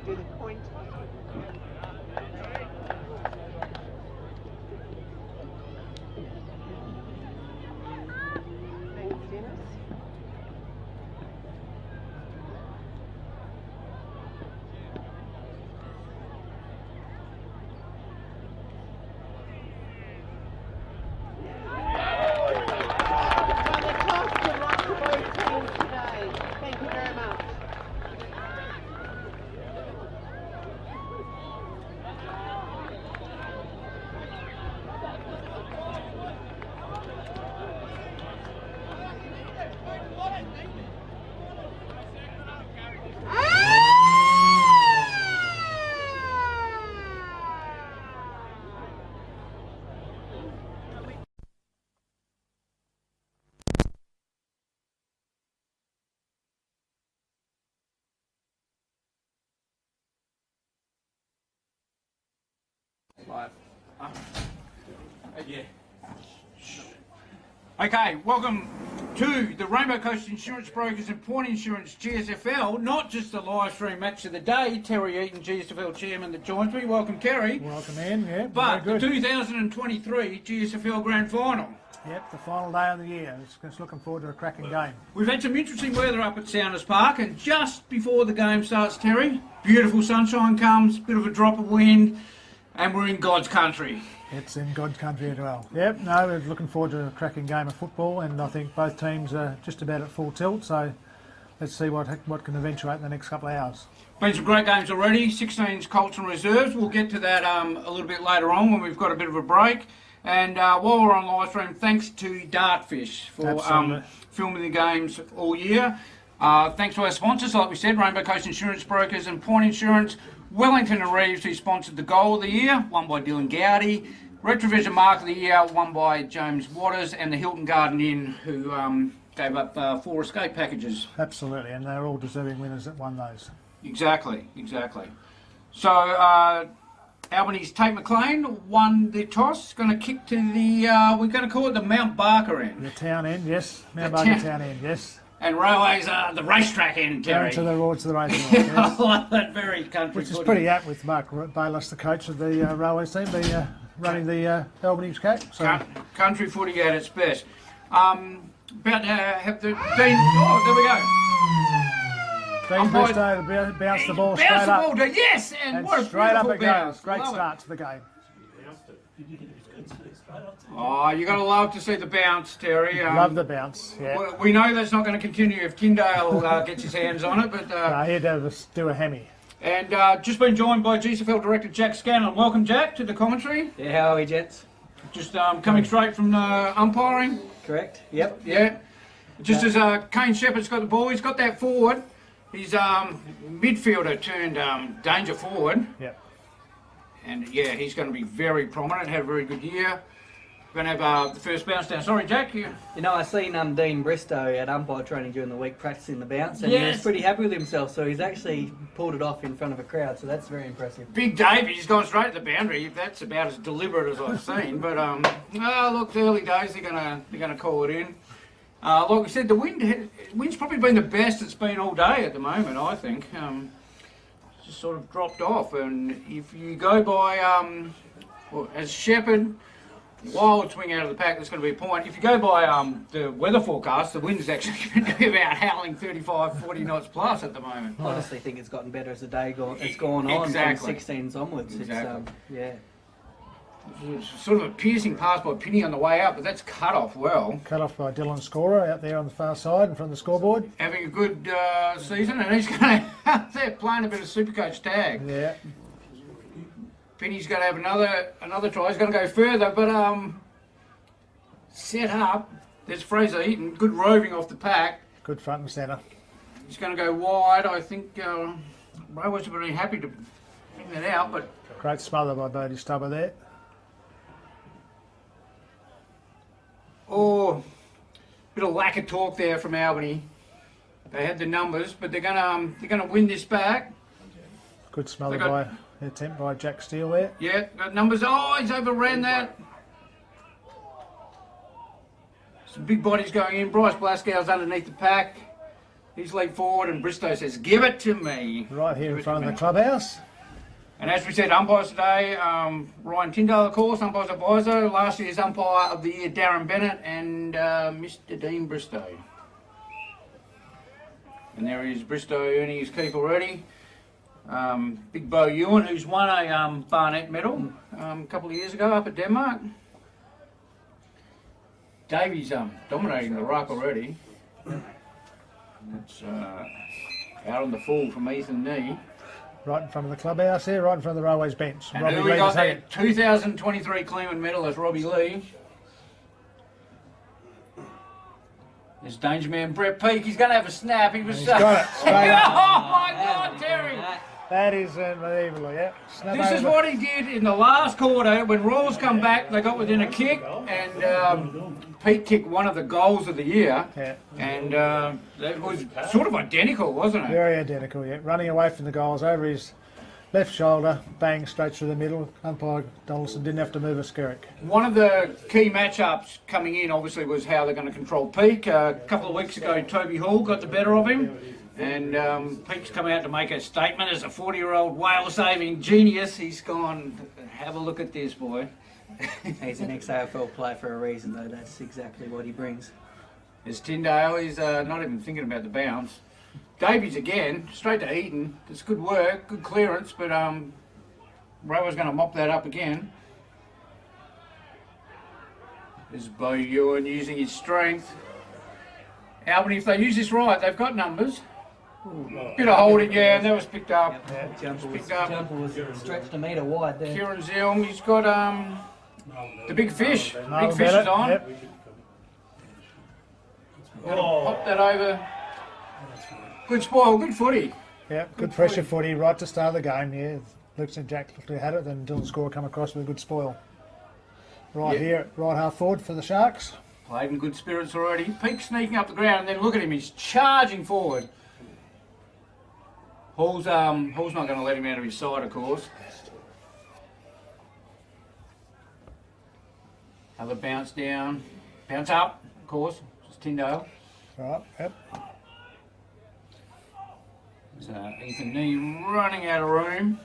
do the coin toss. Thanks, Dennis. Yeah. Okay, welcome to the Rainbow Coast Insurance Brokers and Point Insurance GSFL, not just the live stream match of the day. Terry Eaton, GSFL chairman, that joins me. Welcome, Terry. Welcome in, yeah. But the 2023 GSFL Grand Final. Yep, the final day of the year. It's looking forward to a cracking game. We've had some interesting weather up at Sounness Park, and just before the game starts, Terry, beautiful sunshine comes, bit of a drop of wind, and we're in God's country. It's in God's country as well. Yep, no, we're looking forward to a cracking game of football, and I think both teams are just about at full tilt, so let's see what can eventuate in the next couple of hours. Been some great games already, 16's Colts and Reserves. We'll get to that a little bit later on when we've got a bit of a break. And while we're on live stream, thanks to Dartfish for filming the games all year. Thanks to our sponsors, like we said, Rainbow Coast Insurance Brokers and Point Insurance. Wellington and Reeves, who sponsored the Goal of the Year, won by Dylan Gowdy. Retrovision Mark of the Year, won by James Waters. And the Hilton Garden Inn, who gave up 4 escape packages. Absolutely, and they're all deserving winners that won those. Exactly. So, Albany's Tate McLean won the toss. Going to kick to the, we're going to call it the Mount Barker end. The town end, yes. Mount Barker town end, yes. And Railways are the racetrack end, Terry. Down to the roads of the racetrack, yes. I like that very country Which is pretty apt with Mark Bayless, the coach of the Railways team, running the Albany Cape. So. Country footy at its best. About to have the Dean. Oh, there we go. Dean Bristow bounced the ball straight up. Bounced the ball, yes, and what a straight up it bounce. goes. Great start to the game. Oh, you got to love to see the bounce, Terry. Love the bounce, yeah. We know that's not going to continue if Tyndale gets his hands on it, but... no, he'd do a hammy. And just been joined by GSFL Director Jack Scanlon. Welcome, Jack, to the commentary. Yeah, how are we, gents? Just coming straight from umpiring. Correct, yep. Yeah. Just as Kane Shepherd's got the ball, he's got that forward. He's midfielder turned danger forward. Yep. And yeah, he's going to be very prominent, had a very good year. We're going to have the first bounce down. Sorry, Jack. You know, I seen Dean Bristow at umpire training during the week practicing the bounce, and he was pretty happy with himself, so he's actually pulled it off in front of a crowd, so that's very impressive. Big Dave, he's gone straight to the boundary. That's about as deliberate as I've seen. But look, the early days, they're gonna call it in. Like we said, the wind's probably been the best it's been all day at the moment, I think. Just sort of dropped off, and if you go by as Shepherd, wild swing out of the pack, that's going to be a point. If you go by the weather forecast, the wind's actually going to be about howling 35, 40 knots plus at the moment. I honestly think it's gotten better as the day has gone on, from 16s onwards. Exactly. It's, It's sort of a piercing pass by Pinney on the way out, but that's cut off well. Cut off by Dylan Scorer out there on the far side in front of the scoreboard. Having a good season, and he's going to out there playing a bit of Supercoach tag. Yeah. Pinney's going to have another try. He's going to go further, but set up. There's Fraser Eaton, good roving off the pack. Good front and centre. He's going to go wide. I think Railways have been really happy to bring that out, but great smother by Bodie Stubber there. Oh, bit of lack of talk there from Albany. They had the numbers, but they're gonna win this back. Good smother by attempt by Jack Steele there. Yeah, got numbers. Oh, he's overran that. Some big bodies going in. Bryce Blaskow's underneath the pack. He's leaped forward and Bristow says, give it to me. Right here in front of the clubhouse. And as we said, umpires today, Ryan Tyndale, of course, umpires advisor, last year's umpire of the year, Darren Bennett, and Mr. Dean Bristow. And there is Bristow earning his keep already. Big Bo Ewan, who's won a Barnett medal a couple of years ago up at Denmark. Davy's dominating the ruck already. It's out on the full from Ethan Knee. Right in front of the clubhouse here, right in front of the Railways bench. And who we got there? 2023 Cleveland medalist Robbie Lee. There's Danger Man Brett Peake. He's going to have a snap. He was. He's got it. Straight up. Oh my God, Terry! That is unbelievable. Yeah. Snap This is over. what he did in the last quarter when Royals come back. They got within a kick, and Pete kicked one of the goals of the year. Yeah. And it was sort of identical, wasn't it? Very identical. Yeah. Running away from the goals over his left shoulder, bang straight through the middle. Umpire Donaldson didn't have to move a skerrick. One of the key matchups coming in, obviously, was how they're going to control Peake. A couple of weeks ago, Toby Hall got the better of him. And Peake's come out to make a statement as a 40-year-old whale-saving genius. He's gone, have a look at this, boy. He's an ex-AFL player for a reason, though. That's exactly what he brings. There's Tyndale. He's not even thinking about the bounce. Davies again, straight to Eaton. It's good work, good clearance, but Rower's going to mop that up again. There's Bo Ewan using his strength. Albany, if they use this right, they've got numbers. Bit of holding, yeah, and that was picked up. Yep. Jumper was stretched a metre wide there. Kieran Zilm, he's got the big fish. No, Big fish is on. Yep. Gotta pop that over. Good spoil, good footy. Yeah, good pressure footy right to start of the game. Yeah, looks like Jack had it, then Dylan Score come across with a good spoil. Right here, right half forward for the Sharks. Played in good spirits already. Peake sneaking up the ground, and then look at him, he's charging forward. Hall's not going to let him out of his side, of course. Another bounce down, bounce up, of course. It's Tyndale. Right, yep. So Ethan Knee running out of room.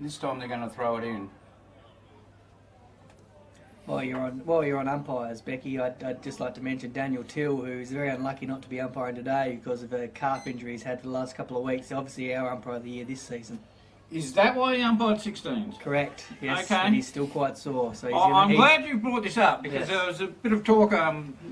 This time they're going to throw it in. While you're on umpires, Becky, I'd just like to mention Daniel Till, who's very unlucky not to be umpiring today because of a calf injury he's had for the last couple of weeks. Obviously our umpire of the year this season. Is that why he umpired 16s? Correct, yes, Okay. and he's still quite sore. So I'm glad you brought this up because Yes. there was a bit of talk.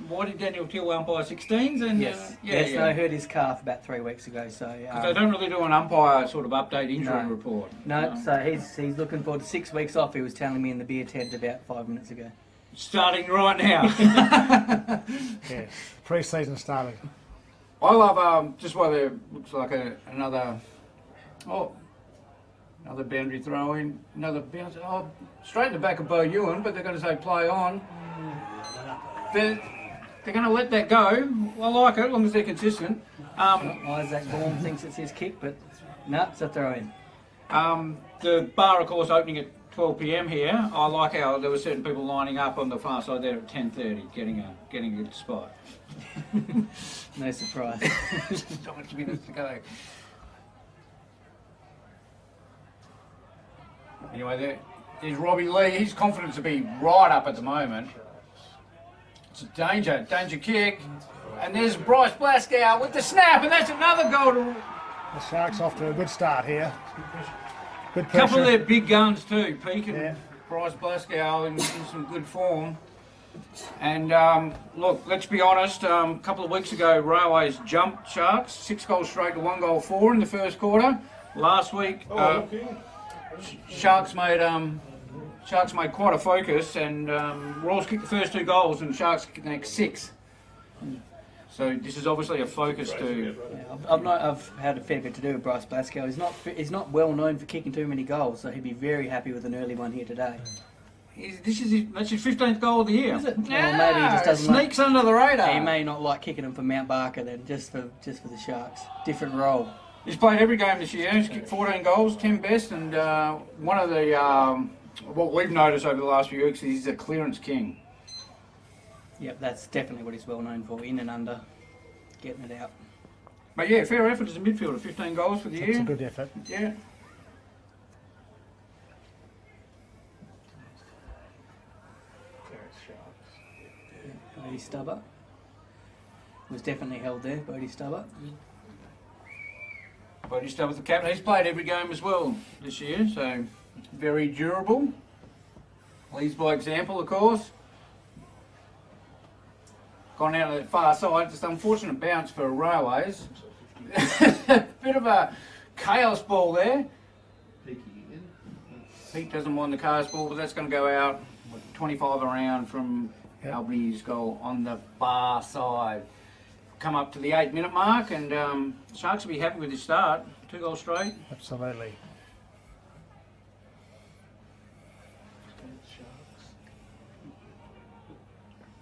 Why did Daniel Till umpire 16s? And No, I hurt his calf about 3 weeks ago. So because they don't really do an umpire sort of update injury No. report. no, so he's looking forward to 6 weeks off. He was telling me in the beer tent about 5 minutes ago. Starting right now. Yeah, pre-season started. I love just why there looks like another boundary throw in, another bounce. Oh, straight in the back of Bo Ewan, but they're going to say play on. They're going to let that go. I like it as long as they're consistent. Isaac Baum thinks it's his kick, but no, it's a throw in. The bar, of course, opening at 12 p.m. here. I like how there were certain people lining up on the far side there at 10:30, getting a good spot. No surprise. So much minutes to go. Anyway, there's Robbie Lee. He's confident to be right up at the moment. It's a danger kick. And there's Bryce Blaskow with the snap, and that's another goal to... The Sharks off to a good start here. Good pressure. Couple of their big guns too, Peake and Yeah. Bryce Blaskow in some good form. And look, let's be honest, a couple of weeks ago, Railways jumped Sharks, 6 goals straight to 1 goal 4 in the first quarter. Last week, Sharks made quite a focus, and Royals kicked the first 2 goals, and Sharks kicked the next 6. So this is obviously a focus to. Yeah, I've had a fair bit to do with Bryce Blaskow. He's not well known for kicking too many goals, so he'd be very happy with an early one here today. That's his 15th goal of the year. Is it? Yeah, Well, maybe he just doesn't sneaks under the radar. He may not like kicking them for Mount Barker then, just for the Sharks. Different role. He's played every game this year. He's kicked 14 goals, 10 best, and one of the what we've noticed over the last few weeks is he's a clearance king. Yep, that's definitely what he's well known for, in and under, getting it out. But yeah, fair effort as a midfielder. 15 goals for the year. It's a good effort. Yeah. Bodie Stubber was definitely held there. Bodie Stubber. Bodie Stubbs, the captain. He's played every game as well this year, so very durable. Leads by example, of course. Gone out of the far side. Just unfortunate bounce for Railways. Bit of a chaos ball there. Pete doesn't mind the chaos ball, but that's going to go out 25 around from Albany's goal on the far side. Come up to the 8-minute mark, and Sharks will be happy with this start. 2 goals straight. Absolutely.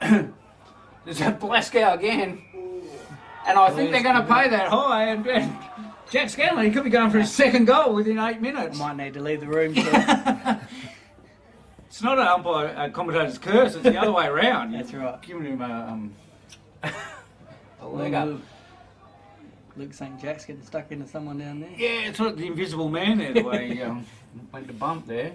There's a Glasgow again, and I think they're going to pay that high. And Jack Scanlon, he could be going for his 2nd goal within 8 minutes. I might need to leave the room. It's not an umpire, a commentator's curse. It's the other way around. That's right. Giving him a leg up. Luke St. Jack's getting stuck into someone down there. Yeah, it's not the invisible man there, the way he went to bump there.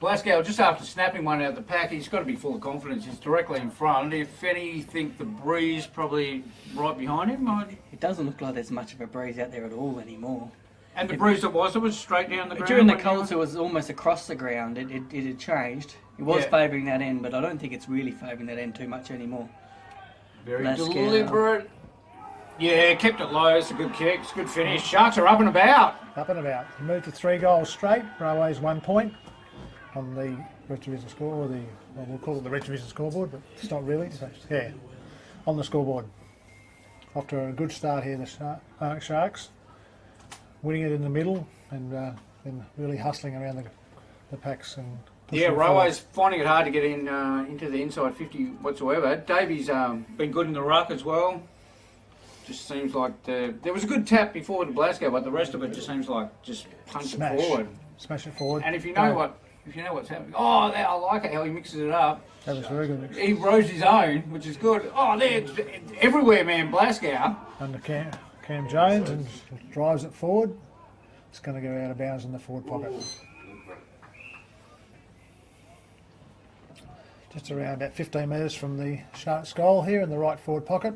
Glasgow, just after snapping one out of the pack, he's got to be full of confidence. He's directly in front. If anything, the breeze probably right behind him. It doesn't look like there's much of a breeze out there at all anymore. And the breeze it was straight down the ground. During the Colts, it was almost across the ground. It had changed. It was favouring that end, but I don't think it's really favouring that end too much anymore. Very deliberate. Yeah, kept it low. It's a good kick. It's a good finish. Sharks are up and about. Up and about. Moved to 3 goals straight. Railways 1 point on the retrovision score, or we'll call it the retrovision scoreboard, but it's not really. So, yeah, on the scoreboard. After a good start here, the Sharks winning it in the middle and then really hustling around the packs and. Yeah, Railways finding it hard to get in into the inside 50 whatsoever. Davies been good in the ruck as well. Just seems like there was a good tap before to Glasgow, but the rest of it just seems like just punch it forward. Smash it forward. And if you know what's happening, I like it how he mixes it up. That was very good. He rose his own, which is good. Oh, they're everywhere, man. Glasgow. Under Cam Jones and drives it forward. It's going to go out of bounds in the forward pocket. Just around about 15 metres from the Sharks goal here in the right forward pocket.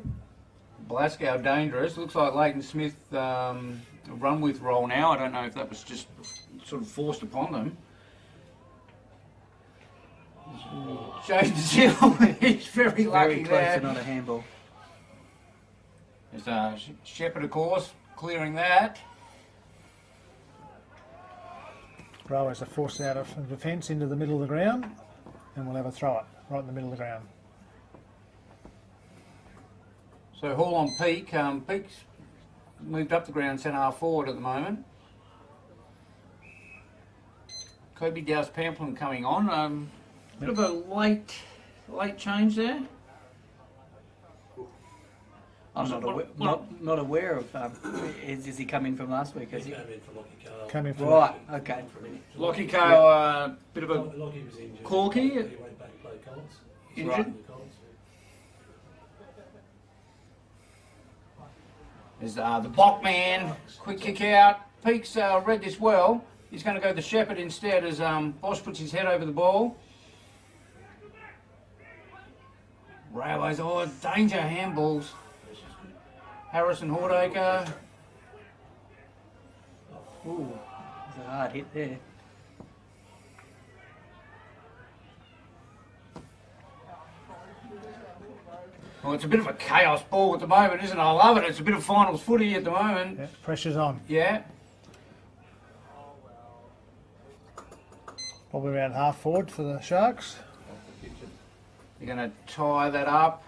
Glasgow dangerous. Looks like Leighton Smith run with roll now. I don't know if that was just sort of forced upon them. James Gill, he's very lucky close there. to not a handball. There's Shepherd, of course, clearing that. Railways are forced out of defence into the middle of the ground, and we'll have a throw it right in the middle of the ground. So Hall on Peak. Peak's moved up the ground centre half forward at the moment. Kobe Dow's Pamplin coming on. Bit of a late change there. I'm not aware of. Is he coming from last week? Is he came in for Lockie Carr? Coming from right? Okay. Lockie Carr, bit of a Lockie was injured. corky. He went back to play Colts. Injured. There's the Bok man, quick kick out. Peaks read this well. He's going to go the Shepherd instead as Bosch puts his head over the ball. Railways, danger handballs. Harrison Hordacre. Ooh, that's a hard hit there. Well, it's a bit of a chaos ball at the moment, isn't it? I love it. It's a bit of finals footy at the moment. Yeah, pressure's on. Yeah. Probably around half forward for the Sharks. You're going to tie that up.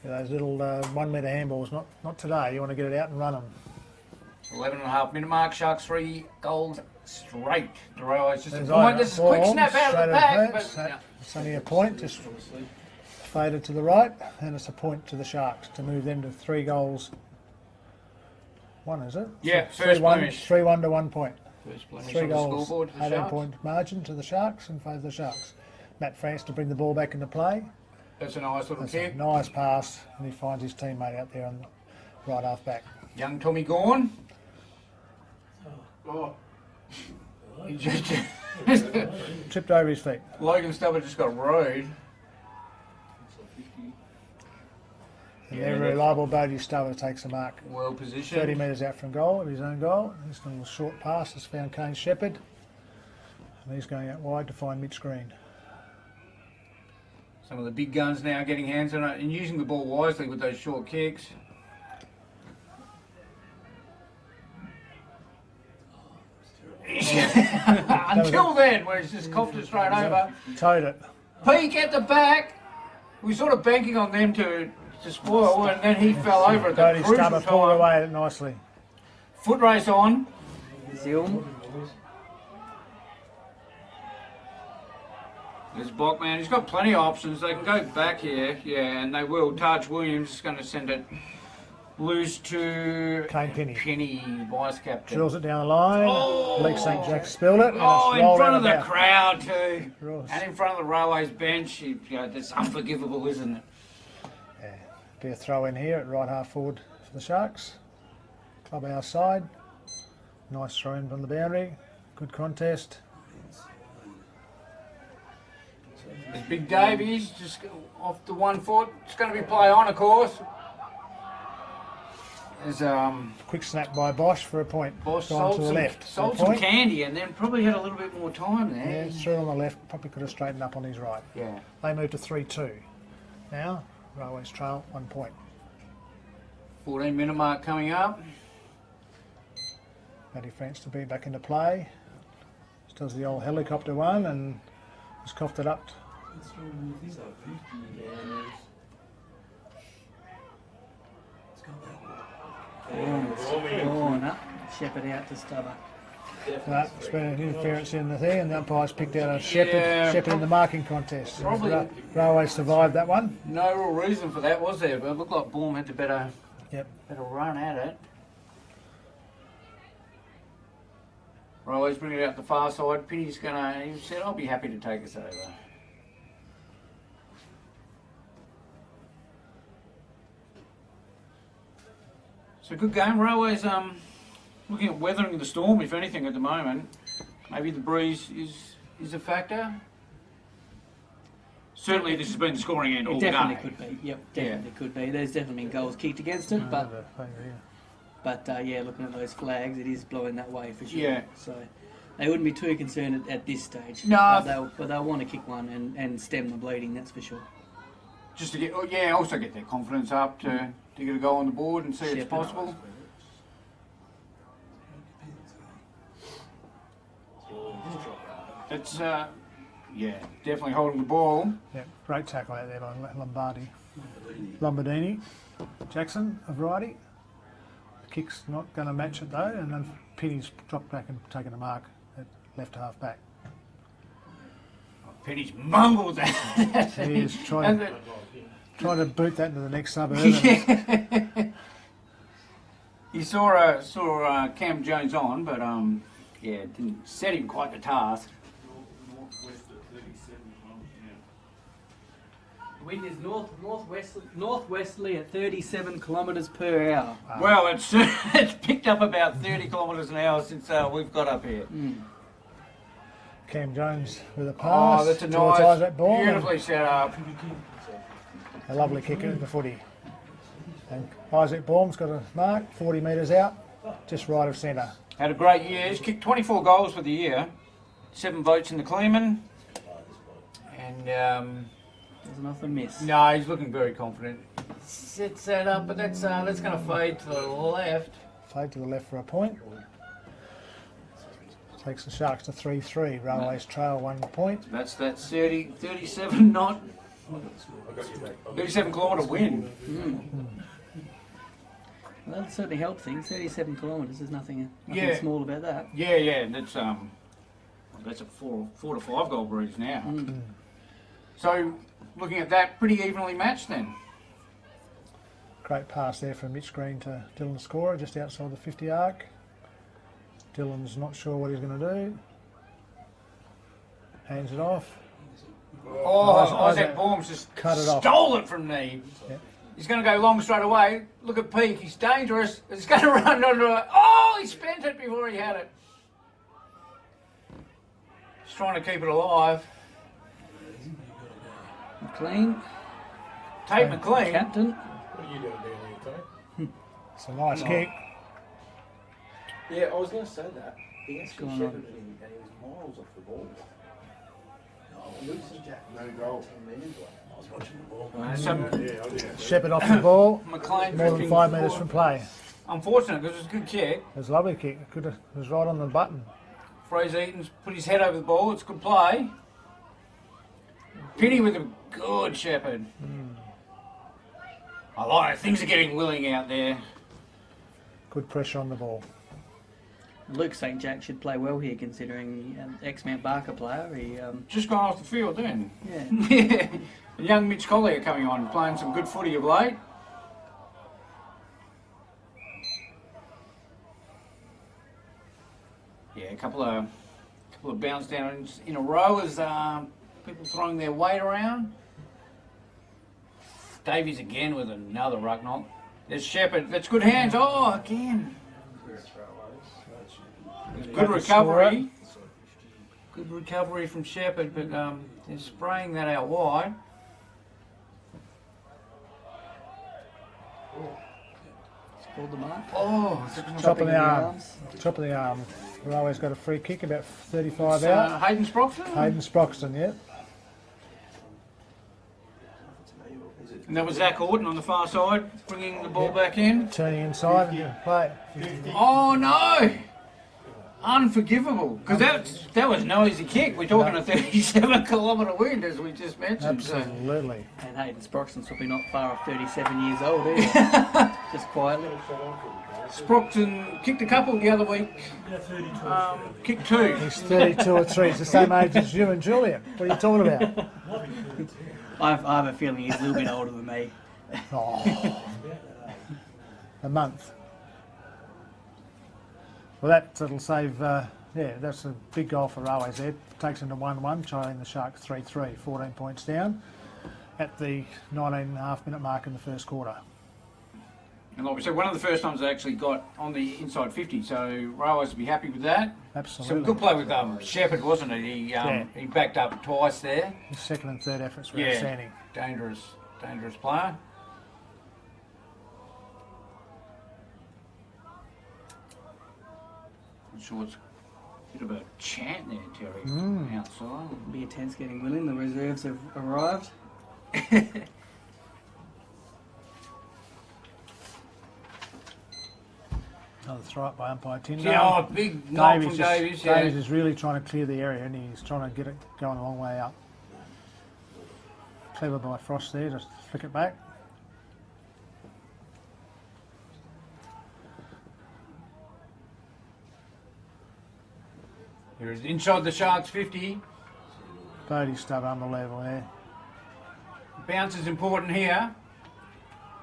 Yeah, those little 1 metre handballs, not today. You want to get it out and run them. 11.5-minute mark. Sharks 3 goals straight. The Railways just a There's point. This is a quick ball, snap out of the pack. But, It's only a point, just faded to the right, and it's a point to the Sharks to move them to 3 goals. 1, is it? Yeah, first blemish. 3-1 to 1 point. First blemish 3 on the goals, scoreboard for the 18 Sharks. point margin to the Sharks in favour of the Sharks. Matt France to bring the ball back into play. That's a nice little That's kick. a nice pass, and he finds his teammate out there on the right half back. Young Tommy Gorn. Oh. He just Tripped over his feet. Logan Stubber just got rode. And their reliable Bodie Stubber takes a mark. Well 30 positioned. metres out from goal, of his own goal. This little short pass has found Kane Shepherd. And he's going out wide to find Mitch Green. Some of the big guns now getting hands on it and using the ball wisely with those short kicks. Until then, where he's just coughed it straight over. Towed it. Peak at the back. We were sort of banking on them to spoil, and then he fell over at the Bodie crucial Stubber pulled time. away at it nicely. Foot race on. Zilm. There's Bockman. He's got plenty of options. They can go back here, yeah, and they will. Taj Williams is going to send it loose to Kane Penny. Penny, vice captain. Drills it down the line. Oh. Blake St. Jack spilled it. And Oh, it's in rolled front out of the about. crowd too, Gross. and in front of the Railways bench. That's unforgivable, isn't it? Yeah. Be a throw in here at right half forward for the Sharks. Clubhouse side. Nice throw in from the boundary. Good contest. There's Big Davies just off the 1 foot. It's going to be play on, of course. There's Quick snap by Bosch for a point. Boss Gone sold to the some, left. sold For a some point. candy and then probably had a little bit more time Yeah, there. through on the left. Probably could have straightened up on his right. Yeah. They move to 3-2. Now, Railways trail 1 point. 14-minute mark coming up. Matty France to be back into play. Just does the old helicopter one and just coughed it up. Gone up. Shepherd out to Stubber. It's been an interference in the thing, and the umpires picked out a Shepherd, Yeah, Shepherd in the marking contest. probably- Railways survived that one. No real reason for that, was there? But it looked like Bourne had the better Yep. run at it. Railways bring it out the far side. Penny's he said, I'll be happy to take us over. So good game. Railways looking at weathering the storm, if anything, at the moment. Maybe the breeze is a factor. Certainly this has been the scoring end all It day. definitely could be. Yep, definitely could be. There's definitely been goals kicked against it, but yeah, looking at those flags, it is blowing that way for sure. Yeah. So they wouldn't be too concerned at this stage. No. But they'll want to kick one and stem the bleeding, that's for sure. Just to get, also get their confidence up to get a goal on the board and see it's Shepherd. possible. It's, definitely holding the ball. Yep. Great tackle out there by Lombardini. Jackson, a variety. The kick's not going to match it though, and then Penny's dropped back and taken a mark at left half back. Penny's mungled that. He is trying to boot that into the next suburb. He saw Cam Jones on, but didn't set him quite the task. Wind is northwesterly at 37 kilometres per hour. Well, it's picked up about 30 kilometres an hour since we've got up here. Cam Jones with a pass. Oh, that's a towards nice, Isaac Baum. beautifully set up. A lovely kick at the footy. And Isaac Baum's got a mark, 40 metres out, just right of centre. Had a great year. He's kicked 24 goals for the year. 7 votes in the Kleeman. And, Doesn't often miss. no, he's looking very confident. Sets that up, but that's going to fade to the left. Fade to the left for a point. Takes the Sharks to 3-3. Railways trail 1 point. That's that 37 knot, 37 kilometre wind. Well, that certainly helps things. 37 kilometres, there's nothing Yeah. small about that. Yeah, that's a 4 to 5 goal breeze now. So, looking at that, pretty evenly matched then. Great pass there from Mitch Green to Dylan Scorer, just outside the 50 arc. Dylan's not sure what he's going to do. Hands it off. Oh, Isaac Isaac Baum's just cut it off. stole it from me. Yeah. He's going to go long straight away. Look at Peak. He's dangerous. He's going to run onto it. Oh, he spent it before he had it. He's trying to keep it alive. McLean. Tate McLean. Captain. What are you doing down here, Tony? It's a nice kick. Yeah, I was going to say that. He actually going shepherded him and he was miles off the ball. Luke's and Jack, no goal 10 metres away. I was watching the ball. So Shepherd off the ball, McLean more than drifting 5 metres forward. from play. Unfortunate because it was a good kick. It was a lovely kick. It was right on the button. Fraser Eaton's put his head over the ball. It's good play. Pity with a good Shepherd. I like it. Things are getting willing out there. Good pressure on the ball. Luke St. Jack should play well here, considering ex-Mount Barker player. He, Just gone off the field then. yeah. Yeah. Young Mitch Collier coming on, playing some good footy of late. Yeah, a couple of bounce downs in a row as people throwing their weight around. Davies again with another ruck knock. There's Shepherd. That's good hands. Oh, again. Good recovery. Good recovery from Shepherd, but they're spraying that out wide. Pulled the mark. Oh, Top of the arm. arms. Top of the arm. Railway's got a free kick, about 35 out. Hayden Sproxton. Hayden Sproxton, yeah. And that was Zach Orton on the far side, bringing the ball back in. Turning inside and play. Oh no! Unforgivable, because that was no easy kick. We're talking a 37-kilometre wind, as we just mentioned. So. Absolutely. And Hayden Sproxton's probably not far off 37 years old either. Just quietly. Sproxton kicked a couple the other week. Kicked two. He's 32 or 3. He's the same age as you and Julian. What are you talking about? I have a feeling he's a little bit older than me. Oh. A month. Well, that'll save, that's a big goal for Railways there. Takes them to 1-1, trailing the Sharks 3-3, 14 points down at the 19.5-minute mark in the first quarter. And like we said, one of the first times they actually got on the inside 50, so Railways will be happy with that. Absolutely. Some good play with Shepherd, wasn't it? He backed up twice there. His second and third efforts were Yeah, outstanding. dangerous player. I'm sure it's a bit of a chant there, Terry, outside. Be a tense getting willing. The reserves have arrived. Another throw up by umpire Tinder. Yeah, big knock from Davies. Davies is really trying to clear the area and he's trying to get it going a long way up. Clever by Frost there, just flick it back. Here's inside the Sharks 50. Bodie's stuck unbelievable there. Bounce is important here.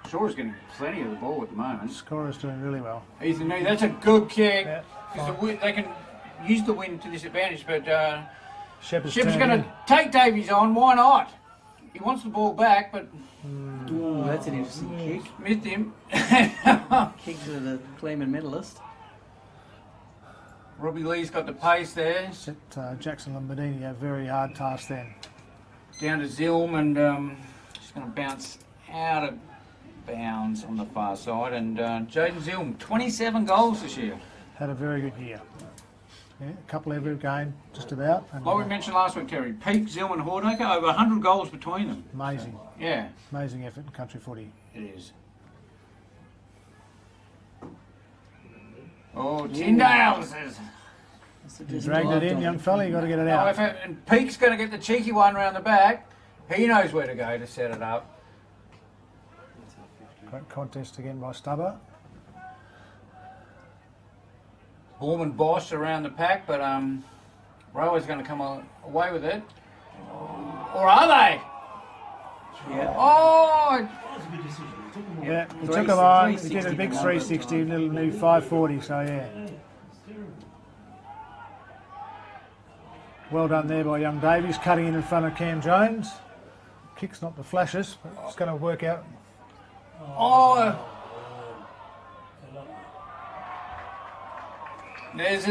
Shaw's getting plenty of the ball at the moment. Scorer's doing really well. Ethan Nee, that's a good kick. Yeah, They can use the wind to this advantage, but Shepherd's Shepard's turning going to take Davies on. Why not? He wants the ball back, but Ooh, that's an interesting kick. missed him. Kick to the Cleveland medalist. Robbie Lee's got the pace there. Set Jackson Lombardini a very hard task then. Down to Zilm, and just going to bounce out of bounds on the far side. And Jaden Zilm, 27 goals this year. Had a very good year. Yeah, a couple every game, just about. And, Like we mentioned last week, Terry, Peak, Zilm and Hordacre, over 100 goals between them. amazing, Yeah, amazing effort in country footy. it is. Oh, Tyndale says. You dragged it in, young fella, you got to get it No, out. and Peak's going to get the cheeky one round the back. He knows where to go to set it up. Great contest again by Stubber. Borman Bosch around the pack, but Railway's going to come away with it. Or are they? Yeah. Oh! Yeah, he Three- took a line, he 360 did a big for 360, little new 540, so yeah. Well done there by young Davies, cutting in front of Cam Jones. Kick's not the flashes, but it's going to work out Oh! There's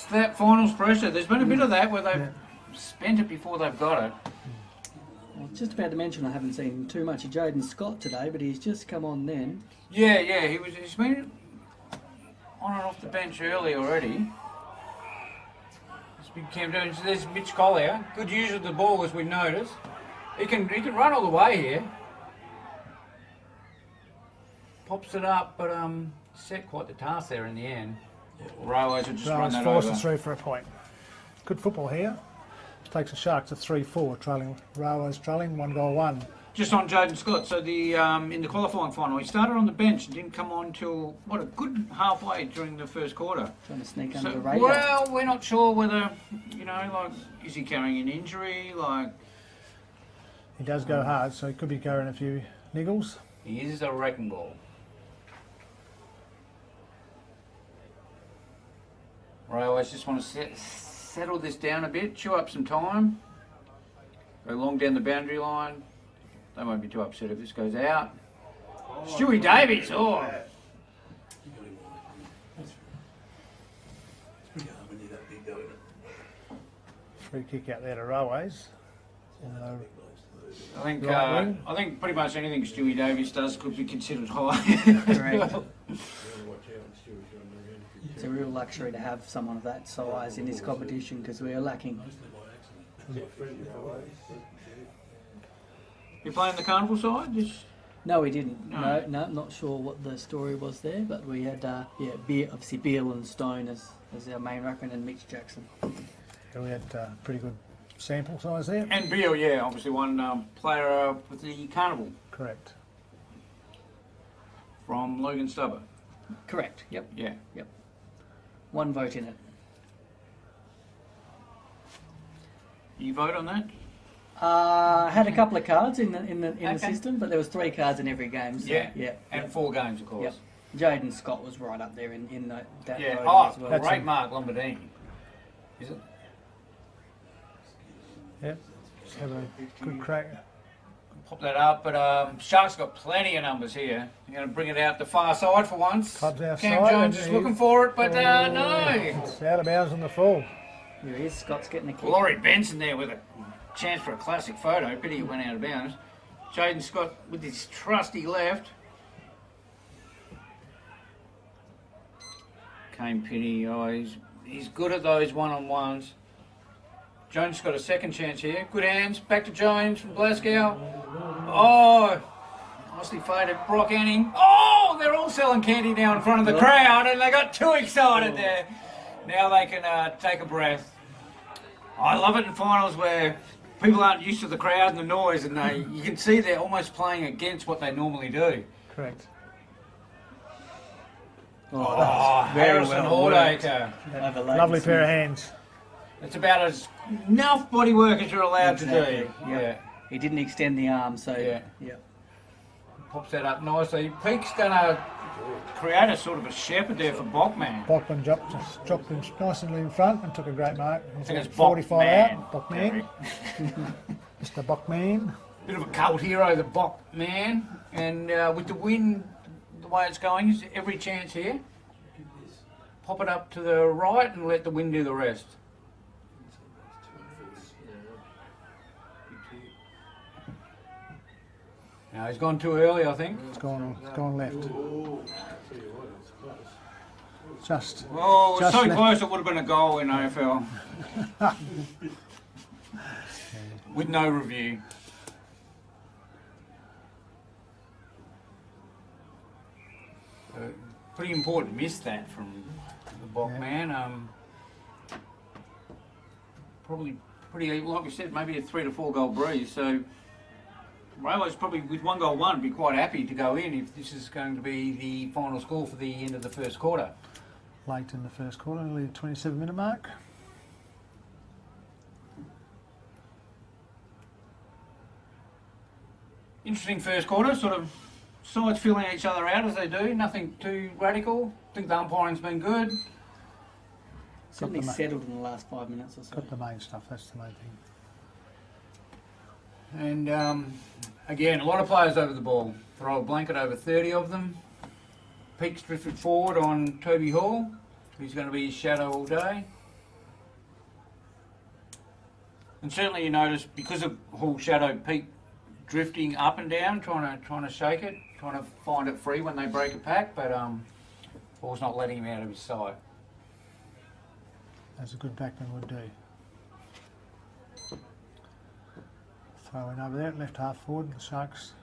that finals pressure. There's been a bit of that where they've spent it before they've got it. I was just about to mention I haven't seen too much of Jaden Scott today, but he's just come on then. Yeah, he's been on and off the bench early already. It's been camped down. There's Mitch Collier, good user of the ball as we noticed. He can run all the way here. Pops it up, but set quite the task there in the end. Railways will just run that forces over. through for a point. Good football here. Takes the Sharks to 3-4, trailing Railways trailing 1-1. Just on Jaden Scott, so the in the qualifying final, he started on the bench and didn't come on till a good halfway during the first quarter. Trying to sneak So, under the radar. well, we're not sure whether is he carrying an injury? He does go hard, so he could be carrying a few niggles. He is a wrecking ball. Railways just want to settle this down a bit, chew up some time. Go long down the boundary line. They won't be too upset if this goes out. Stewie Davies, oh! Free kick out there to Railways. I Right think pretty much anything Stewie Davies does could be considered high. Correct. It's a real luxury to have someone of that size in this competition because we are lacking. You playing the carnival side? No, we didn't. No. No, not sure what the story was there, but we had obviously Beale and Stone as our main ruckman and Mitch Jackson. Yeah, we had pretty good sample size there. And Beale, yeah, obviously one player with the carnival Correct. from Logan Stubber. Correct. Yep. Yeah. Yep. One vote in it. You vote on that? I had a couple of cards in the Okay. system, but there was 3 cards in every game. So, Yeah. yeah. And 4 games, of course. Yep. Jaden Scott was right up there in that Yeah. voting Oh, as well. That's great him. mark, Lombardini. Is it? Yep. Just have a good crack. Pop that up, but Sharks got plenty of numbers here. You're going to bring it out the far side for once. Club's Cam outside, Jones and is he- looking for it, but no. It's out of bounds on the full. Here he is. Scott's getting the kick. Laurie Benson there with a chance for a classic photo. Pity he went out of bounds. Jaden Scott with his trusty left. Kane Penny, he's good at those one-on-ones. Jones got a second chance here. Good hands. Back to Jones from Glasgow. Oh, nicely faded. Brock Anning. Oh, they're all selling candy now in front of the crowd, and they got too excited there. Now they can take a breath. I love it in finals where people aren't used to the crowd and the noise, and you can see they're almost playing against what they normally do. Correct. Oh, very Harrison well worked. Hallacre. Overlaid Lovely and pair of smooth. hands. It's about as enough body work as you're allowed to Exactly, do. yeah. He didn't extend the arm, so Yeah. Pops that up nicely. Peake's going to create a sort of a shepherd there for Bachman. Bachman dropped him nicely in front and took a great mark. I think it's 45 Bachman. out. Bachman. Mr. Bachman. Bit of a cult hero, the Bachman. And with the wind, the way it's going, is every chance here. Pop it up to the right and let the wind do the rest. Now he's gone too early, I think. It's gone left. Just. Oh, it's Just so left. close it would have been a goal in AFL. With no review. Pretty important miss that from the Bachman. Probably pretty, like we said, maybe a 3 to 4 goal breeze. So Railways probably with 1 goal won be quite happy to go in if this is going to be the final score for the end of the first quarter. Late in the first quarter, nearly 27-minute mark. Interesting first quarter, sort of sides filling each other out as they do, nothing too radical. I think the umpiring's been good. Certainly Got the settled in the last 5 minutes or so. Got the main stuff, that's the main thing. And Again, a lot of players over the ball. Throw a blanket over 30 of them. Peak's drifted forward on Toby Hall, who's going to be his shadow all day. And certainly you notice, because of Hall shadow, Peak drifting up and down, trying to shake it, trying to find it free when they break a pack, but Hall's not letting him out of his sight. As a good backman would do. Throw in over there, left half forward, the Sharks.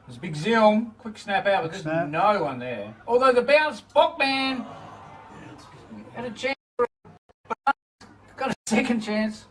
There's a big Zilm, quick snap out, but there's no one there. Although the bounce, Bockman had a chance, got a second chance.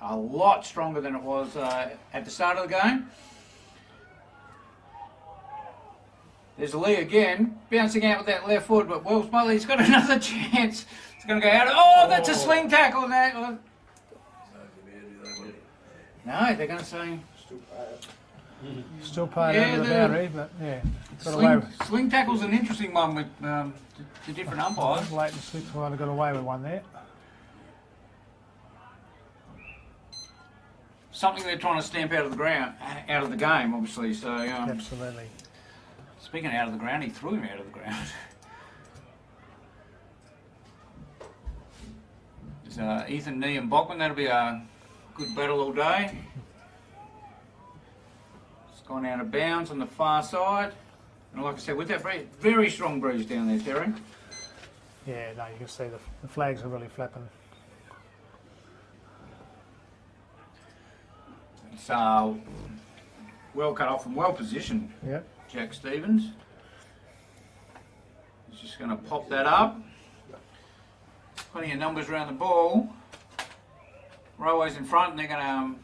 a lot stronger than it was at the start of the game. There's Lee again, bouncing out with that left foot, but Wells Mulley's got another chance. It's going to go out. Oh, that's a swing tackle. No, they're going to say... Still playing over the boundary, but yeah. Swing tackle's an interesting one with the different umpires. Leighton Smith might have got away with one there. Something they're trying to stamp out of the ground, out of the game, obviously. So Absolutely. Speaking of out of the ground, he threw him out of the ground. There's Ethan, Nee and Bachman. That'll be a good battle all day. It's gone out of bounds on the far side. And like I said, with that very strong breeze down there, Terry. Yeah, no, you can see the flags are really flapping. It's well cut off and well positioned. Yep. Jack Stevens. He's just going to pop that up. Plenty of numbers around the ball. Railways in front, and they're going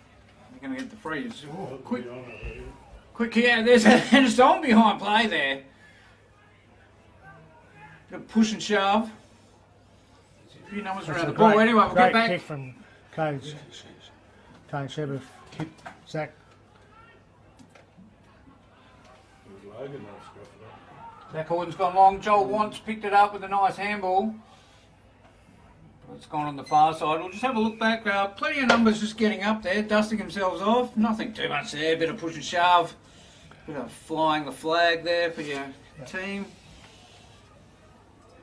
to get the freeze. Quick here. There's and it's on behind play there. Bit of push and shove. A few numbers around the ball. Anyway, we'll get back. Kick from Kane Shepard. Hit Zach. Zach Horton's gone long. Joel Wants picked it up with a nice handball. It's gone on the far side. We'll just have a look back. Plenty of numbers just getting up there, dusting themselves off. Nothing too much there. Bit of push and shove. Bit of flying the flag there for your team.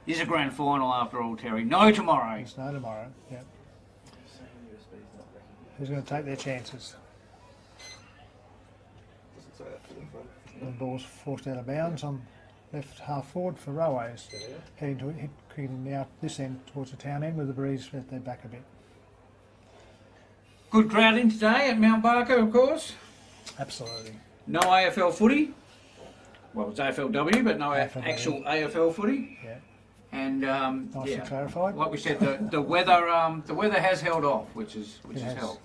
Is a grand final after all, Terry. No tomorrow. It's no tomorrow. Yep. Who's going to take their chances? The ball's forced out of bounds on left half forward for Railways. Heading now this end towards the town end with the breeze at their back a bit. Good crowd in today at Mount Barker, of course. Absolutely. No AFL footy. Well, it's AFLW, but no AFLW. actual AFL footy. Yeah. And Nicely clarified. like we said, the weather has held off, which has helped.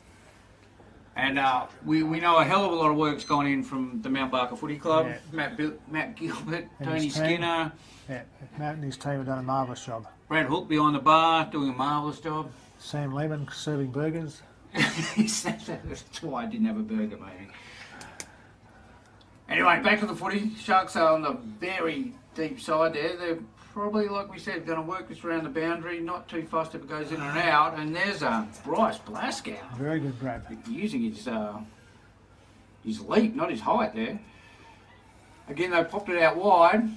And we know a hell of a lot of work's gone in from the Mount Barker Footy Club. Yeah. Matt Gilbert, And Tony his team. Skinner. Yeah, Matt and his team have done a marvellous job. Brad Hook behind the bar, doing a marvellous job. Sam Lehman serving burgers. That's why I didn't have a burger, maybe. Anyway, back to the footy. Sharks are on the very deep side there. They're probably, like we said, going to work this around the boundary. Not too fast if it goes in and out. And there's Bryce Blaskow. Very good grab. Using his leap, not his height there. Again, they popped it out wide.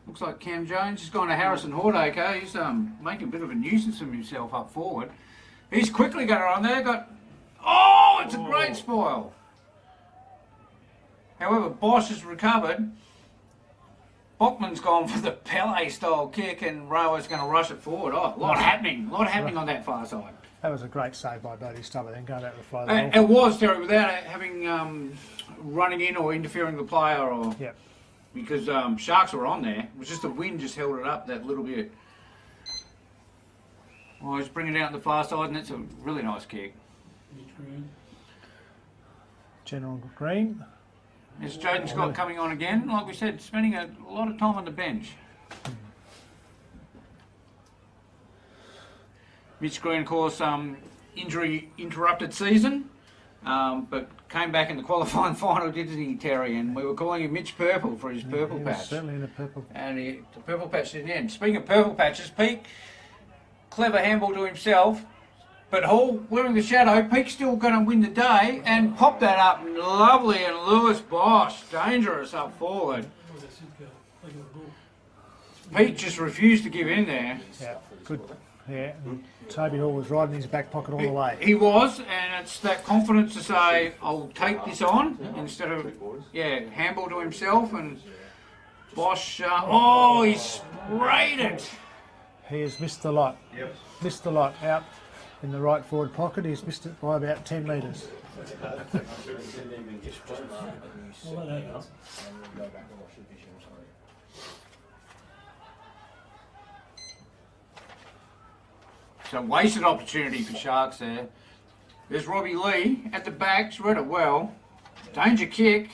Looks like Cam Jones has gone to Harrison Hordacre. He's making a bit of a nuisance of himself up forward. He's quickly got it on there. It's a great spoil. However, Bosch has recovered. Bachman's gone for the Pele-style kick, and Railway's going to rush it forward. A lot happening on that far side. That was a great save by Bodie Stubber, then going out to the flow. It was, Terry, without having running in or interfering with the player, or Yep. because Sharks were on there. It was just the wind just held it up that little bit. Well, he's bringing it out on the far side, and it's a really nice kick. General Green. There's Jaden Scott coming on again. Like we said, spending a lot of time on the bench. Mitch Green, of course, injury interrupted season, but came back in the qualifying final, didn't he, Terry? And we were calling him Mitch Purple for his purple He patch. was certainly in the purple. And the purple patch didn't end. Speaking of purple patches, Pete, clever handball to himself, but Hall wearing the shadow. Pete's still going to win the day and pop that up lovely. And Lewis Bosch, dangerous up forward. Pete just refused to give in there. Yeah, good. Yeah, and Toby Hall was right in his back pocket all the way. He was, and it's that confidence to say, I'll take this on instead of, handball to himself. And Bosch, he sprayed it. He has missed the lot. Yep. Missed the lot out in the right forward pocket. He's missed it by about 10 metres. So wasted opportunity for Sharks there. There's Robbie Lee at the back. He's read it well. Danger kick.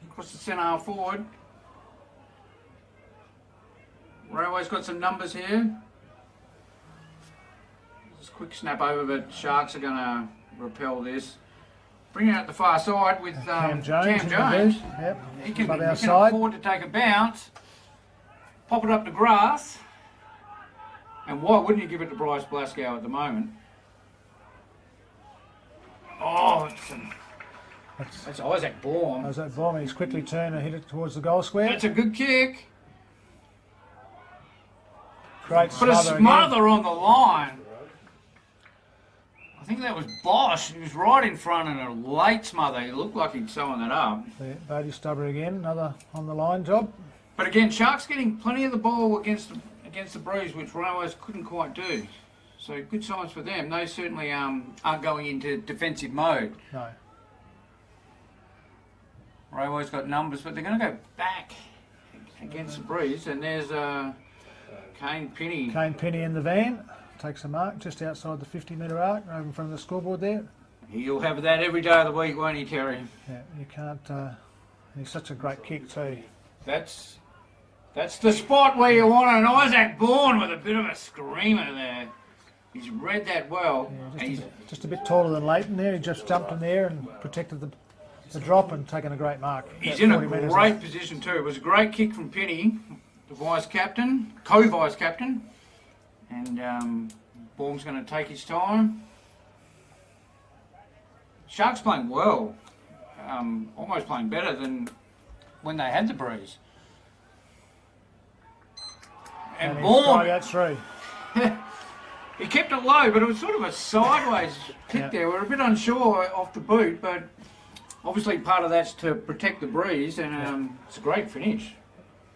Across the centre half forward. Railway's got some numbers here. Just a quick snap over, but Sharks are going to repel this. Bring it out the far side with Cam Jones. Yep. He can outside. afford to take a bounce, pop it up the grass, and why wouldn't you give it to Bryce Blascow at the moment? Oh, that's Isaac Baum. Isaac Baum, he's quickly turned and hit it towards the goal square. That's a good kick. Great But a smother smother on the line. I think that was Bosch. He was right in front in a late smother. He looked like he'd sewn that up. Bodie Stubber again, another on the line job. But again, Sharks getting plenty of the ball against the Breeze, which Railways couldn't quite do. So good signs for them. They certainly aren't going into defensive mode. No. Railways got numbers, but they're going to go back against the Breeze. And there's Kane Penny. Kane Penny in the van. Takes a mark just outside the 50-metre arc, over in front of the scoreboard there. He'll have that every day of the week, won't he, Terry? Yeah, you can't. He's such a great kick too. That's the spot where you want an Isaac Bourne with a bit of a screamer there. He's read that well. Yeah, just a bit taller than Leighton there. He just jumped in there and protected the drop and taken a great mark. He's in a great position too. It was a great kick from Penny, the vice captain, co-vice captain. And Baum's going to take his time. Sharks playing well. Almost playing better than when they had the Breeze. And Baum, through. he kept it low, but it was sort of a sideways kick there. We're a bit unsure off the boot, but obviously part of that's to protect the Breeze, and it's a great finish.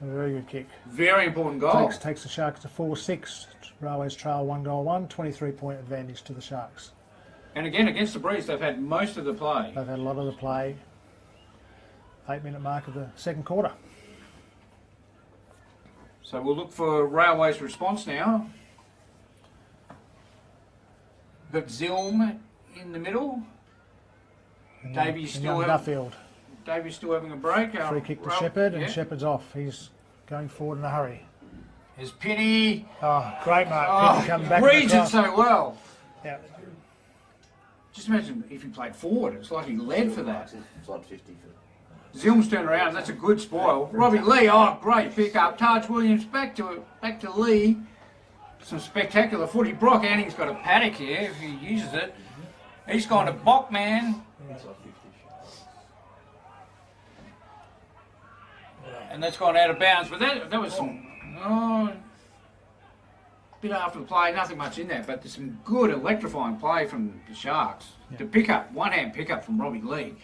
A very good kick. Very important goal. Takes the Sharks to 4-6. Railways trail 1-1, 23-point advantage to the Sharks. And again, against the Breeze, they've had most of the play. They've had a lot of the play. 8-minute mark of the second quarter. So we'll look for Railways' response now. We've got Zilm in the middle. Davies still having a break. Free kick to Shepherd, and Shepherd's off. He's going forward in a hurry. There's Penny. Oh, great mark. Penny coming back. Reads it so well. Yeah. Just imagine if he played forward. It's like he led for that. It's like 50. Zilm's turned around. That's a good spoil. Robbie Lee. Oh, great pick up. Taj Williams back to Lee. Some spectacular footy. Brock Anning's got a paddock here if he uses it. He's gone to Bachman. And that's gone out of bounds. But that was some bit after the play, nothing much in there, but there's some good electrifying play from the Sharks. Yeah. The pickup, one-hand pickup from Robbie Lee,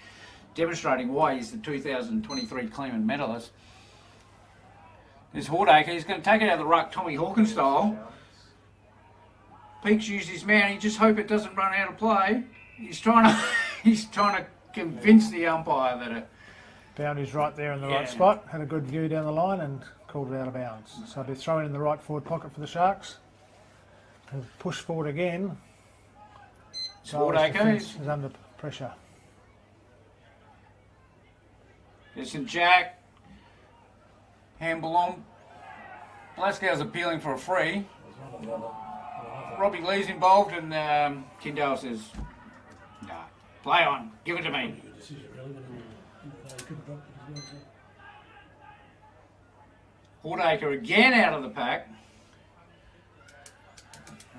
demonstrating why he's the 2023 Cleveland medalist. There's Hordacre. He's going to take it out of the ruck, Tommy Hawkins style. Peaks used his man. He just hope it doesn't run out of play. He's trying to convince the umpire that it. Boundary's right there in the right spot. Had a good view down the line and called it out of bounds. So they're throwing in the right forward pocket for the Sharks. They'll push forward again. Hordacre is under pressure. There's St Jack. Handball on. Glasgow's appealing for a free. Robbie Lee's involved, and Tyndale says, "Nah, play on, give it to me." Hordacre again out of the pack,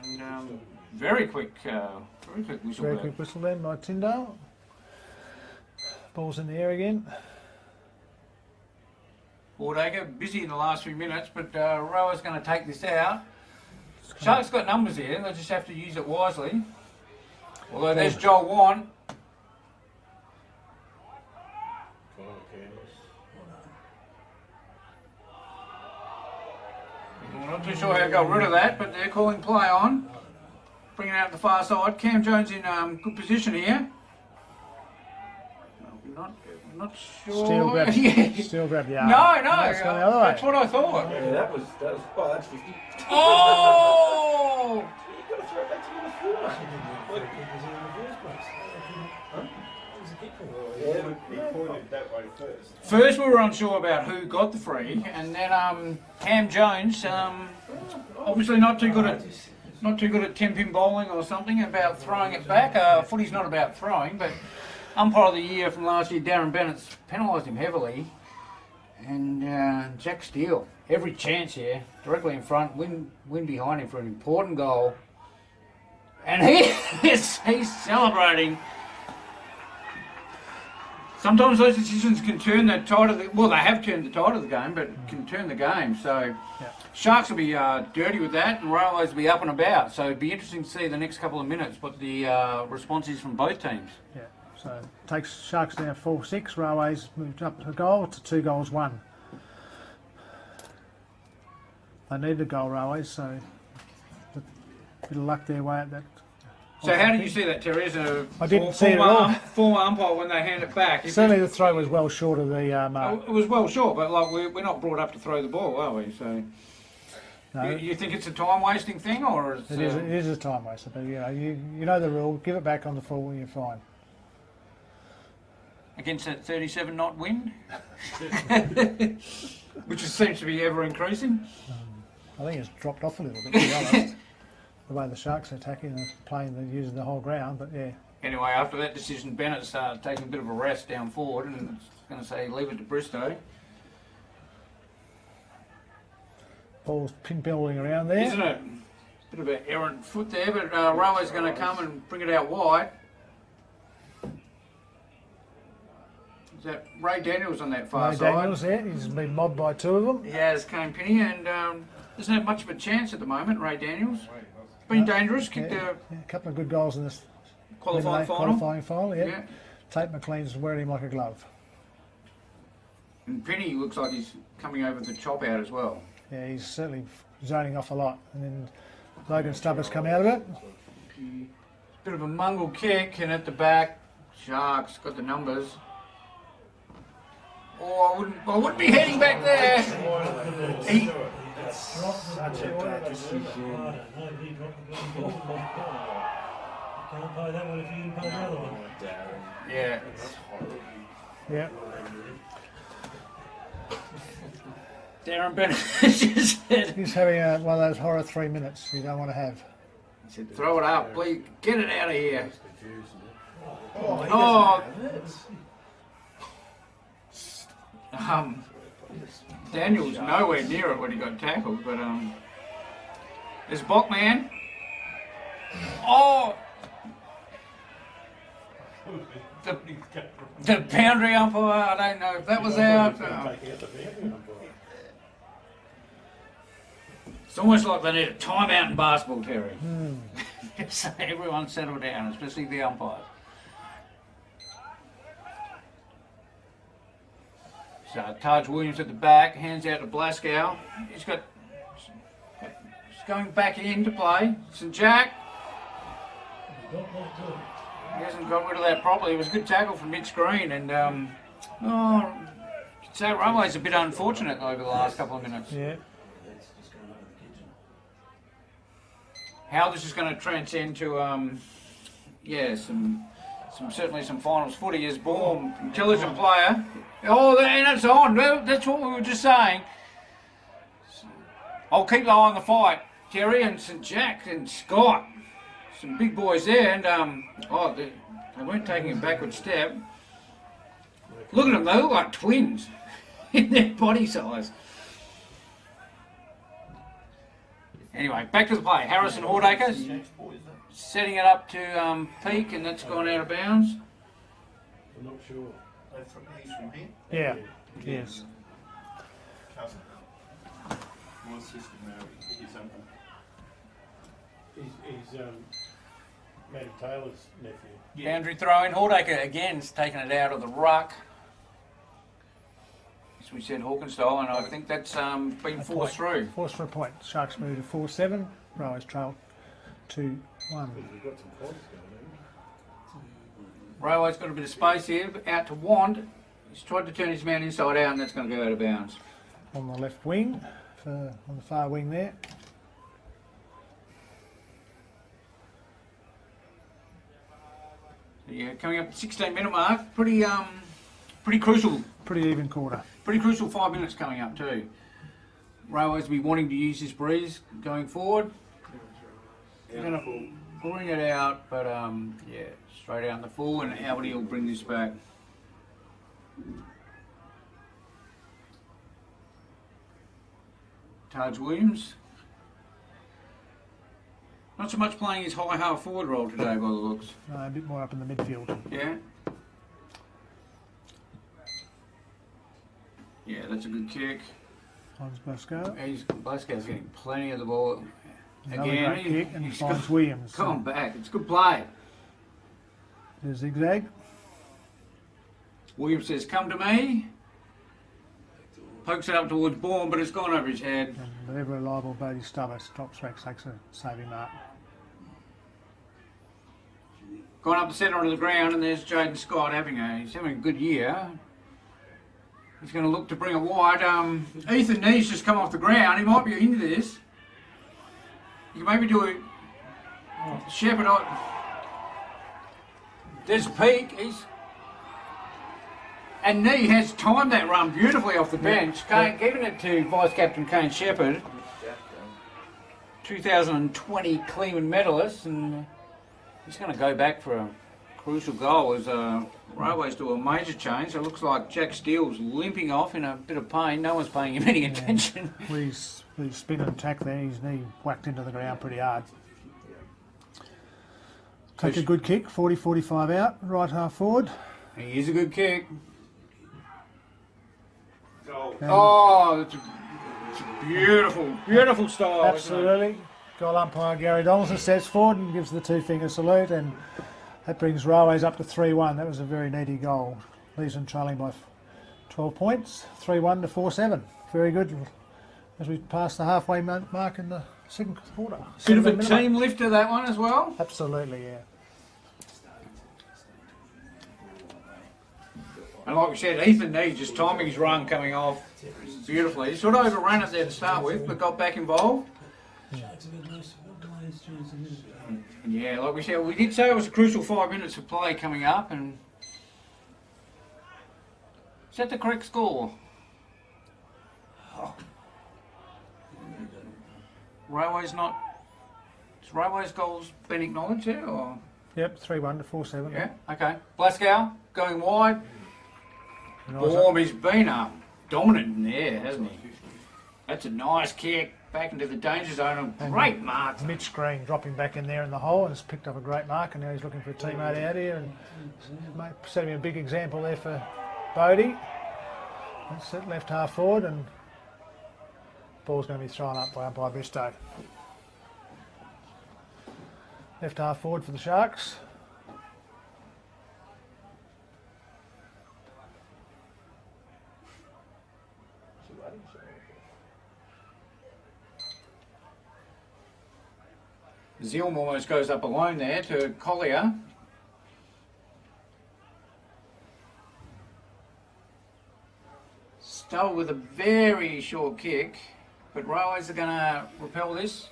and very quick whistle. Very quick whistle then by Tyndale. Ball's in the air again. Hordacre busy in the last few minutes, but Rower's going to take this out. Sharks got numbers here, they just have to use it wisely. Although there's Joel Want. I'm not too sure how to get rid of that, but they're calling play on. Bringing it out the far side. Cam Jones in good position here. Not sure. Still grab the arm. No, That's gone the other way. That's what I thought. Yeah, that was. Oh, that's 50. Oh! throw it back to the floor. Yeah, he pointed that way first. First we were unsure about who got the free, and then Cam Jones, obviously not too good at 10-pin bowling or something, about throwing it back. Footy's not about throwing, but umpire of the year from last year, Darren Bennett's penalised him heavily. And Jack Steele, every chance here, directly in front, win behind him for an important goal. And he's celebrating. Sometimes those decisions can turn the tide of the... Well, they have turned the tide of the game, but can turn the game. So Sharks will be dirty with that, and Railways will be up and about. So it'd be interesting to see the next couple of minutes what the response is from both teams. Yeah. So it takes Sharks down 4-6. Railways moved up a goal to 2-1. They need a goal, Railways, so a bit of luck their way at that. So how did you see that, Terry? As a I didn't see it at all. Former umpire when they hand it back. Certainly the throw was well short of the mark. It was well short, but like we're not brought up to throw the ball, are we? So No, you think it's a time wasting thing, or it is a time waster. But you know the rule. Give it back on the full and you're fine. Against that 37 knot wind, which seems to be ever increasing. I think it's dropped off a little bit, to be honest. The way the Sharks are attacking and playing, they're using the whole ground, but yeah. Anyway, after that decision, Bennett started taking a bit of a rest down forward, and it's going to say leave it to Bristow. Ball's pinballing around there. Isn't it? Bit of an errant foot there, but Railway's going to come and bring it out wide. Is that Ray Daniels on that far Ray side? Daniels there. He's been mobbed by two of them. He has, Kane Penny, and doesn't have much of a chance at the moment, Ray Daniels. Been dangerous, kicked a couple of good goals in this qualifying final. Yeah. Tate McLean's wearing him like a glove. And Penny looks like he's coming over the chop out as well. Yeah, he's certainly zoning off a lot. And then Logan Stubber's come out of it. Bit of a mungle kick, and at the back, Sharks got the numbers. Oh, I wouldn't be heading back there. Such a bad decision. Can't pay that one if you didn't pay the other one. Yeah. Yeah. Darren Bennett just said, He's having one of those horror 3 minutes you don't want to have. he said, throw it up, please, get it out of here. Oh, Daniel's nowhere near it when he got tackled, but there's Bockman. Oh, the boundary umpire. I don't know if that was out. It's almost like they need a timeout in basketball, Terry. So everyone settle down, especially the umpires. So Taj Williams at the back, hands out to Blascow. He's going back into play. St Jack. He hasn't got rid of that properly. It was a good tackle from mid-screen, and so Railway's a bit unfortunate over the last couple of minutes. Yeah. How this is going to transcend to certainly some finals footy is Baum, intelligent player. Oh, and it's on. That's what we were just saying. I'll keep the eye on the fight. Terry and St Jack and Scott, some big boys there, and they weren't taking a backward step. Look at them; they look like twins in their body size. Anyway, back to the play. Harrison Hordacre setting it up to Peak, and that's gone out of bounds. I'm not sure. He's from here? Yeah. Yes. Cousin. My sister married his uncle. He's Matty Taylor's nephew. Boundary throw in. Hordacre again's taken it out of the ruck. As we said, Hawkins style, and I think that's been forced through. Forced for a point. Sharks move to 4-7. Railways trail 2-1. Railway's got a bit of space here, but out to Wand. He's tried to turn his man inside out, and that's going to go out of bounds. On the left wing, on the far wing there. Yeah, coming up 16-minute mark. Pretty crucial. Pretty even quarter. Pretty crucial 5 minutes coming up too. Railways will be wanting to use this breeze going forward. They're going to bring it out, but yeah, straight out in the full, and Albany will bring this back. Taj Williams. Not so much playing his high half forward role today by the looks. A bit more up in the midfield. Yeah. Yeah, that's a good kick. Finds Blasco. Blasco's getting plenty of the ball. Another Again, great kick, and he's finds Williams. Come back. It's a good play. There's zigzag. Williams says, come to me. Pokes it up towards Bourne, but it's gone over his head. And the ever reliable Bodie Stubbs drops back, takes a saving mark. Gone up the centre onto the ground, and there's Jaden Scott he's having a good year. He's going to look to bring it wide. Ethan Nee's just come off the ground. He might be into this. You can maybe do it. Shepherd. There's Peak. And Nee has timed that run beautifully off the bench, giving it to Vice Captain Kane Shepherd, 2020 Cleveland medalist, and he's going to go back for a crucial goal as Railways do a major change. It looks like Jack Steele's limping off in a bit of pain. No one's paying him any attention. Well, he's spin and attack there. His knee whacked into the ground pretty hard. Take a good kick, 40-45 out, right half forward. He is a good kick. And oh, it's a beautiful, beautiful style. absolutely. Goal umpire Gary Donaldson steps forward and gives the two-finger salute, and that brings Railways up to 3-1. That was a very needy goal. Leaves them trailing by 12 points, 3-1 to 4-7. Very good as we pass the halfway mark in the second quarter. Bit of a team lifter, that one as well. Absolutely, yeah. And like we said, Ethan Nee just timing his run coming off beautifully. He sort of overran it there to start with, but got back involved. And yeah, like we said, we did say it was a crucial 5 minutes of play coming up, and is that the correct score? Railways not. Has Railways goals been acknowledged here, or? Yep, 3-1 to 4-7. Yeah. Okay. Blascow going wide. Bourne, he's been dominant in there, hasn't he? That's a nice kick back into the danger zone. A great mark. Mitch Green dropping back in there in the hole and has picked up a great mark, and now he's looking for a teammate out here and setting a big example there for Bodie. That's it, left half forward, and ball's going to be thrown up by umpire Bristow. Left half forward for the Sharks. Zilm almost goes up alone there to Collier. Stowe with a very short kick, but Railways are going to repel this.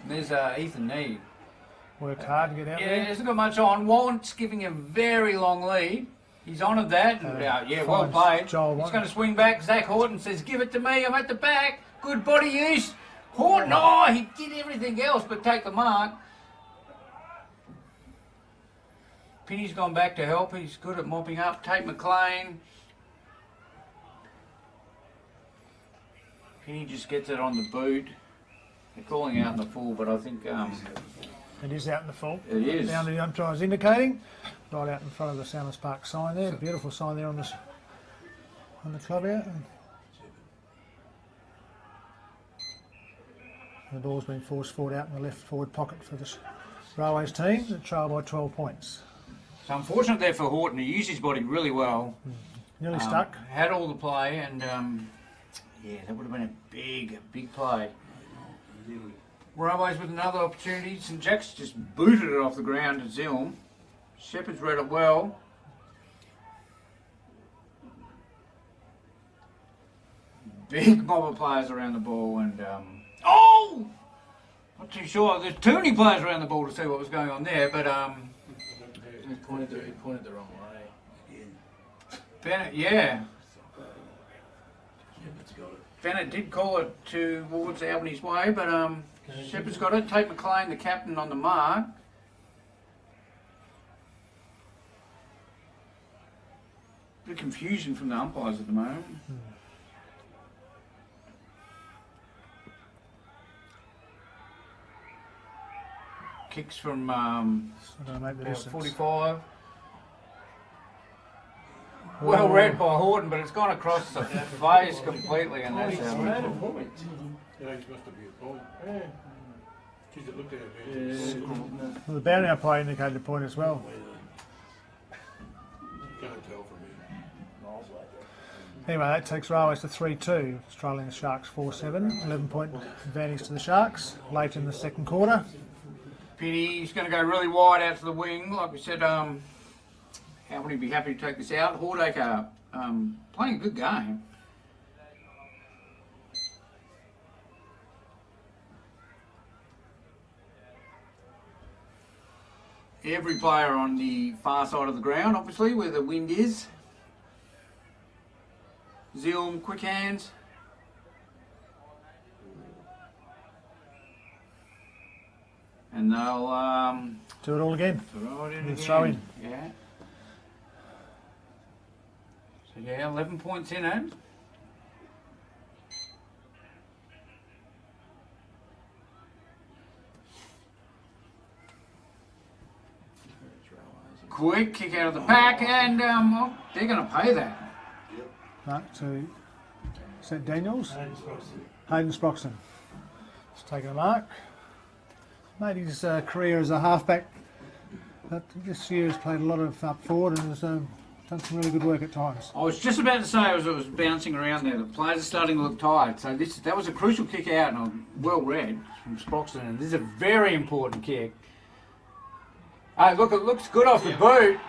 And there's Ethan Nee. Worked hard to get out Yeah, there. hasn't got much on. Wallent's giving a very long lead. He's honoured that. And, yeah, well finds played. Joel He's Warren. going to swing back. Zach Horton says, give it to me. I'm at the back. Good body use. Horton, oh, he did everything else but take the mark. Penny's gone back to help. He's good at mopping up. Tate McLean. Penny just gets it on the boot. They're calling out in the full, but I think It is out in the full. it is. Down to the umpire's indicating. Right out in front of the Sounness Park sign there. Beautiful sign there on the club out. The ball's been forced forward out in the left forward pocket for this Railways team. They trail by 12 points. It's unfortunate there for Horton. He used his body really well. Nearly stuck. Had all the play, and yeah, that would have been a big play. Railways with another opportunity. St Jack's just booted it off the ground to Zilm. Shepherd's read it well. Big mob of players around the ball, and oh! Not too sure. There's too many players around the ball to see what was going on there, but He pointed the wrong way. Bennett, yeah. Bennett did call it towards Albany's way, but Shepherd's got it. Tate McLean, the captain, on the mark. Bit of confusion from the umpires at the moment. Kicks from Make the about distance. 45. Well read by Horton, but it's gone across the face completely, and that's out. Yeah, he's must have been a point. Yeah. Geez, it looked at it. Well, the boundary umpire indicated the point as well. Can't tell from here. Anyway, that takes Railways to 3-2, trailing the Sharks 4-7. 11-point advantage to the Sharks late in the second quarter. Pity, he's going to go really wide out to the wing. Like we said, Albany would be happy to take this out. Hordacre playing a good game. Every player on the far side of the ground, obviously, where the wind is. Zilm, quick hands. And they'll Do it all again. throw it in With again. throw in. Yeah. So yeah, 11 points in it. Quick kick out of the pack, and well, they're going to pay that. Mark to St Daniels. Hayden Sproxton. Just taking a mark. Made his career as a halfback, but this year has played a lot of up forward and has done some really good work at times. I was just about to say, as I was bouncing around there, the players are starting to look tired. So that was a crucial kick out, and well read from Sproxton. And this is a very important kick. Look, it looks good off the boot.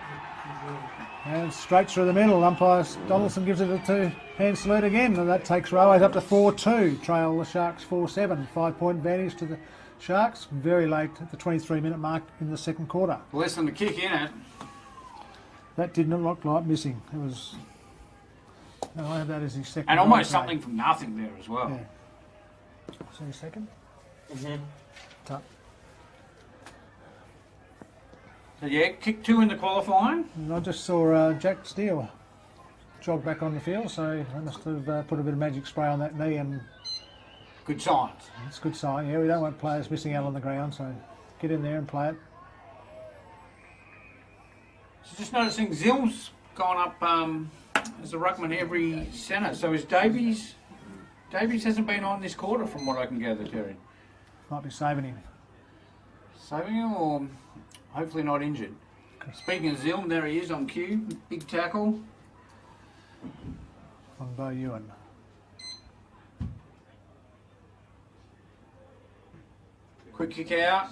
And straight through the middle, umpire Donaldson gives it a two-hand salute again, and that takes Railways up to 4-2. Trail the Sharks 4-7. 5-point advantage to the Sharks. Very late at the 23-minute mark in the second quarter. Less than the kick in it. That did not look like missing. It was. No, I have that as his second. And almost goal something from nothing there as well. Yeah. See a second? Tuck. So yeah, kick 2 in the qualifying. And I just saw Jack Steele jog back on the field, so they must have put a bit of magic spray on that knee, and Good signs. it's a good sign. Yeah, we don't want players missing out on the ground, so get in there and play it. So just noticing Zill's gone up as a ruckman every centre. So is Davies? Davies hasn't been on this quarter from what I can gather, Terry. Might be saving him. Saving him or hopefully not injured. Speaking of Zilm, there he is on cue. Big tackle. On Bo Ewan. Quick kick out.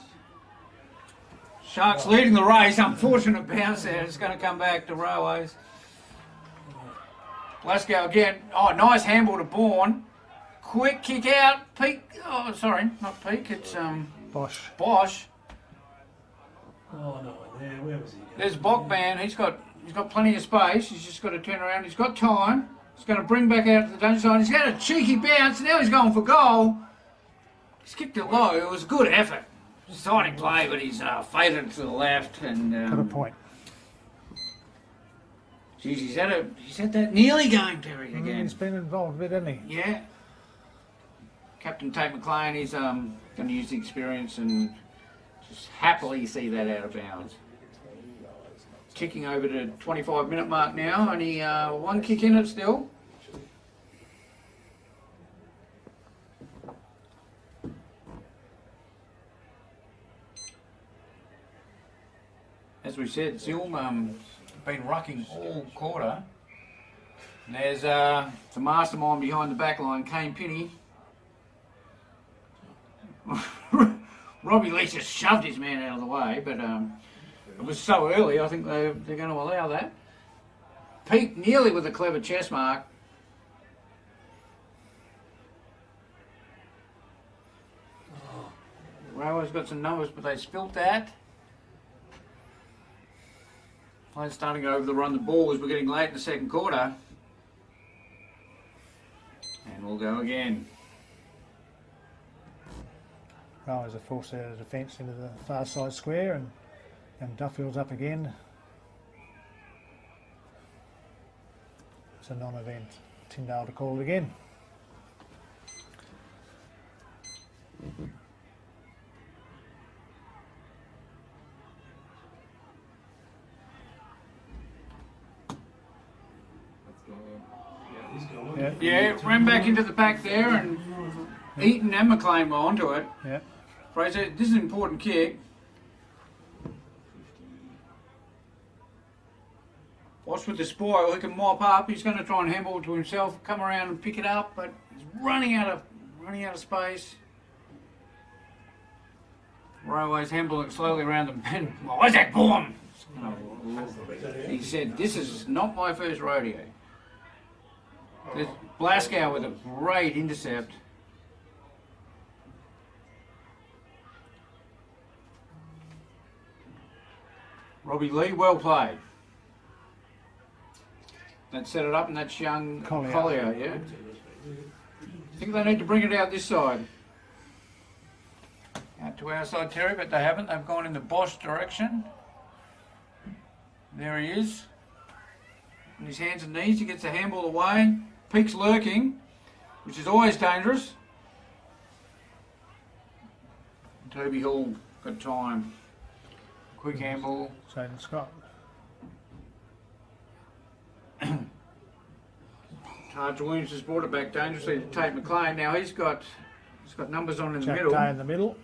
Sharks leading the race. Unfortunate bounce there. It's going to come back to Railways. Glasgow again. Oh, nice handball to Bourne. Quick kick out. Peak. Oh, sorry, not Peak. It's Bosch. Bosch. Oh no, there, where was he going? There's Bogman. He's got plenty of space. He's just got to turn around. He's got time. He's going to bring back out to the danger zone. He's got a cheeky bounce. Now he's going for goal. He's kicked it low. It was a good effort. Exciting play, but he's faded to the left and. Got a point. Geez, he's had that nearly game, Terry, again. He's been involved a bit, hasn't he? Yeah. Captain Tate McLean, he's going to use the experience and just happily see that out of bounds. Ticking over to 25-minute mark now. Only one kick in it still. As we said, Zilm been rucking all quarter. And there's the mastermind behind the back line, Kane Pinney. Robbie Leach just shoved his man out of the way, but it was so early, I think they're going to allow that. Pete nearly with a clever chest mark. Railway's got some numbers, but they spilt that. Players starting over the run the ball as we're getting late in the second quarter. And we'll go again. Rowers are forced out of defence into the far side square, and Duffield's up again. It's a non-event. Tyndale to call it again. Yeah. Yeah, ran back into the pack there, and Eaton and McLean were onto it. Yeah. Fraser, this is an important kick. Watch with the spoil, he can mop up, he's going to try and handball it to himself, come around and pick it up, but he's running out of space. Railways handballing it slowly around the pen. Isaac Bourne! He said, this is not my first rodeo. There's Blaskow with a great intercept. Robbie Lee, well played. That set it up, and that's young Collier, yeah? I think they need to bring it out this side. Out to our side, Terry, but they haven't. They've gone in the Bosch direction. There he is. On his hands and knees, he gets the handball away. Peak's lurking, which is always dangerous. Toby Hall got time. Quick handball. Shaden Scott. Tarja Williams has brought it back dangerously to Tate McLean. Now he's got numbers on in the Jack middle. Day in the middle.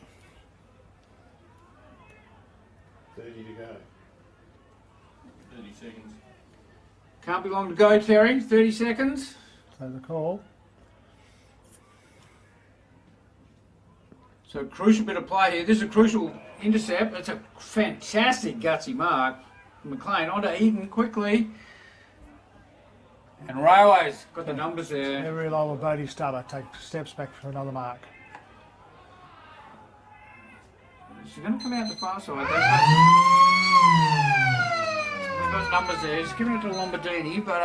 30 to go. 30 seconds. Can't be long to go, Terry. 30 seconds. So the call. So crucial bit of play here. This is a crucial intercept. It's a fantastic gutsy mark. McLean onto Eden quickly. And Railways got the numbers there. Every lower Bodie Stubber take steps back for another mark. She's going to come out the far side. They've got numbers there. Just giving it to Lombardini, but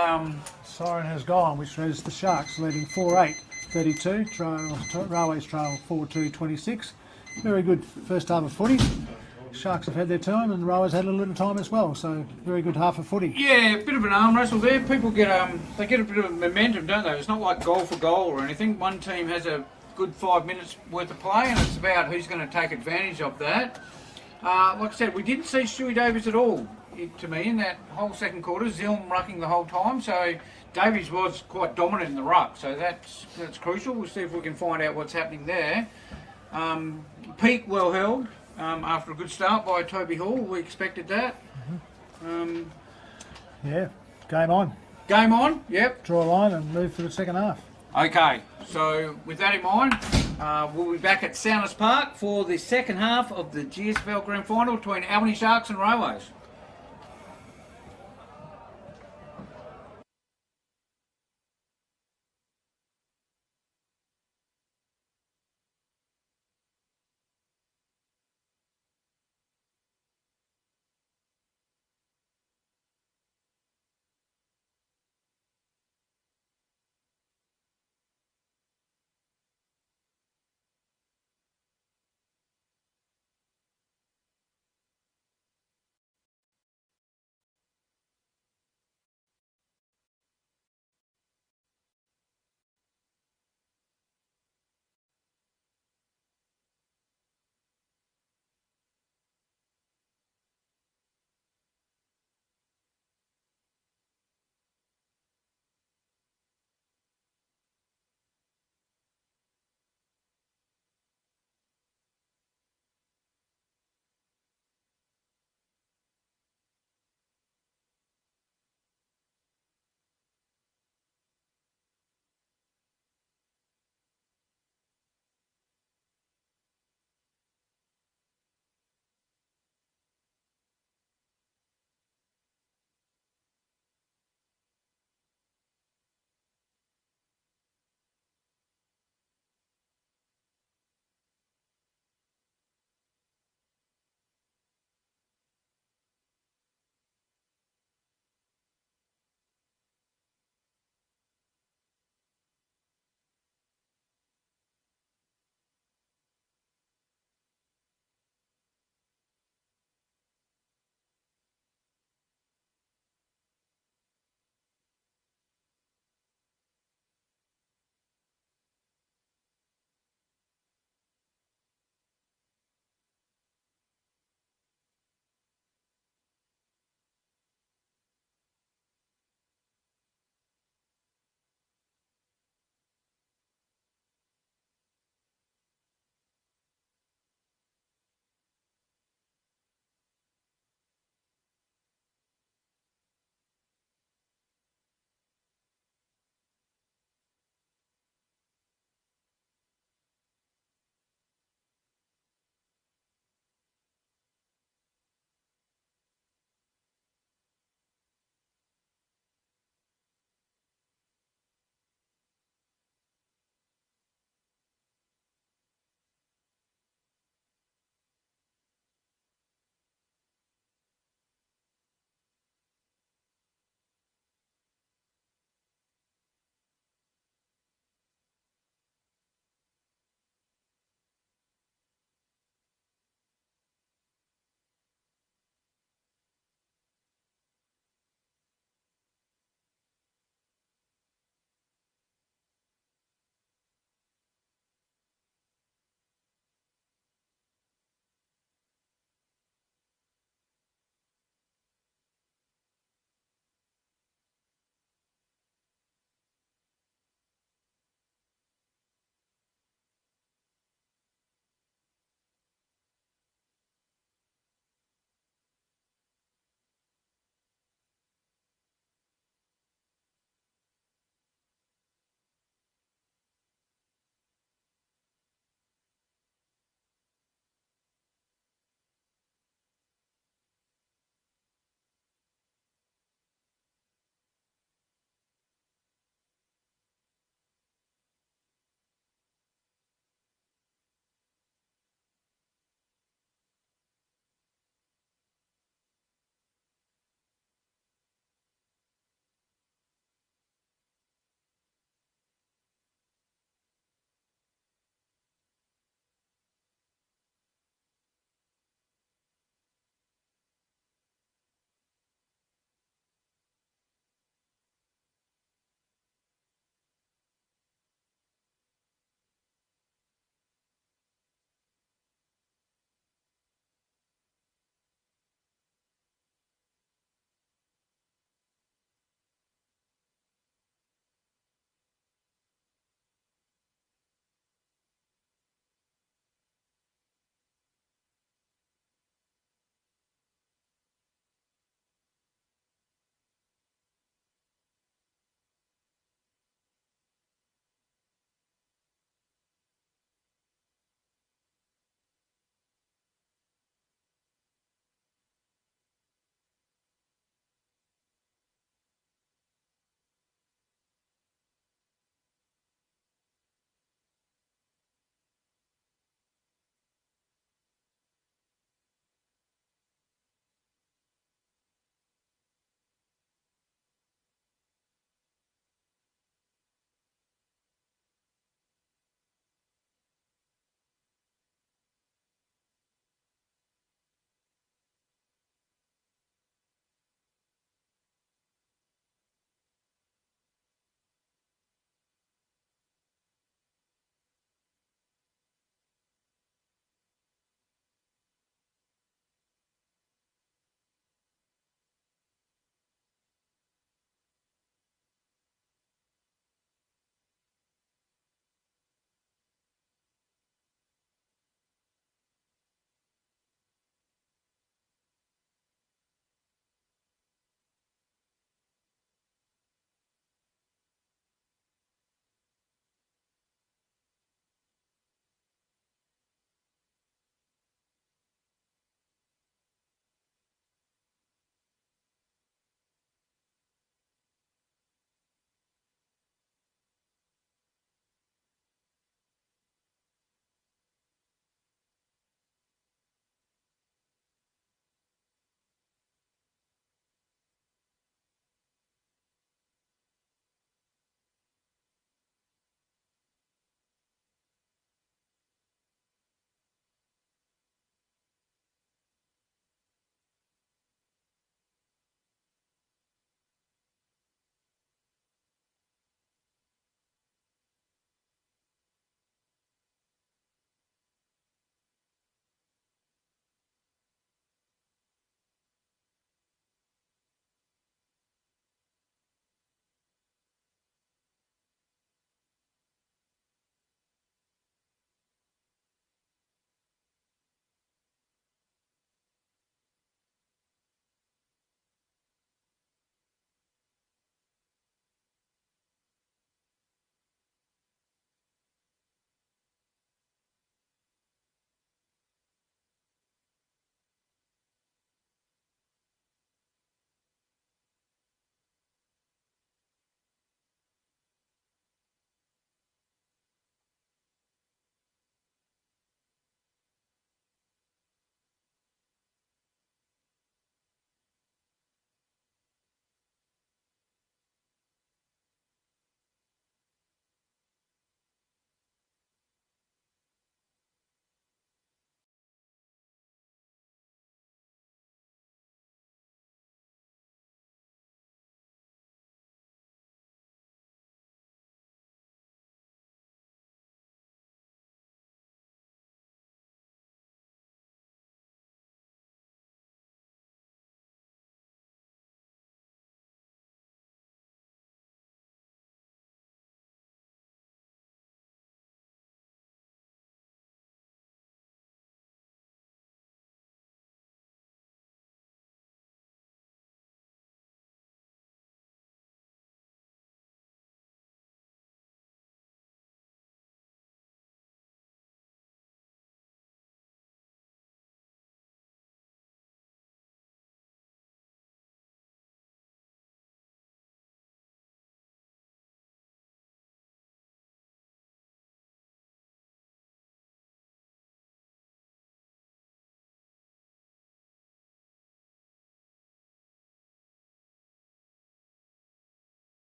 Siren has gone, which is the Sharks leading 4-8, 32. Railways trail 4-2, 26. Very good first half of footy. Sharks have had their time, and Railways had a little time as well. So very good half of footy. yeah, a bit of an arm wrestle there. People get they get a bit of momentum, don't they? It's not like goal for goal or anything. One team has a good 5 minutes worth of play, and it's about who's going to take advantage of that. Like I said, we didn't see Stewie Davies at all, to me, in that whole second quarter. Zilm rucking the whole time, so Davies was quite dominant in the ruck, so that's crucial. We'll see if we can find out what's happening there. Peak well held after a good start by Toby Hall. We expected that. Yeah, game on. Game on, yep. Draw a line and move for the second half. Okay, so with that in mind, we'll be back at Sounness Park for the second half of the GSFL Grand Final between Albany Sharks and Railways.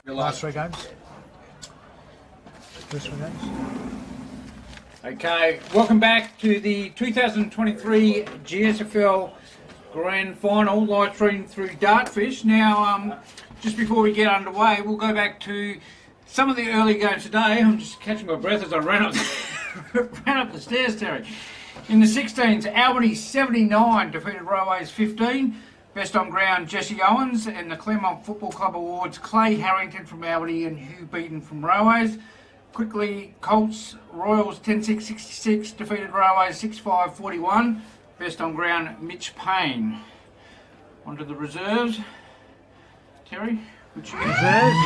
Last 3 games. First 3 games. Okay, welcome back to the 2023 GSFL Grand Final, live stream through Dartfish. Now, just before we get underway, we'll go back to some of the early games today. I'm just catching my breath as I ran up, ran up the stairs, Terry. In the 16s, Albany 79 defeated Railways 15. Best on ground, Jesse Owens, and the Claremont Football Club Awards, Clay Harrington from Albany and Hugh Beaton from Railways. Quickly, Colts Royals 10-6-66 defeated Railways 6-5-41. Best on ground, Mitch Payne. On to the reserves. Terry, which you Reserves,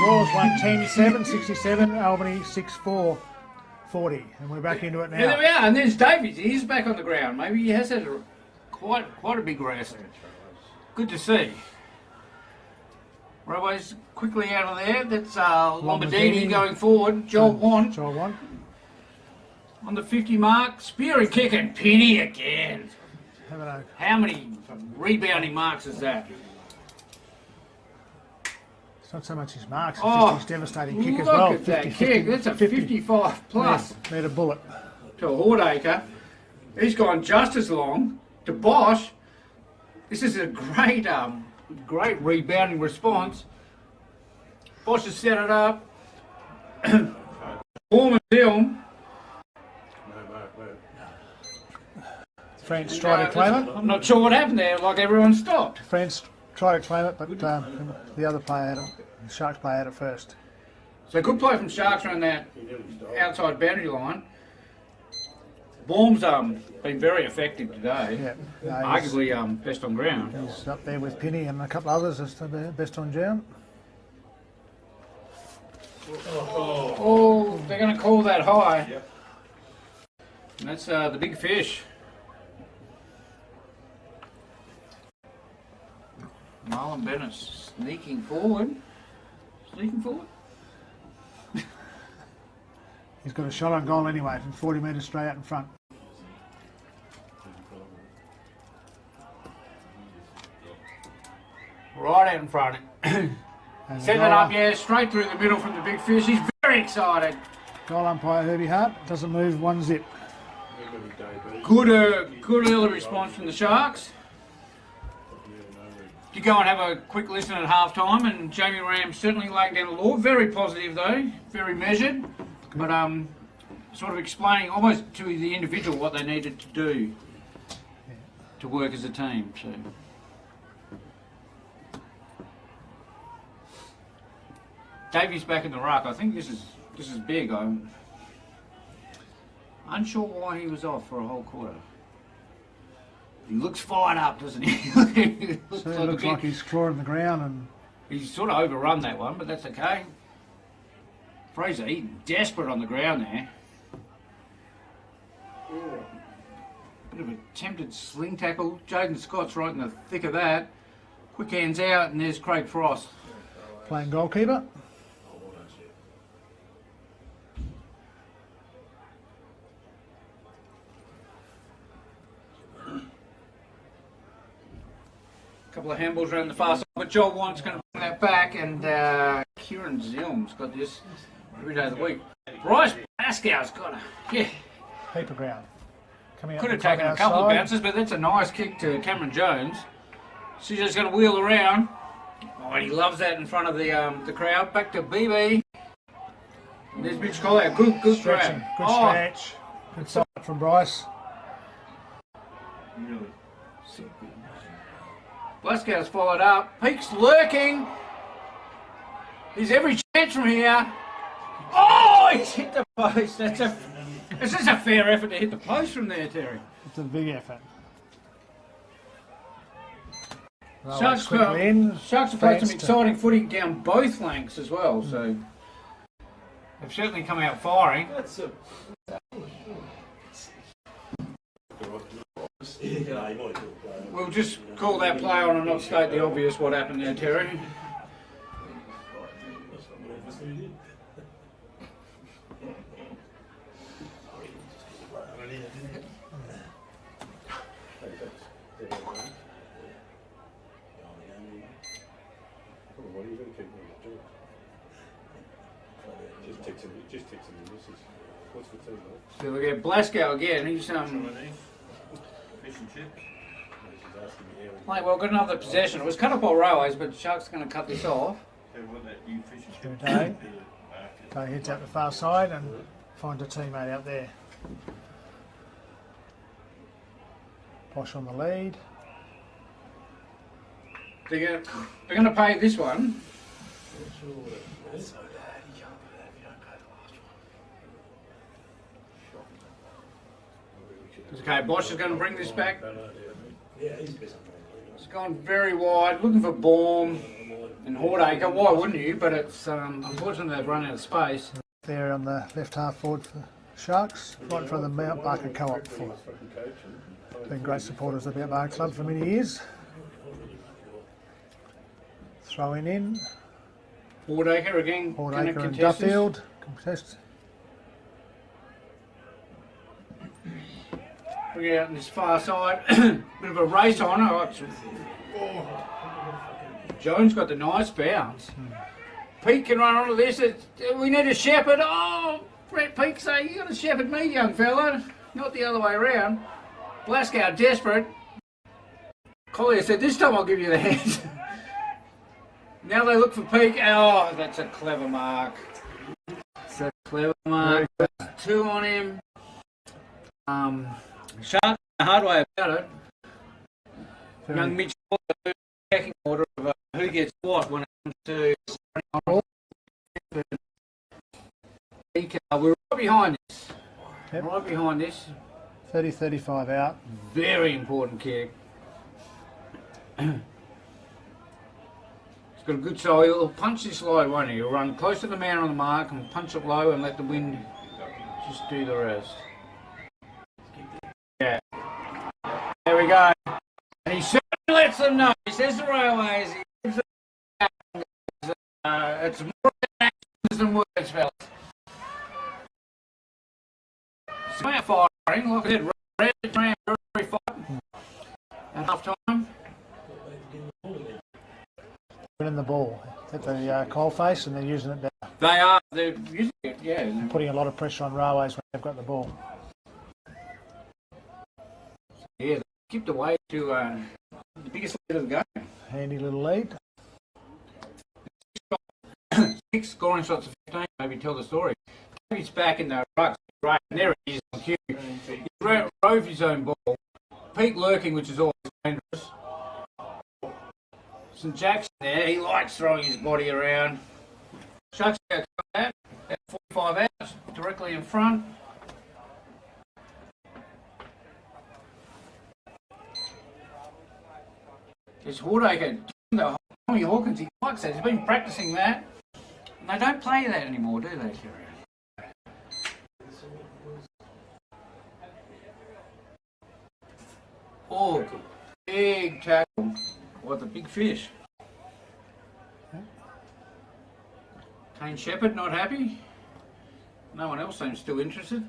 Royals won 10-7-67, Albany 6-4-40. And we're back into it now. Yeah, there we are. And there's Davies. He's back on the ground. Maybe he has had quite a big rest. Good to see. Railways quickly out of there. That's Lombardini going forward. Joel Want on the 50 mark. Spear and kick and Penny again. How many rebounding marks is that? It's not so much his marks, it's just his devastating kick as well. Look at that kick. That's a 55 plus. Made a bullet. To Hordacre. He's gone just as long. To Bosch. This is a great great rebounding response. Bosch has set it up. Former film. France tried to claim it. I'm not sure what happened there, like everyone stopped. France tried to claim it, but the other player had it. The Sharks player had it first. So good play from Sharks around that outside boundary line. Baum's been very effective today. Yeah, no, arguably best on ground. He's up there with Penny and a couple others as the best on ground. Oh, they're going to call that high. Yep. And that's the big fish. Marlon Bennett sneaking forward. He's got a shot on goal anyway from 40 metres straight out in front. Right out in front. Set it up, yeah, straight through the middle from the big fish. He's very excited. Goal umpire Herbie Hart doesn't move one zip. Good early response from the Sharks. You go and have a quick listen at half time, and Jamie Ram certainly laying down the law. Very positive though, very measured, but sort of explaining almost to the individual what they needed to do to work as a team. So. Davies back in the ruck. I think this is big. I'm unsure why he was off for a whole quarter. He looks fired up, doesn't he? He looks like he's clawing the ground, and he's sort of overrun that one, but that's okay. Fraser, he's desperate on the ground there. Bit of a attempted sling tackle. Jaden Scott's right in the thick of that. Quick hands out, and there's Craig Frost. Playing goalkeeper. Couple of handballs around the far side, but Joel Want's going to bring that back, and Kieran Zilm's got this every day of the week. Bryce Pascal's got a Paper ground. Coming could have taken a couple of bounces, but that's a nice kick to Cameron Jones. CJ's going to wheel around. Oh, and he loves that in front of the crowd. Back to BB. And there's Mitch Collier. Good grab. Good stretch. Good start from Bryce. Really. So good. Glasgow's followed up. Peake's lurking. He's every chance from here. Oh, he's hit the post. This is a fair effort to hit the post from there, Terry. It's a big effort. Sharks have played some exciting footy down both flanks as well, so they've certainly come out firing. We'll just call that play on and not state the obvious what happened there, Terry. Just texting me. This is what's for tea, mate? So we get Blasco again. He's Fish and chips. She's asking me how. like, well, got another possession. It was cut up by Railways, but Shark's going to cut this off. What that you fish and chips? Day. Day heads out the far side and finds a teammate out there. Posh on the lead. They're going to pay this one. Okay, Bosch is going to bring this back. It's gone very wide, looking for Baum and Hordacre. Why wouldn't you? But it's unfortunately they've run out of space. There on the left half forward for Sharks, right from the Mount Barker Co-op for been great supporters of the Mount Barker Club for many years. Throwing in. Hordacre again. Hordacre and Duffield contest. Bring it out on this far side. Bit of a race on. Jones got the nice bounce. Pete can run onto this. We need a shepherd. Oh, Brett Peake say, you got to shepherd me, young fella. Not the other way around. Blasco desperate. Collier said, this time I'll give you the hands. Now they look for Peake. Oh, that's a clever mark. That's a clever mark. That's 2 on him. Shark, the hard way about it. Young Mitch, checking order of who gets what when it comes to. We're right behind this. Yep. Right behind this. 30-35 out. Very important kick. He's got a good side. He'll punch this low, won't he? He'll run close to the man on the mark and punch it low and let the wind just do the rest. Yeah. There we go. And he certainly lets them know. He says to Railways, he gives them, it's more actions than words, fellas. Smart firing, like I said, ran very fighting. At half time. Winning the ball at the coal face and they're using it better. They are. They're using it, yeah. Putting a lot of pressure on Railways when they've got the ball. Yeah, they skipped away to the biggest lead of the game. Handy little lead. 6 scoring shots of 15, maybe tell the story. He's back in the rucks, right, and there he is on cue. He drove his own ball. Pete lurking, which is always dangerous. St Jackson there, he likes throwing his body around. Shucks out at 45 out, directly in front. There's Hordacre, Tommy Hawkins, he likes that. He's been practicing that. And they don't play that anymore, do they, Kerry? Oh, big tackle. What a big fish. Kane Shepherd not happy. No one else seems still interested.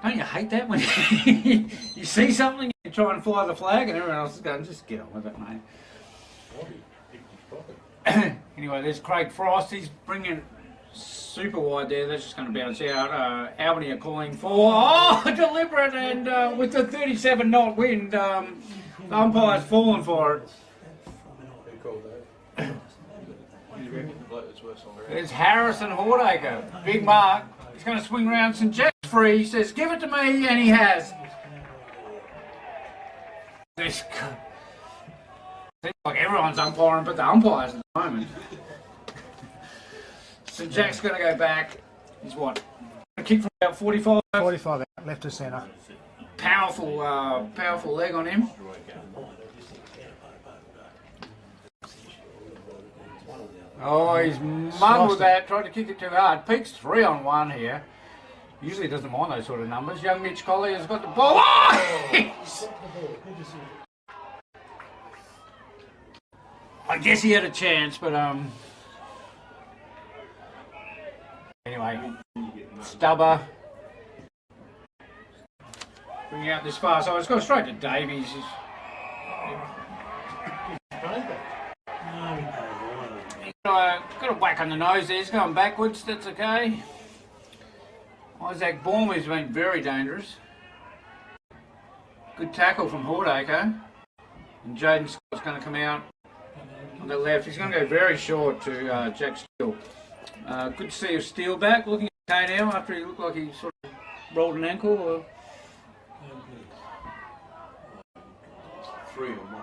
Don't you hate that when you see something, you try and fly the flag and everyone else is going, just get on with it, mate. Anyway, there's Craig Frost. He's bringing super wide there. That's just going to bounce out. Albany are calling for, deliberate, and with the 37 knot wind, the umpire's fallen for it. There's Harrison Hordacre. Big mark. He's going to swing round. St Jack's free. He says, give it to me, and he has. This seems like everyone's umpiring but the umpires at the moment. St Jack's going to go back. He's what? A kick from about 45? 45 out, left to centre. Powerful leg on him. Oh, he's mumbled that, tried to kick it too hard. Peake's 3 on 1 here. Usually doesn't mind those sort of numbers. Young Mitch Collier's got the ball. Oh! I guess he had a chance, but anyway, Stubber. Bring out this far, so it's gone straight to Davies. got a whack on the nose there. He's going backwards. That's okay. Isaac Baum has been very dangerous. Good tackle from Hordacre. And Jaden Scott's going to come out on the left. He's going to go very short to Jack Steele. Good to see Steele back, looking okay now after he looked like he sort of rolled an ankle. Or... 3 on 1.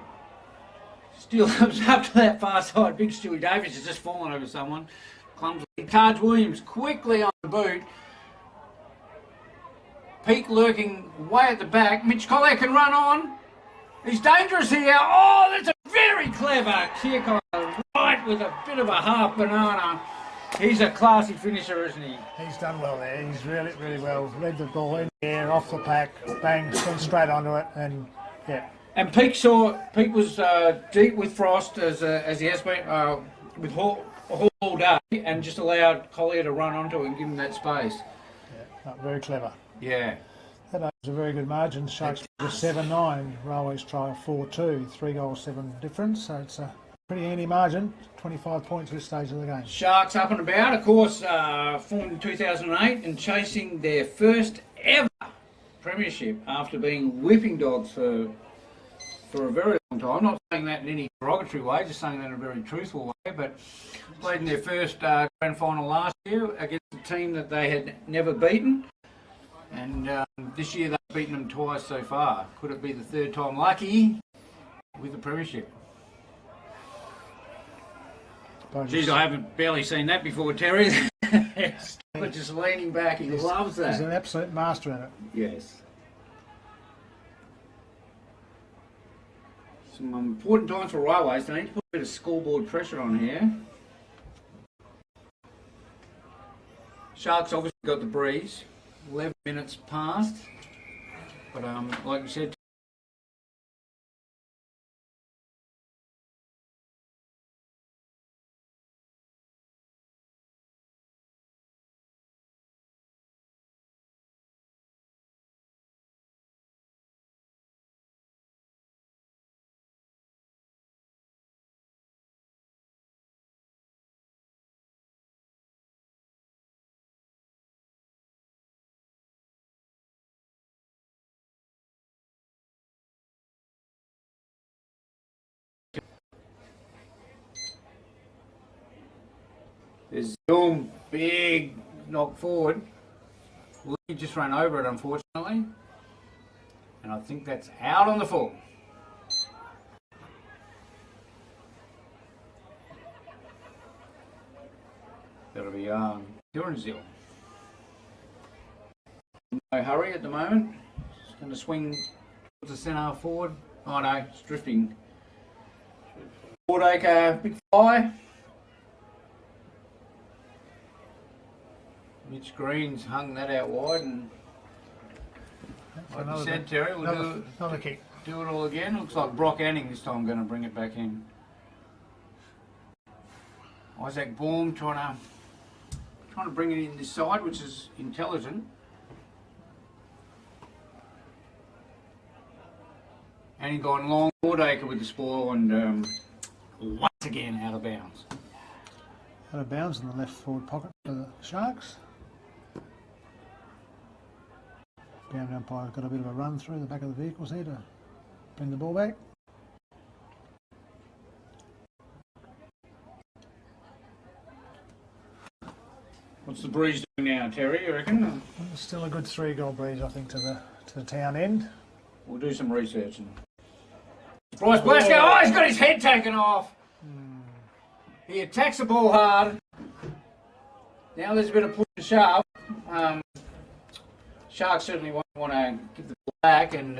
Steele comes up to that far side. Big Stewie Davis has just fallen over someone. Clumsily. Taj Williams quickly on the boot. Peak lurking way at the back. Mitch Collier can run on. He's dangerous here. Oh, that's a very clever kick on the right with a bit of a half banana. He's a classy finisher, isn't he? He's done well there. He's really, really well. Read the ball in the air, off the pack, bang, went straight onto it, and yeah. And Peak was deep with Frost as he has been with all day, and just allowed Collier to run onto it and give him that space. Yeah, very clever. Yeah. That was a very good margin. Sharks was 7-9, Railways try 4-2, 3 goals, 7 difference. So it's a pretty handy margin. 25 points at this stage of the game. Sharks up and about, of course, formed in 2008 and chasing their first ever premiership after being whipping dogs for a very long time. I'm not saying that in any derogatory way, just saying that in a very truthful way, but played in their first grand final last year against a team that they had never beaten. And this year they've beaten them twice so far. Could it be the third time lucky with the premiership? Geez, I haven't barely seen that before, Terry. But just leaning back, he loves that. He's an absolute master at it. Yes. Some important times for Railways. They need to put a bit of scoreboard pressure on here. Sharks obviously got the breeze. 11 minutes past, but like you said, there's Zoom, big knock forward. He just ran over it, unfortunately. And I think that's out on the full. That'll be Zil. No hurry at the moment. Just going to swing towards the centre forward. Oh no, it's drifting. Hordacre, big fly. Mitch Green's hung that out wide, and like you said, Terry, we'll another kick. Do it all again. Looks like Brock Anning this time going to bring it back in. Isaac Baum trying to bring it in this side, which is intelligent. And he gone long. Hordacre with the spoil, and once again out of bounds. Out of bounds in the left forward pocket for the Sharks. Ground umpire's got a bit of a run through the back of the vehicles here to bring the ball back. What's the breeze doing now, Terry, you reckon? Still a good 3-goal breeze, I think, to the town end. We'll do some researching. Bryce Glasgow, oh, he's got his head taken off. He attacks the ball hard. Now there's a bit of push and shove. Sharks certainly won't want to give the ball back, and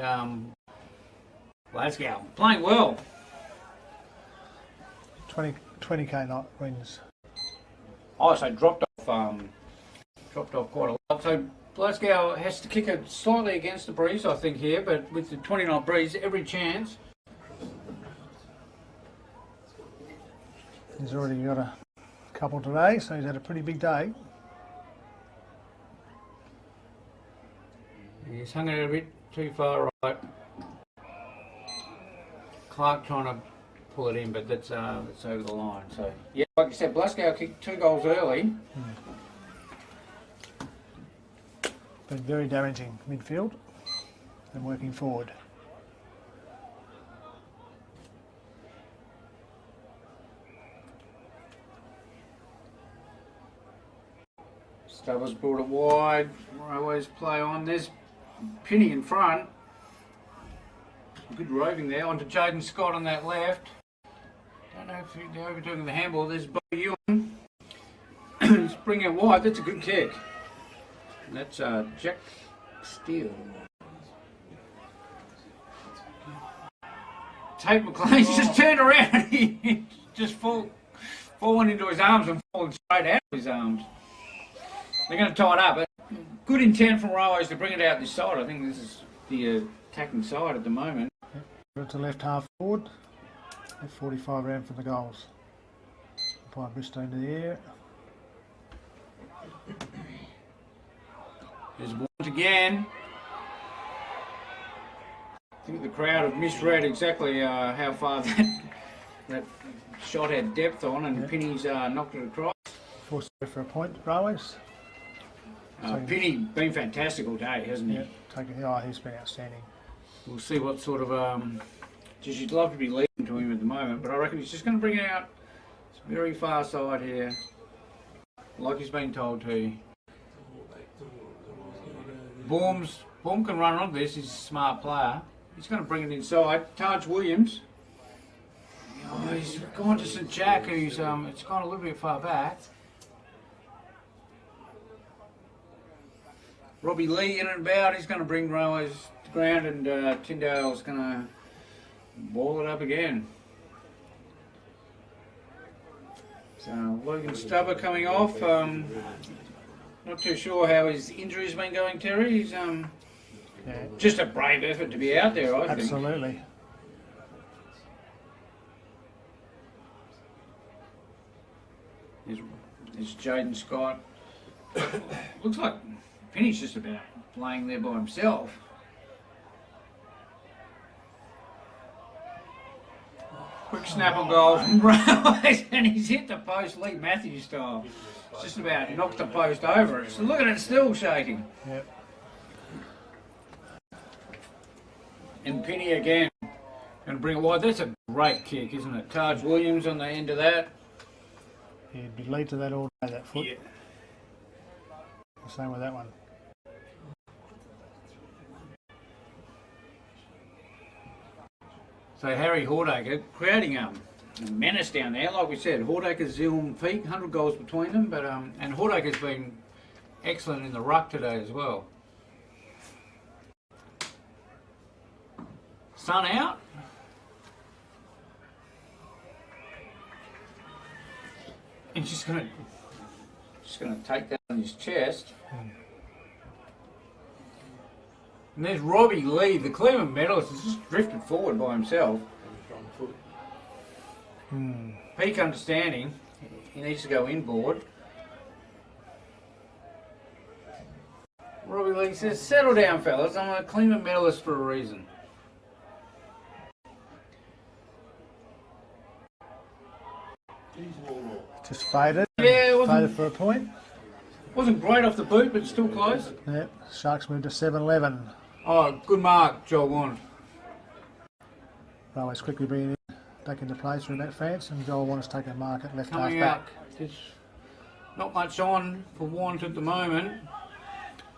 Glasgow playing well. 20k not wins. Oh, so dropped off quite a lot. So Glasgow has to kick it slightly against the breeze, I think, here, but with the 20 knot breeze, every chance. He's already got a couple today, so he's had a pretty big day. He's hung it a bit too far right. Clark trying to pull it in, but that's over the line. So yeah, like you said, Blascow kicked 2 goals early. Been very damaging midfield and working forward. Stubbers brought it wide. Railways play on. There's Penny in front. Good roving there. Onto Jaden Scott on that left. Don't know if they're overdoing the handball. There's Bo Ewan. He's bringing it wide. That's a good kick. And that's Jack Steele. Tate McLean's just turned around. He just fallen into his arms and fallen straight out of his arms. They're going to tie it up. But good intent from Railways to bring it out this side. I think this is the attacking side at the moment. Yep. To left half forward. F45 round for the goals. Apply Bristow into the air. There's once again. I think the crowd have misread exactly how far that shot had depth on, and Penny's knocked it across. Forced for a point, Railways. Penny been fantastic all day, hasn't he? Yeah, he's been outstanding. We'll see what sort of. Just you'd love to be leading to him at the moment, but I reckon he's just going to bring it out. It's very far side here, like he's been told to. Boom can run on this. He's a smart player. He's going to bring it inside. Taj Williams. Oh, he's gone to St Jack, who's it's gone a little bit far back. Robbie Lee in and about. He's going to bring Railways to ground, and Tyndale's going to ball it up again. So Logan Stubber coming off. Not too sure how his injury's been going, Terry. He's just a brave effort to be out there, I think. Absolutely. There's Jaden Scott. Looks like Penny's just about playing there by himself. Quick snap on goal from Railways, and he's hit the post Lee Matthews style. It's just about knocked the post over it. So look at it, still shaking. Yep. And Penny again. Going to bring it wide. That's a great kick, isn't it? Taj Williams on the end of that. He'd be lead to that all day, that foot. Yeah. The same with that one. So Harry Hordacre creating a menace down there. Like we said, Hordacre, Zilm, Peak, 100 goals between them. But and Hordacre's been excellent in the ruck today as well. Sun out. And just gonna take that on his chest. And there's Robbie Lee, the Cleveland medalist, has just drifted forward by himself. Peak understanding, he needs to go inboard. Robbie Lee says, settle down fellas, I'm a Cleveland medalist for a reason. Just faded. Yeah, it wasn't, Faded for a point. wasn't great off the boot, but still close. Yep. Sharks moved to 7-11. Oh, good mark, Joel Warren. Railways quickly bringing it back into place through that fence, and Joel wants to take a mark at left Coming half out. back. There's not much on for Warren at the moment.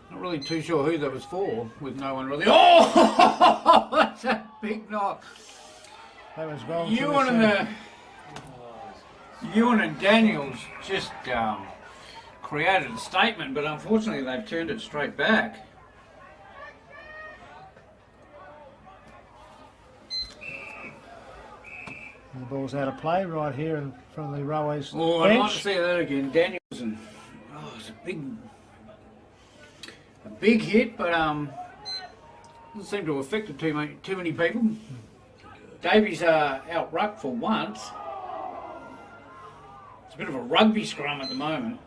Not really too sure who that was for, with no one really. Oh, that's a big knock. That was wrong. Ewan and Daniels just created a statement, but unfortunately they've turned it straight back. And the ball's out of play right here in front of the Railways Oh, I'd like to bench. see that again. Daniels and it's a big hit, but doesn't seem to have affected too many people. Davies out ruck for once. It's a bit of a rugby scrum at the moment.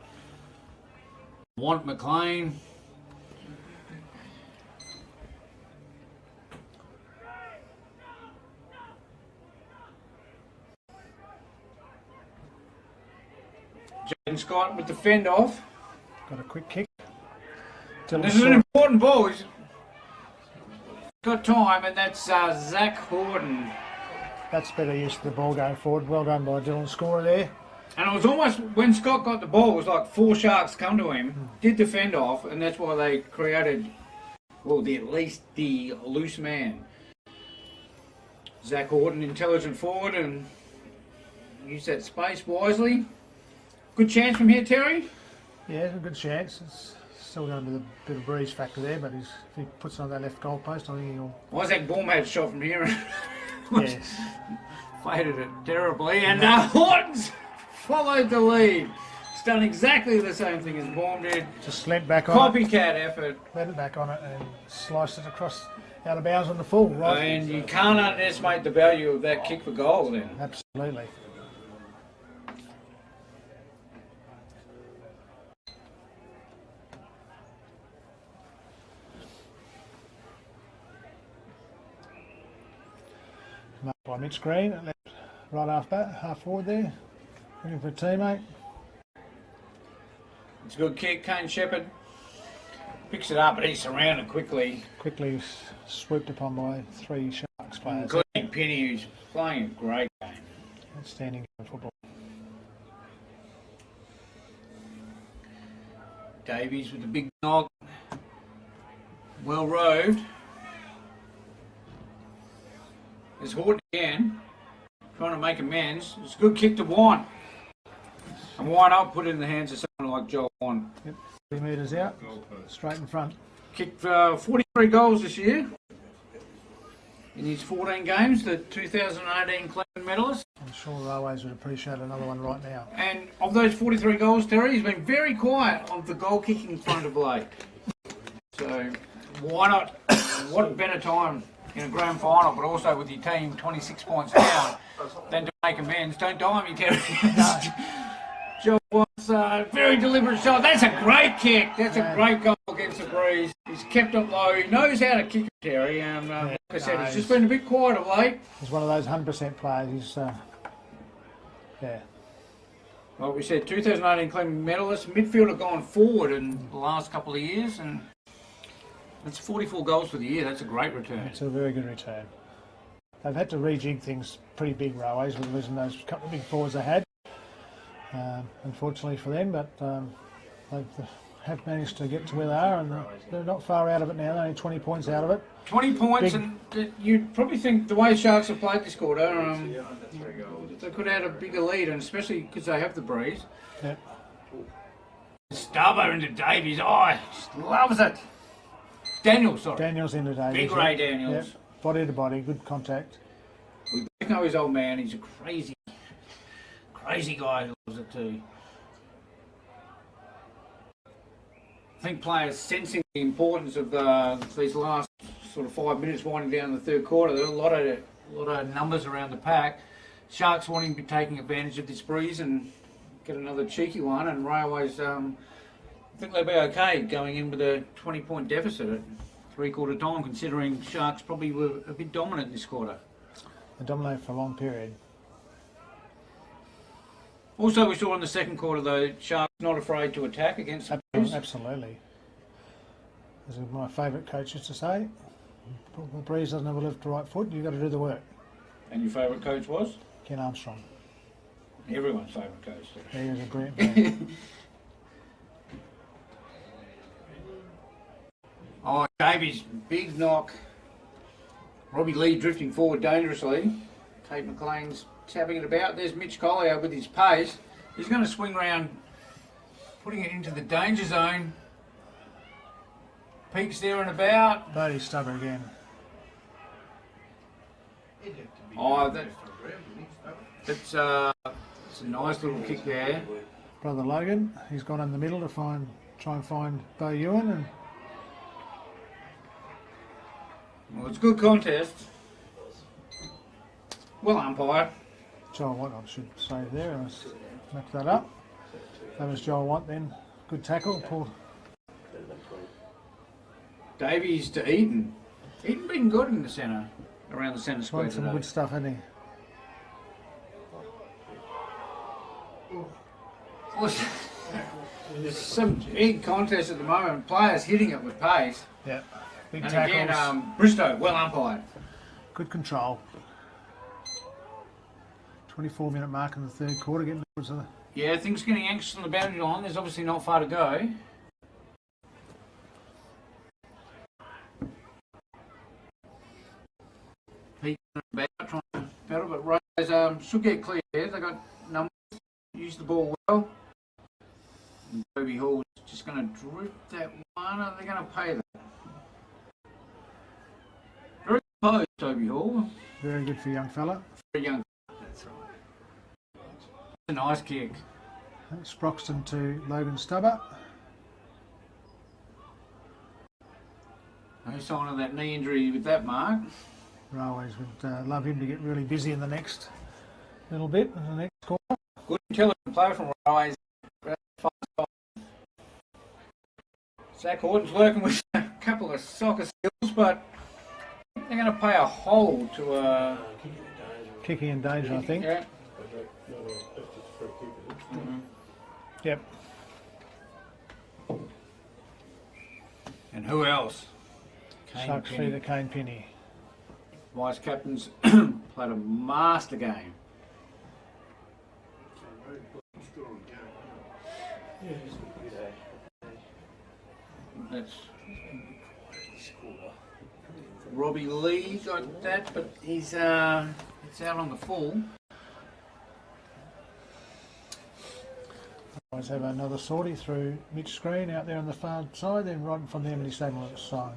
Want McLean. Dylan Scott with the fend off. Got a quick kick. This is an important ball. He's got time, and that's Zach Horton. That's better use of the ball going forward. Well done by Dylan Scorer there. And it was almost, when Scott got the ball, it was like 4 Sharks come to him, did the fend off, and that's why they created, well, at least the loose man. Zach Horton, intelligent forward, and use that space wisely. Good chance from here, Terry? Yeah, a good chance. It's still going to be a bit of breeze factor there, but if he puts it on that left goal post, I think he'll... Isaac Baum had a shot from here. Yes. Faded it terribly, and Horton's followed the lead. He's done exactly the same thing as Baum did. Just leant back on it. Copycat effort. Let it back on it and sliced it across out of bounds on the full, right? And you can't underestimate the value of that kick for goal then. Absolutely. Marked by Mitch Green, right half forward there, looking for a teammate. It's a good kick. Kane Shepherd picks it up, but he's surrounded quickly. Quickly swooped upon by 3 Sharks players. Including Penny, who's playing a great game. Outstanding game of football. Davies with the big knock. Well rowed. There's Horton again, trying to make amends. It's a good kick to Wine. And Wine up, put it in the hands of someone like Joel Wine. Yep. 3 metres out, straight in front. Kicked 43 goals this year in his 14 games, the 2018 Cleveland medalist. I'm sure Railways would appreciate another one right now. And of those 43 goals, Terry, he's been very quiet on the goal kicking front of late. So why not? What a better time in a grand final, but also with your team 26 points down, than to make amends. Don't die me, Terry. No. Joe wants a very deliberate shot. That's a great kick. That's a great goal against the breeze. He's kept it low. He knows how to kick it, Terry. Like I said, he's just been a bit quiet of late. He's one of those 100% players. He's, yeah. Like we said, 2018 Cleveland medalist, midfielder going forward in the last couple of years, and that's 44 goals for the year. That's a great return. It's a very good return. They've had to rejig things pretty big, Railways, with losing those couple of big forwards they had. Unfortunately for them, but they have managed to get to where they are, and they're not far out of it now. They're only 20 points out of it. 20 points, and you'd probably think the way Sharks have played this quarter, they could have had a bigger lead, and especially because they have the breeze. Yep. Stubber into Davies. Oh, he just loves it. Daniels, sorry. Daniels into Davies. Big Ray Daniels. Yep. Body to body, good contact. We both know his old man. He's a crazy guy who loves it too. I think players sensing the importance of these last sort of 5 minutes winding down the third quarter. There are a lot of numbers around the pack. Sharks wanting to be taking advantage of this breeze and get another cheeky one, and Railways I think they'll be okay going in with a 20-point deficit at three-quarter time, considering Sharks probably were a bit dominant this quarter. They dominated for a long period. Also, we saw in the second quarter, though, Sharks not afraid to attack against the breeze. Absolutely. As my favourite coach used to say, the breeze doesn't have a left to right foot, you've got to do the work. And your favourite coach was? Ken Armstrong. Everyone's favourite coach. He was a brilliant man. Oh, Davies, big knock. Robbie Lee drifting forward dangerously. Tate McLean's tapping it about. There's Mitch Collier with his pace. He's going to swing round, putting it into the danger zone. Peaks there and about. Bodie Stubber again. Oh, that's a nice little kick there. Brother Logan, he's gone in the middle to try and find Bo Ewan, and Well, it's a good contest. Well, umpire. Joel Watt, I should say there, I must knock that up. That was Joel Watt then. Good tackle, pulled. Davies to Eden. Eden been good in the centre, around the centre square Won some today. good stuff, hasn't he? Well, some big contest at the moment. Players hitting it with pace. Yeah. Big And tackles. again, Bristow, well umpired. Good control. 24-minute mark in the third quarter. Getting towards the... Yeah, things getting anxious on the boundary line. There's obviously not far to go. He's about trying to battle, but Rose should get clear there. They got numbers. Use the ball well. And Toby Hall's just going to drip that one. Are they going to pay that? Very composed, Toby Hall. Very good for a young fella. Very young. That's right. A nice kick. Sproxton to Logan Stubber. No sign of that knee injury with that mark. Railways would love him to get really busy in the next little bit, in the next quarter. Good intelligent player from Railways. Zach Horton's working with a couple of soccer skills, but they're going to pay a hold to Kicking in danger, I think. Yeah. Yep. And who else? Sucks feet at Kane Penny. Vice captains played a master game. That's Robbie Lee got that, but he's it's out on the full. Always have another sortie through Mitch Screen out there on the far side, then right from the Emily Stable side.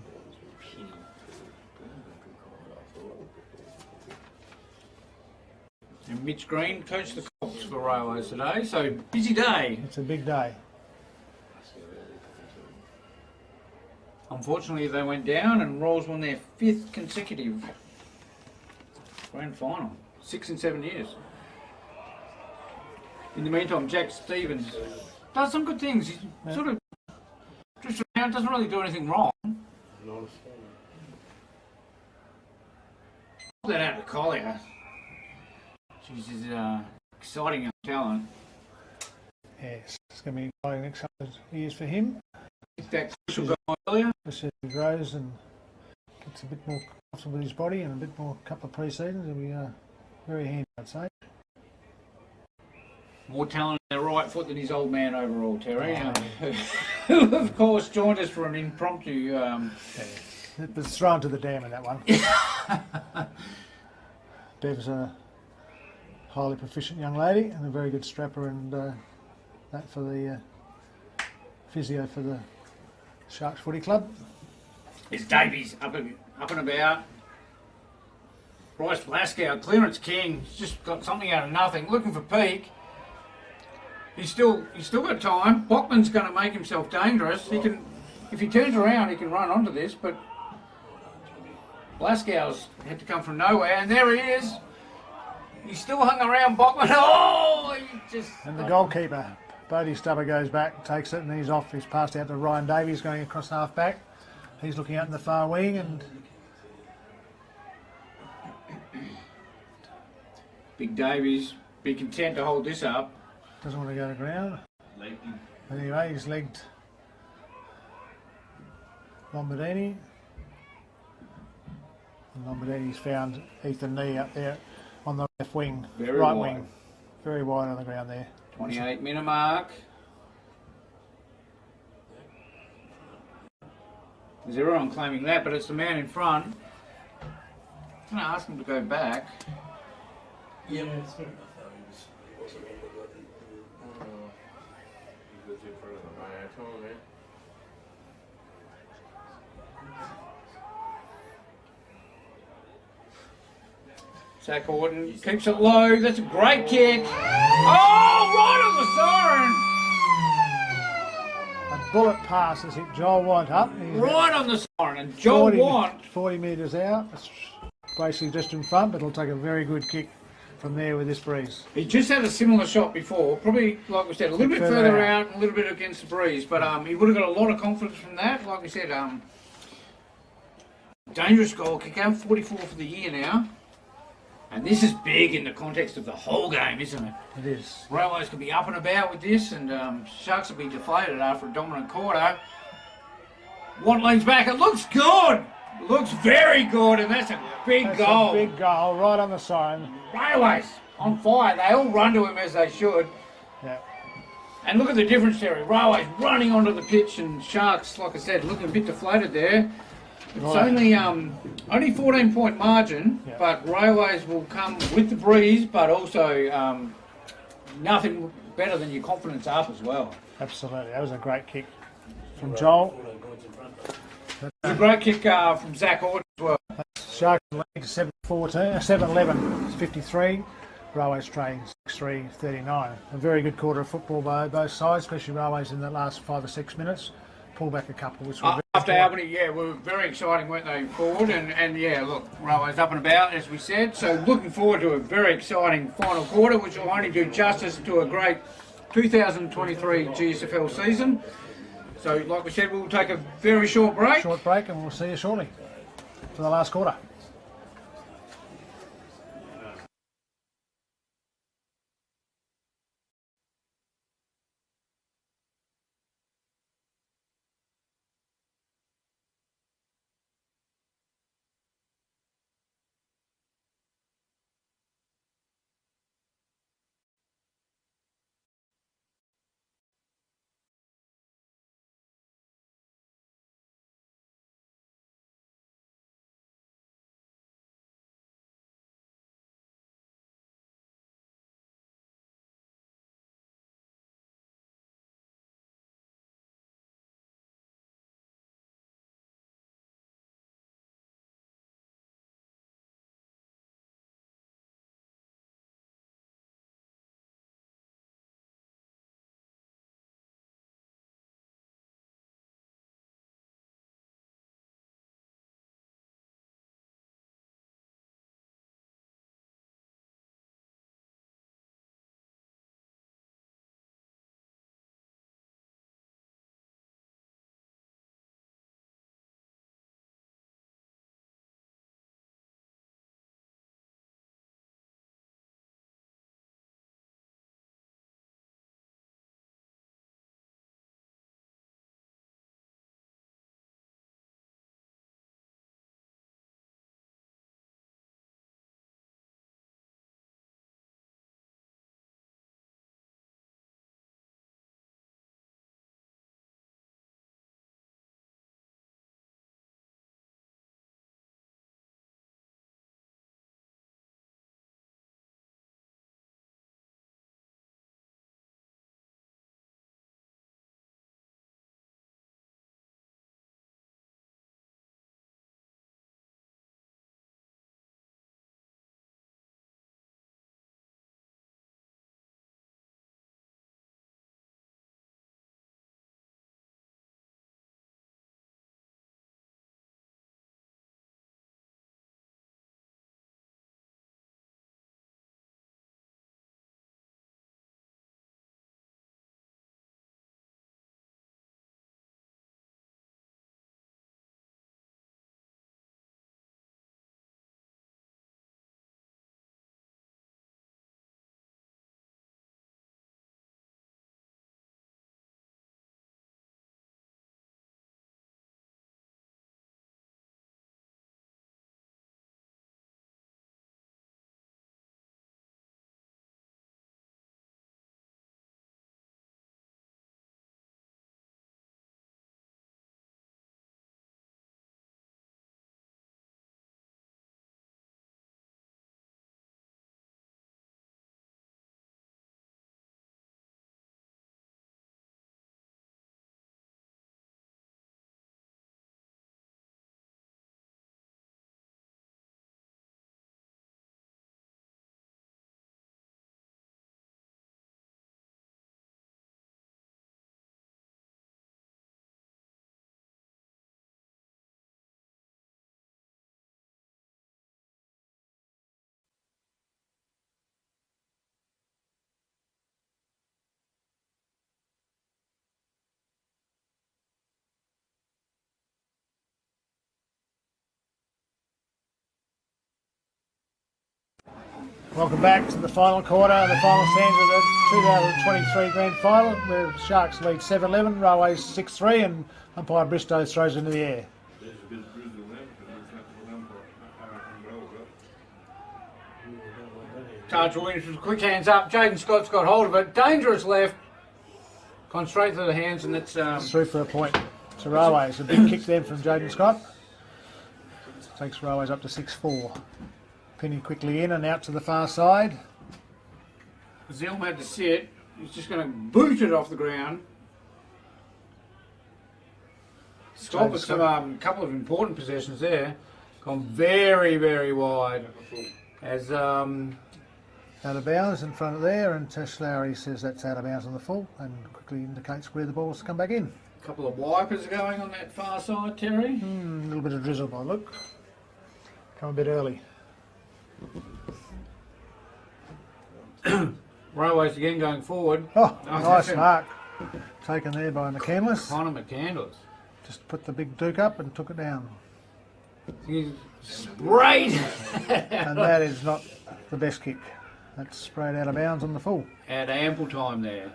And Mitch Green coached the Cops for Railways today, so busy day. It's a big day. Unfortunately, they went down and Rolls won their 5th consecutive grand final. 6 in 7 years. In the meantime, Jack Stevens does some good things. He's sort of drifts around, doesn't really do anything wrong. That out to Collier. She's exciting young talent. Yes, it's going to be exciting next couple of years for him. That crucial goal earlier. As he grows and gets a bit more comfortable with his body and a bit more couple of pre-seasons, he'll be very handy, I'd say. More talent in the right foot than his old man overall, Terry. Who, of course, joined us for an impromptu. It was thrown to the dam in that one. Dev's a highly proficient young lady and a very good strapper, and that for the physio for the Sharks Footy Club. It's Davies up and about. Bryce Blascow, clearance king. He's just got something out of nothing. Looking for Peak. He's still got time. Bachman's going to make himself dangerous. He can, if he turns around, he can run onto this. But Blascow's had to come from nowhere, and there he is. He's still hung around Bachman. Oh, he just. And the goalkeeper, Bodie Stubber, goes back, takes it, and he's off. He's passed out to Ryan Davies going across half back. He's looking out in the far wing, and Big Davies be content to hold this up. doesn't want to go to ground. Anyway, he's legged Lombardini. And Lombardini's found Ethan Nee up there on the left wing, Very right wide. wing. Very wide on the ground there. 28-minute mark. There's everyone claiming that, but it's the man in front. I'm going to ask him to go back. Yeah, it's fair enough. He was in front of the man, I told him, man. Zach Horton keeps it low. That's a great kick. Oh, right on the siren. A bullet pass has hit Joel Want up. He's Right on the siren. And Joel Want. 40 metres out. It's basically just in front, but it'll take a very good kick from there with this breeze. He just had a similar shot before. Probably, like we said, a little bit further out and a little bit against the breeze. But he would have got a lot of confidence from that. Like we said, dangerous goal kicker. 44 for the year now. And this is big in the context of the whole game, isn't it? It is. Railways could be up and about with this, and Sharks will be deflated after a dominant quarter. Watt leans back. It looks good. It looks very good, and that's a big That's goal. a big goal, right on the siren. Railways on fire. They all run to him as they should. Yeah. And look at the difference, Terry. Railways running onto the pitch, and Sharks, like I said, looking a bit deflated there. It's only 14-point margin, Yeah. but Railways will come with the breeze, but also nothing better than your confidence up as well. Absolutely. That was a great kick from Joel. 14 points in front. It was a great kick from Zach Ord as well. Sharks lead 7-11, 53. Railways trailing 6-3, 39. A very good quarter of football by both sides, especially Railways in the last 5 or 6 minutes. Pull back a couple, which were After Albany, yeah, were very exciting, weren't they, forward? And yeah, look, Railways up and about, as we said. So looking forward to a very exciting final quarter, which will only do justice to a great 2023 GSFL season. So, like we said, we'll take a very short break. short break, and we'll see you shortly for the last quarter. Welcome back to the final quarter, the final stands of the 2023 Grand Final, where Sharks lead 7-11, Railways 6-3, and umpire Bristow throws into the air. Taj Williams with quick hands up. Jaden Scott's got hold of it. Dangerous left. Gone straight through the hands, and that's Through for a point to Railways. A big kick then from Jaden Scott. Takes Railways up to 6-4. Penny quickly in and out to the far side. Zilm had to sit. He's just going to boot it off the ground. Scott with some couple of important possessions there. Gone very, very wide. As Out of bounds in front of there, and Tash Lowry says that's out of bounds on the full and quickly indicates where the ball's to come back in. a couple of wipers going on that far side, Terry. A little bit of drizzle by look. Come a bit early. Railways again going forward. Oh, nice mark. Taken there by McCandless. Connor McCandless. Just put the big duke up and took it down. He's sprayed. And that is not the best kick. That's sprayed out of bounds on the full. Had ample time there.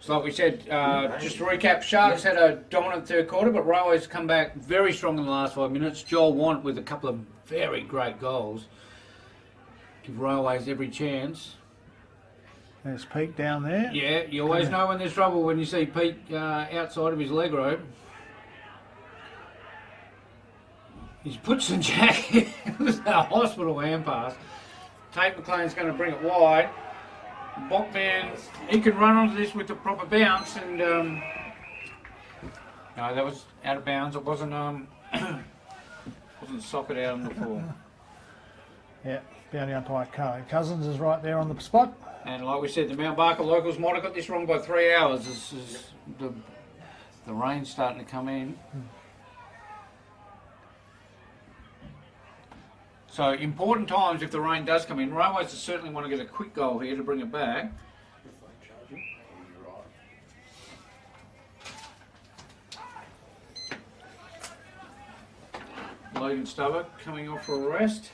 So like we said, just to recap, Sharks had a dominant third quarter, but Railways come back very strong in the last 5 minutes. Joel Want with a couple of very great goals. Give Railways every chance. There's Pete down there. Yeah, you always know when there's trouble when you see Pete outside of his leg rope. He's put St Jack in a hospital hand pass. Tate McLean's going to bring it wide. Bachman, he can run onto this with the proper bounce, and no, that was out of bounds. It wasn't wasn't socket out on the floor. Yeah, bounty umpire Carly Cousins is right there on the spot. And like we said, the Mount Barker locals might have got this wrong by 3 hours. This is the rain's starting to come in. So important times if the rain does come in. Railways certainly want to get a quick goal here to bring it back. Logan Stubber coming off for a rest.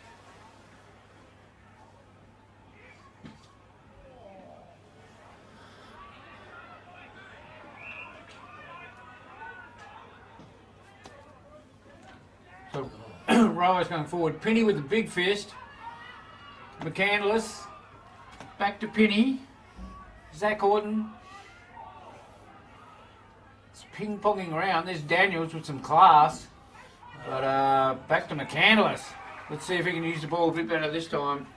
So Railways going forward. Penny with the big fist. McCandless. Back to Penny. Zach Orton. It's ping-ponging around. There's Daniels with some class. But back to McCandless. Let's see if he can use the ball a bit better this time.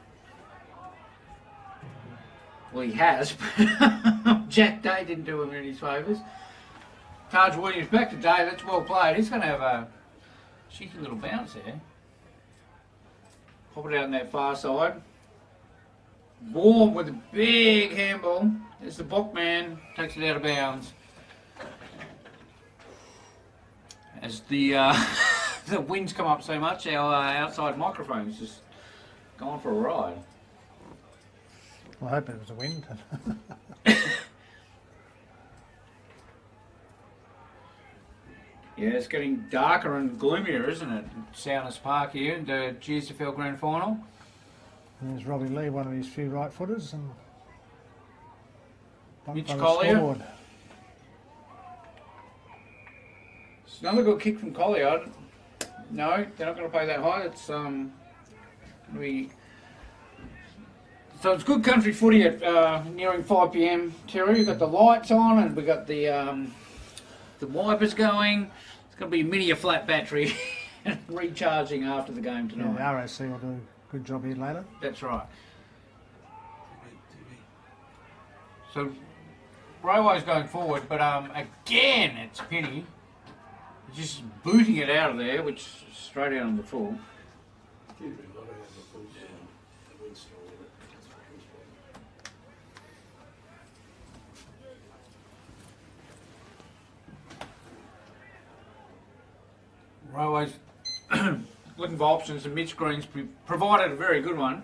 Well, he has. Jack Day didn't do him any favours. Taj Williams back to Day. That's well played. He's going to have a cheeky little bounce there. Pop it out on that far side. Warm with a big handball. There's the Bachman. Takes it out of bounds. As the the winds come up so much, our outside microphone's just gone for a ride. I hope it was a wind. Yeah, it's getting darker and gloomier, isn't it? Sounness Park here in the GSFL Grand Final. There's Robbie Lee, one of his few right footers, and Mitch by the Collier. scoreboard. It's another good kick from Collier. No, they're not going to play that high. It's so it's good country footy at nearing 5 p.m. Terry, we've got the lights on and we've got the wipers going. It's going to be mini a flat battery recharging after the game tonight. Yeah, the RAC will do a good job here later. That's right. So Railways going forward, but again it's Penny just booting it out of there, which is straight out on the full. Railways looking for options, and Mitch Green's provided a very good one.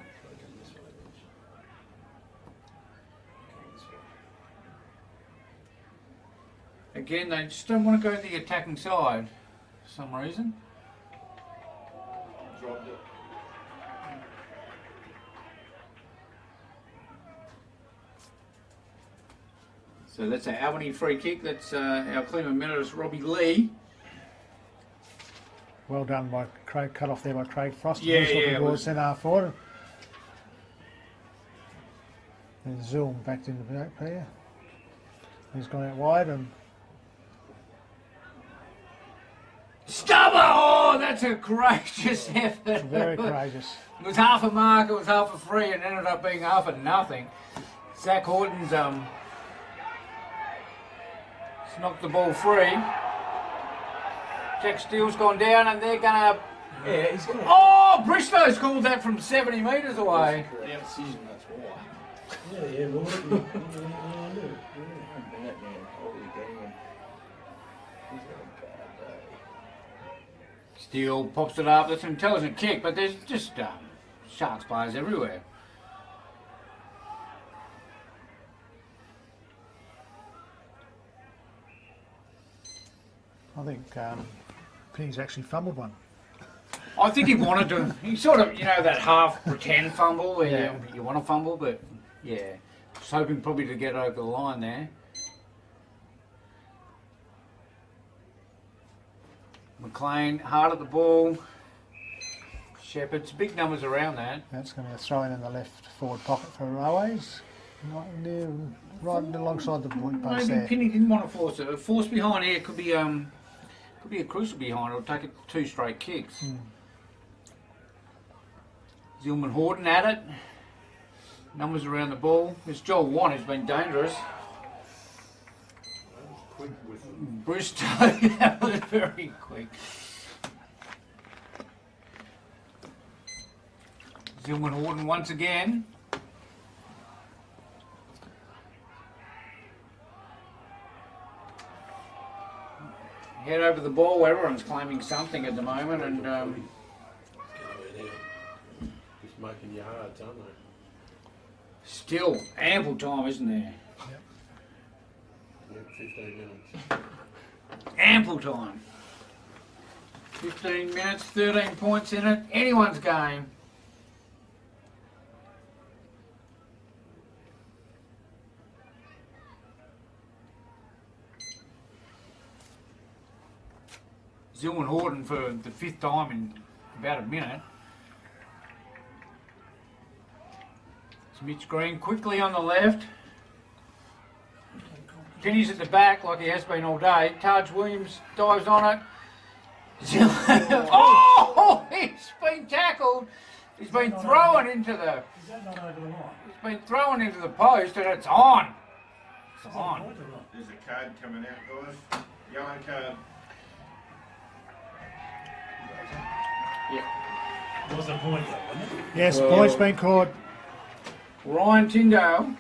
Again, they just don't want to go the attacking side for some reason. Dropped it. So that's our Albany free kick. That's our Cleveland medalist Robbie Lee. Well done by Craig, cut off there by Craig Frost. Yeah, He's yeah, looking it towards was- centre half forward. And Zoom back into the back here. He's gone out wide and Stubber! Oh, that's a courageous effort. very courageous. It was half a mark, it was half a free, and ended up being half a nothing. Zach Horton's knocked the ball free. Jack Steele's gone down, and they're gonna. Yeah, he's got Oh, Bristow's called that from 70 metres away. the decision, that's why. Yeah, well, what do you do? Bring that man, holy damn. He's got a bad day. Steele pops it up. That's an intelligent kick, but there's just Sharks players everywhere. I think Penny's actually fumbled one. I think he wanted to. He sort of, that half pretend fumble where Yeah. you want to fumble, but yeah, just hoping probably to get over the line there. McLean hard at the ball. Shepherd's big numbers around that. That's going to be a throw in the left forward pocket for Railways. Not near, right alongside the post Maybe there. Penny didn't want to force it. A force behind here could be a crucial behind. It'll take it 2 straight kicks. Zillman Horton at it. Numbers around the ball. This Joel Wan has been dangerous. Quick with Bristow, that was very quick. Zillman Horton once again. Head over the ball. Everyone's claiming something at the moment, and get over there. Just making you hard, aren't they? still ample time, isn't there? Yeah, 15 minutes. Ample time. 15 minutes, 13 points in it. Anyone's game. Zillman Horton for the 5th time in about a minute. It's Mitch Green quickly on the left. Penny's at the back like he has been all day. Taj Williams dives on it. Oh, he's been tackled. He's been thrown into the. Is that not over the line? He's been thrown into the post, and it's on. It's Is that a on. point or not? There's a card coming out, guys. Yellow card. Was a point though, wasn't it? Yes, Well- point's been caught. Ryan Tyndale.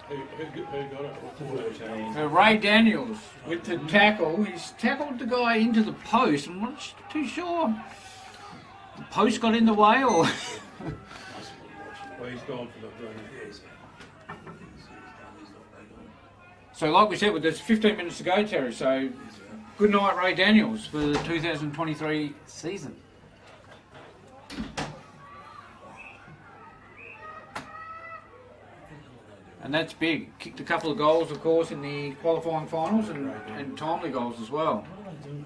Who got it? 14. Ray Daniels with the tackle. He's tackled the guy into the post. I'm not too sure. The post got in the way, or Well, he's gone for the Yes. so. Like we said, well, there's 15 minutes to go, Terry. So, good night, Ray Daniels, for the 2023 season. And that's big. Kicked a couple of goals, of course, in the qualifying finals, and timely goals as well. What do they do?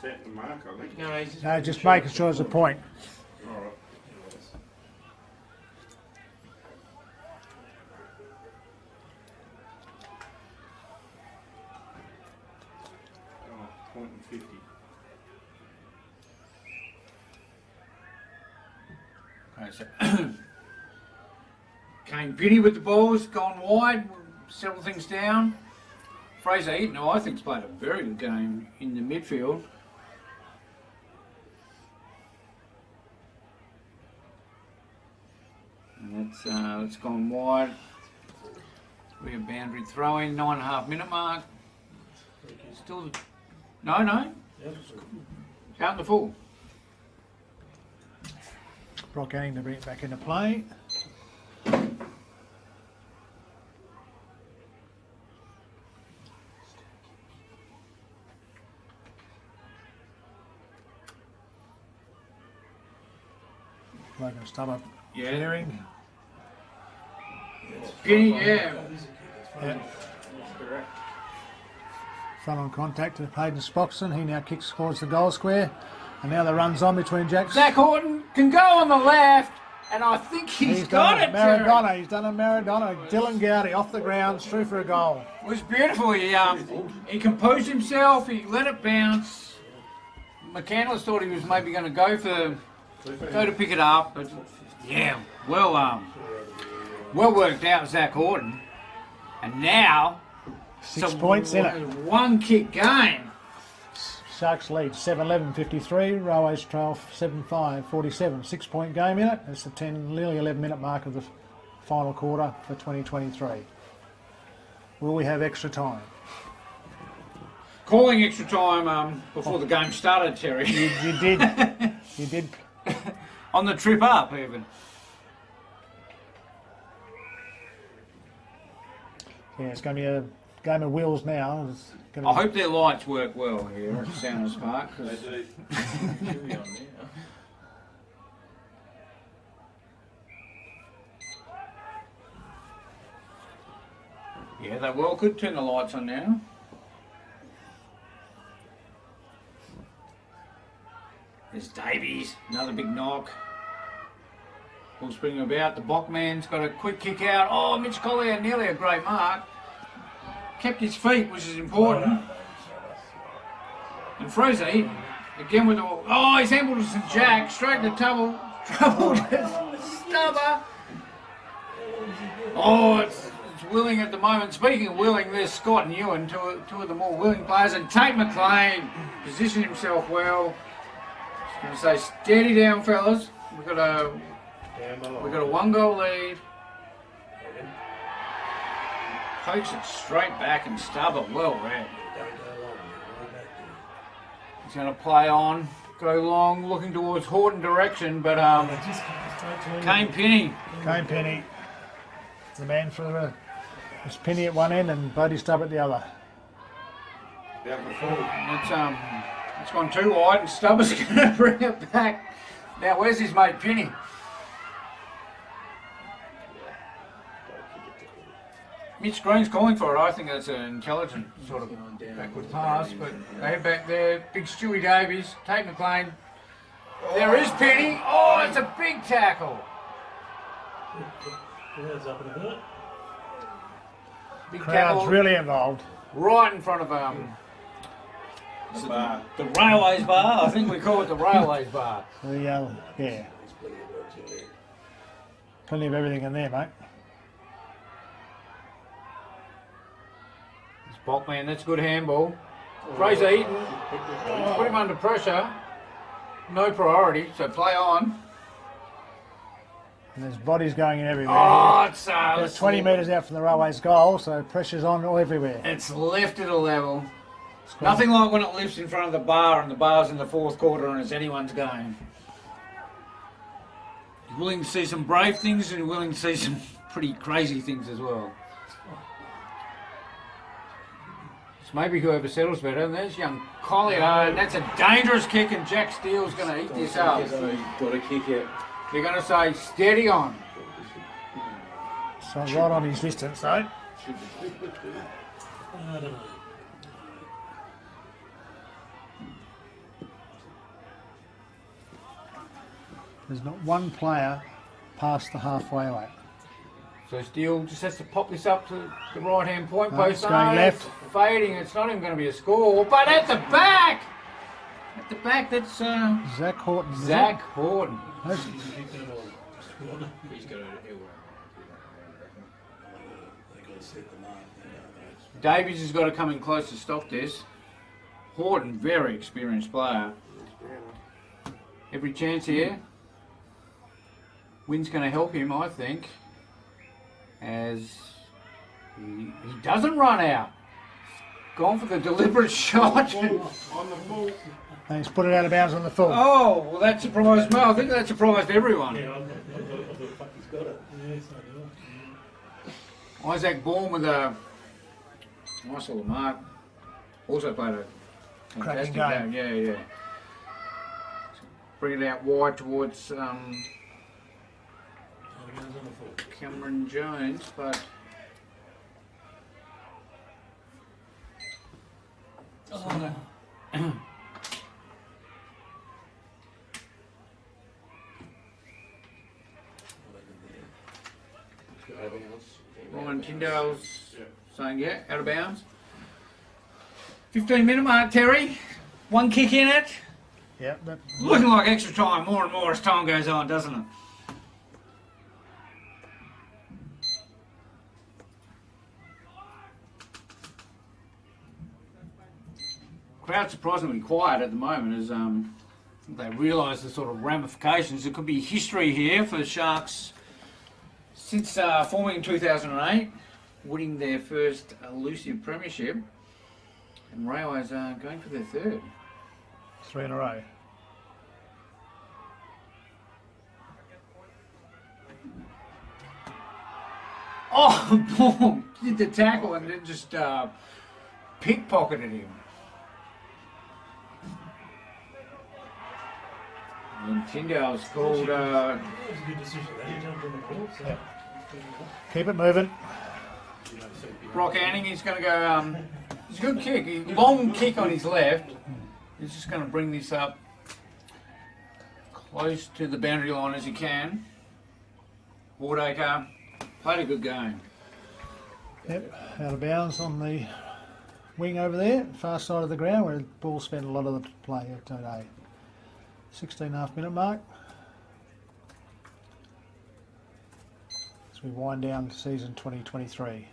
Set the mark, I think. No, he's just No, just making sure there's a point. All right. Oh, point and 50. Okay, so Kane Penny with the ball has gone wide, settled things down. Fraser Eaton, I think, has played a very good game in the midfield. And that's gone wide. We have boundary throwing, 9.5 minute mark. Still, no, Yep. out in the full. Brock Anning to bring it back into play. Logan Stubber Yeah. clearing. Penny, yeah. Yeah. Front on contact to Hayden Spoxton. He now kicks towards the goal square. And now the run's on between Jacks. Zach Horton can go on the left, and I think he's got it. Terry. Maradona. He's done a Maradona. Dylan Gowdy off the ground, through for a goal. It was beautiful. He composed himself. He let it bounce. McCandless thought he was maybe going to go to pick it up, but yeah, well worked out, Zach Horton. And now 6 points in it. One kick game. Sharks lead 7-11-53. Railways trail 7-5-47. 6 point game in it. It's the nearly 11 minute mark of the final quarter for 2023. Will we have extra time? Calling extra time before the game started, Terry. You did. You did. On the trip up, even. Yeah, it's going to be a game of wheels now. It's going to I hope their lights work well here at Sounness Park. They do. Chilly on there. Yeah, they well could turn the lights on now. There's Davies, another big knock. Ball spinning about. The Bockman's got a quick kick out. Oh, Mitch Collier, nearly a great mark. Kept his feet, which is important. And Fraser Eaton, again with the... Oh, he's handled to St Jack, straight to trouble to Stubber. Oh, it's willing at the moment. Speaking of willing, there's Scott and Ewan, two of the more willing players. And Tate McLean positioned himself well. I'm going to say steady down, fellas. We've got a 1 goal lead. Pokes it straight back and Stubber well read. He's going to play on, go long, looking towards Horton direction, but Kane Penny. Kane Penny. The man for it's Penny at one end and Bodie Stubb at the other. Down the full. It's gone too wide and Stubber's going to bring it back. Now where's his mate Penny? Mitch Green's calling for it. I think that's an intelligent sort of backward pass, but they head back there. Big Stewie Davies, Tate McLean. There is Penny. Oh, it's a big tackle. Crowd's up in a minute. Big Crowd's tackle really involved. right in front of The bar. the Railways bar. I think we call it the Railways bar. Yeah. Plenty of everything in there, mate. Bockman, that's good handball. Fraser Eaton, put him under pressure. No priority, so play on. And there's bodies going in everywhere. Oh, it's They're 20 metres out from the Railways goal, so pressure's on all everywhere. It's lifted a level. Nothing like when it lifts in front of the bar and the bar's in the fourth quarter and it's anyone's game. You're willing to see some brave things and you're willing to see some pretty crazy things as well. Maybe whoever settles better. And there's young Collier, and that's a dangerous kick, and Jack Steele's going to eat this up. Got to kick it. They're going to say, steady on. So right on his distance, though. I don't know. There's not one player past the halfway line. So Steele just has to pop this up to the right-hand point No, post. it's going left. It's fading. It's not even going to be a score. But at the back! At the back, that's Zach Horton. is Zach Horton. it? That's- He's got a Davies has got to come in close to stop this. Horton, very experienced player. Every chance here. Wind's going to help him, I think, as he doesn't run out. Gone for the deliberate shot. On the full. And he's put it out of bounds on the full. Oh, well, that surprised me. I think that surprised everyone. Yeah, I thought the fuck he's got it. Yes, I do. Isaac Bourne with a nice little mark. Also played a fantastic Cracking game. Yeah. Bring it out wide towards goes on the full. Cameron Jones, but Ryan Tyndale's saying yeah, out of bounds. 15-minute mark, Terry. One kick in it. Yeah, that, Looking like extra time more and more as time goes on, doesn't it? Crowd surprisingly quiet at the moment as they realise the sort of ramifications. There could be history here for the Sharks since forming in 2008, winning their first elusive premiership, and Railways are going for their third. 3 in a row. Oh, boom! Did the tackle and then just pickpocketed him. And Tyndale's called. That was a good decision. He jumped on the court, so. Yeah. Keep it moving. Brock Anning, he's going to go. It's a good kick. Long kick on his left. He's just going to bring this up close to the boundary line as he can. Wardaker played a good game. Yep, out of bounds on the wing over there, far side of the ground where the ball spent a lot of the play today. 16.5 minute mark. As we wind down to season 2023.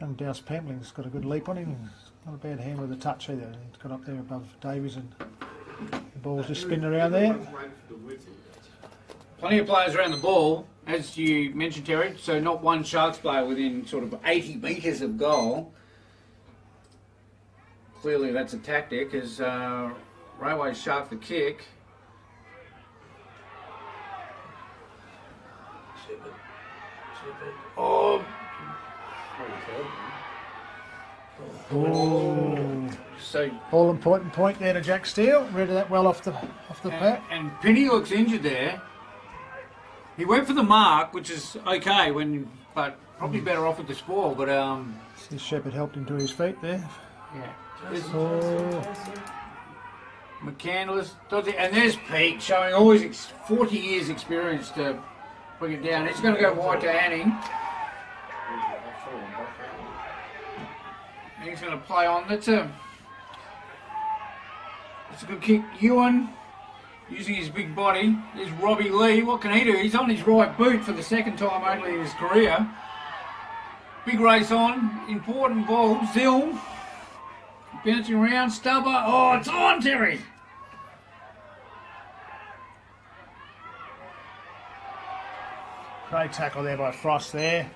Young Douse Pampling's got a good leap on him. Not a bad hand with a touch either. He's got up there above Davies and the ball's just spinning around there. Plenty of players around the ball, as you mentioned, Terry. So not one Sharks player within sort of 80 metres of goal. Clearly that's a tactic as Railways shark the kick. Oh! Oh. So All important point there to Jack Steele. Read that well off the bat. and Penny looks injured there. He went for the mark, which is okay but probably better off with the spoil. But See Shepherd helped him to his feet there. yeah. Oh. McCandless, and there's Pete showing all his 40 years experience to bring it down. He's going to go wide to Anning. And he's going to play on. That's a good kick. Ewan using his big body. There's Robbie Lee. What can he do? He's on his right boot for the second time only in his career. Big race on. Important ball. Zilm. Bouncing around. Stubber. Oh, it's on, Terry. Great tackle there by Frost there.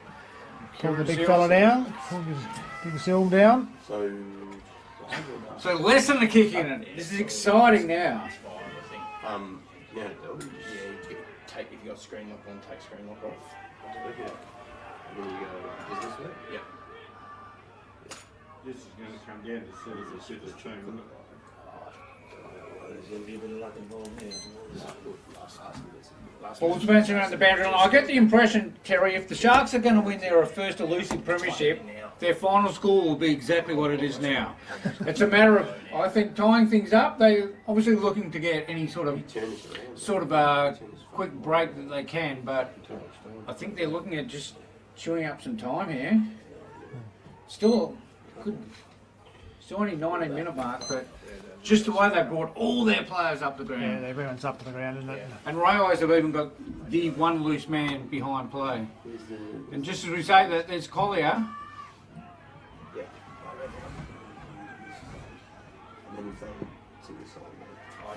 Pulled the big fella down. Pulled his big Zilm down. So less than the kick in it. This is exciting now. Yeah, Yeah, you take, if you got screen lock on, take screen lock off. and then you go business with it. Yeah. This is going to come down as soon as the shit is turned, isn't it? There's going to be a bit of luck involved here. Ball's bouncing around the boundary line. I get the impression, Terry, if the Sharks are going to win their first elusive premiership, their final score will be exactly what it is now. It's a matter of, I think, tying things up. They're obviously looking to get any sort of quick break that they can, but I think they're looking at just chewing up some time here. Still only 19-minute mark, but just the way they brought all their players up the ground. Yeah, everyone's up to the ground, isn't it? And Railways have even got the one loose man behind play. And just as we say that, there's Collier.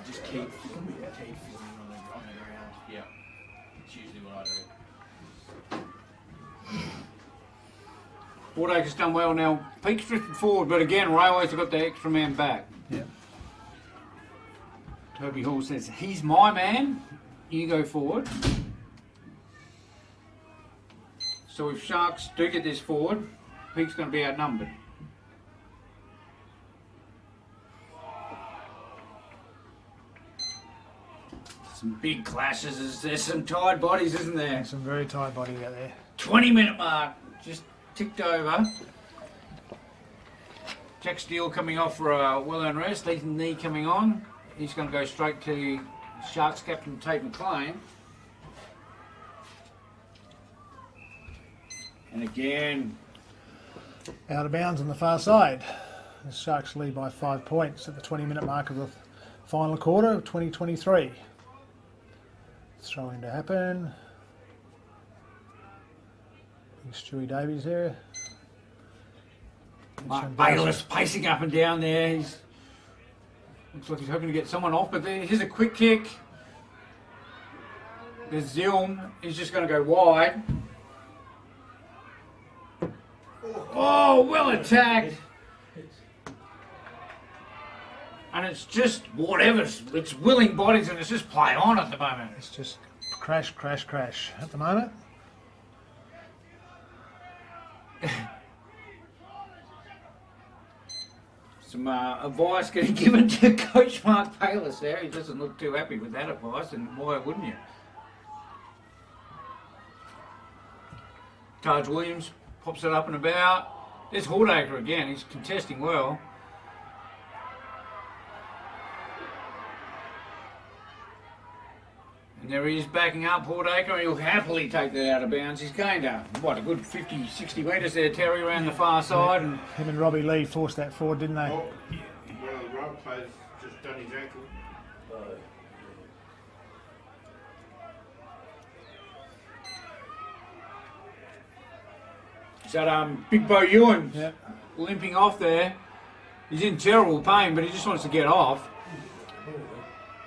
Just keep filming on the ground. Yeah. It's usually what I do. Wardaker's done well now. Peake's drifted forward, but again, Railways have got the extra man back. Yeah. Toby Hall says, he's my man, you go forward. So if Sharks do get this forward, Peake's going to be outnumbered. Some big clashes. There's some tired bodies, isn't there? And some very tired body out there. 20-minute mark just ticked over. Jack Steele coming off for a well-earned rest. Ethan Knee coming on. He's going to go straight to Sharks captain Tate McLean. And again, Out of bounds on the far side. The Sharks lead by 5 points at the 20-minute mark of the final quarter of 2023. Throwing to happen. Stewie Davies there. Mark Bayless pacing up and down there. Looks like he's hoping to get someone off, but here's a quick kick. There's Zilm. He's just going to go wide. Oh, well attacked. And it's just whatever. It's willing bodies and it's just play on at the moment. It's just crash, crash, crash at the moment. Some advice getting given to Coach Mark Bayless there. He doesn't look too happy with that advice, and why wouldn't you? Taj Williams pops it up and about. There's Hordacre again. He's contesting well. And there he is backing up Hordacre. He'll happily take that out of bounds. He's gained a good 50, 60 metres there, Terry, around the far side. And Him and Robbie Lee forced that forward, didn't they? Oh, one of the right players just done his ankle. is that Big Bo Ewan Yeah. limping off there? He's in terrible pain, but he just wants to get off.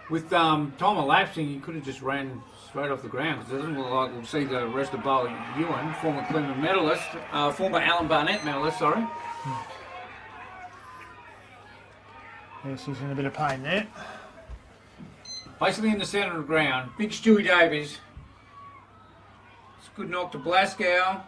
With time elapsing, he could have just ran straight off the ground because it doesn't look like we'll see the rest of Bo Ewan, former Cleveland medalist, former Alan Barnett medalist, sorry. Yes, he's in a bit of pain there. Basically in the centre of the ground. Big Stewie Davies. It's a good knock to Blascow.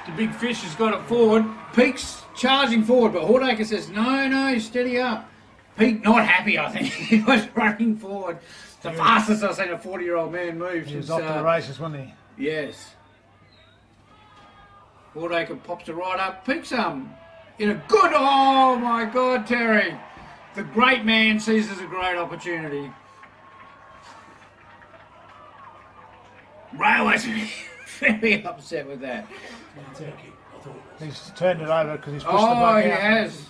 The big fish has got it forward. Peake's charging forward, but Hordacre says, no, steady up. Peake not happy, I think. He was running forward. The fastest I've seen a 40-year-old man move. He was since, off to the races, wasn't he? Yes. Hordacre pops it right up. Peake's in a good... Oh, my God, Terry. The great man sees as a great opportunity. Railway's very upset with that. He's turned it over because he's pushed the bloke Oh, out. he has.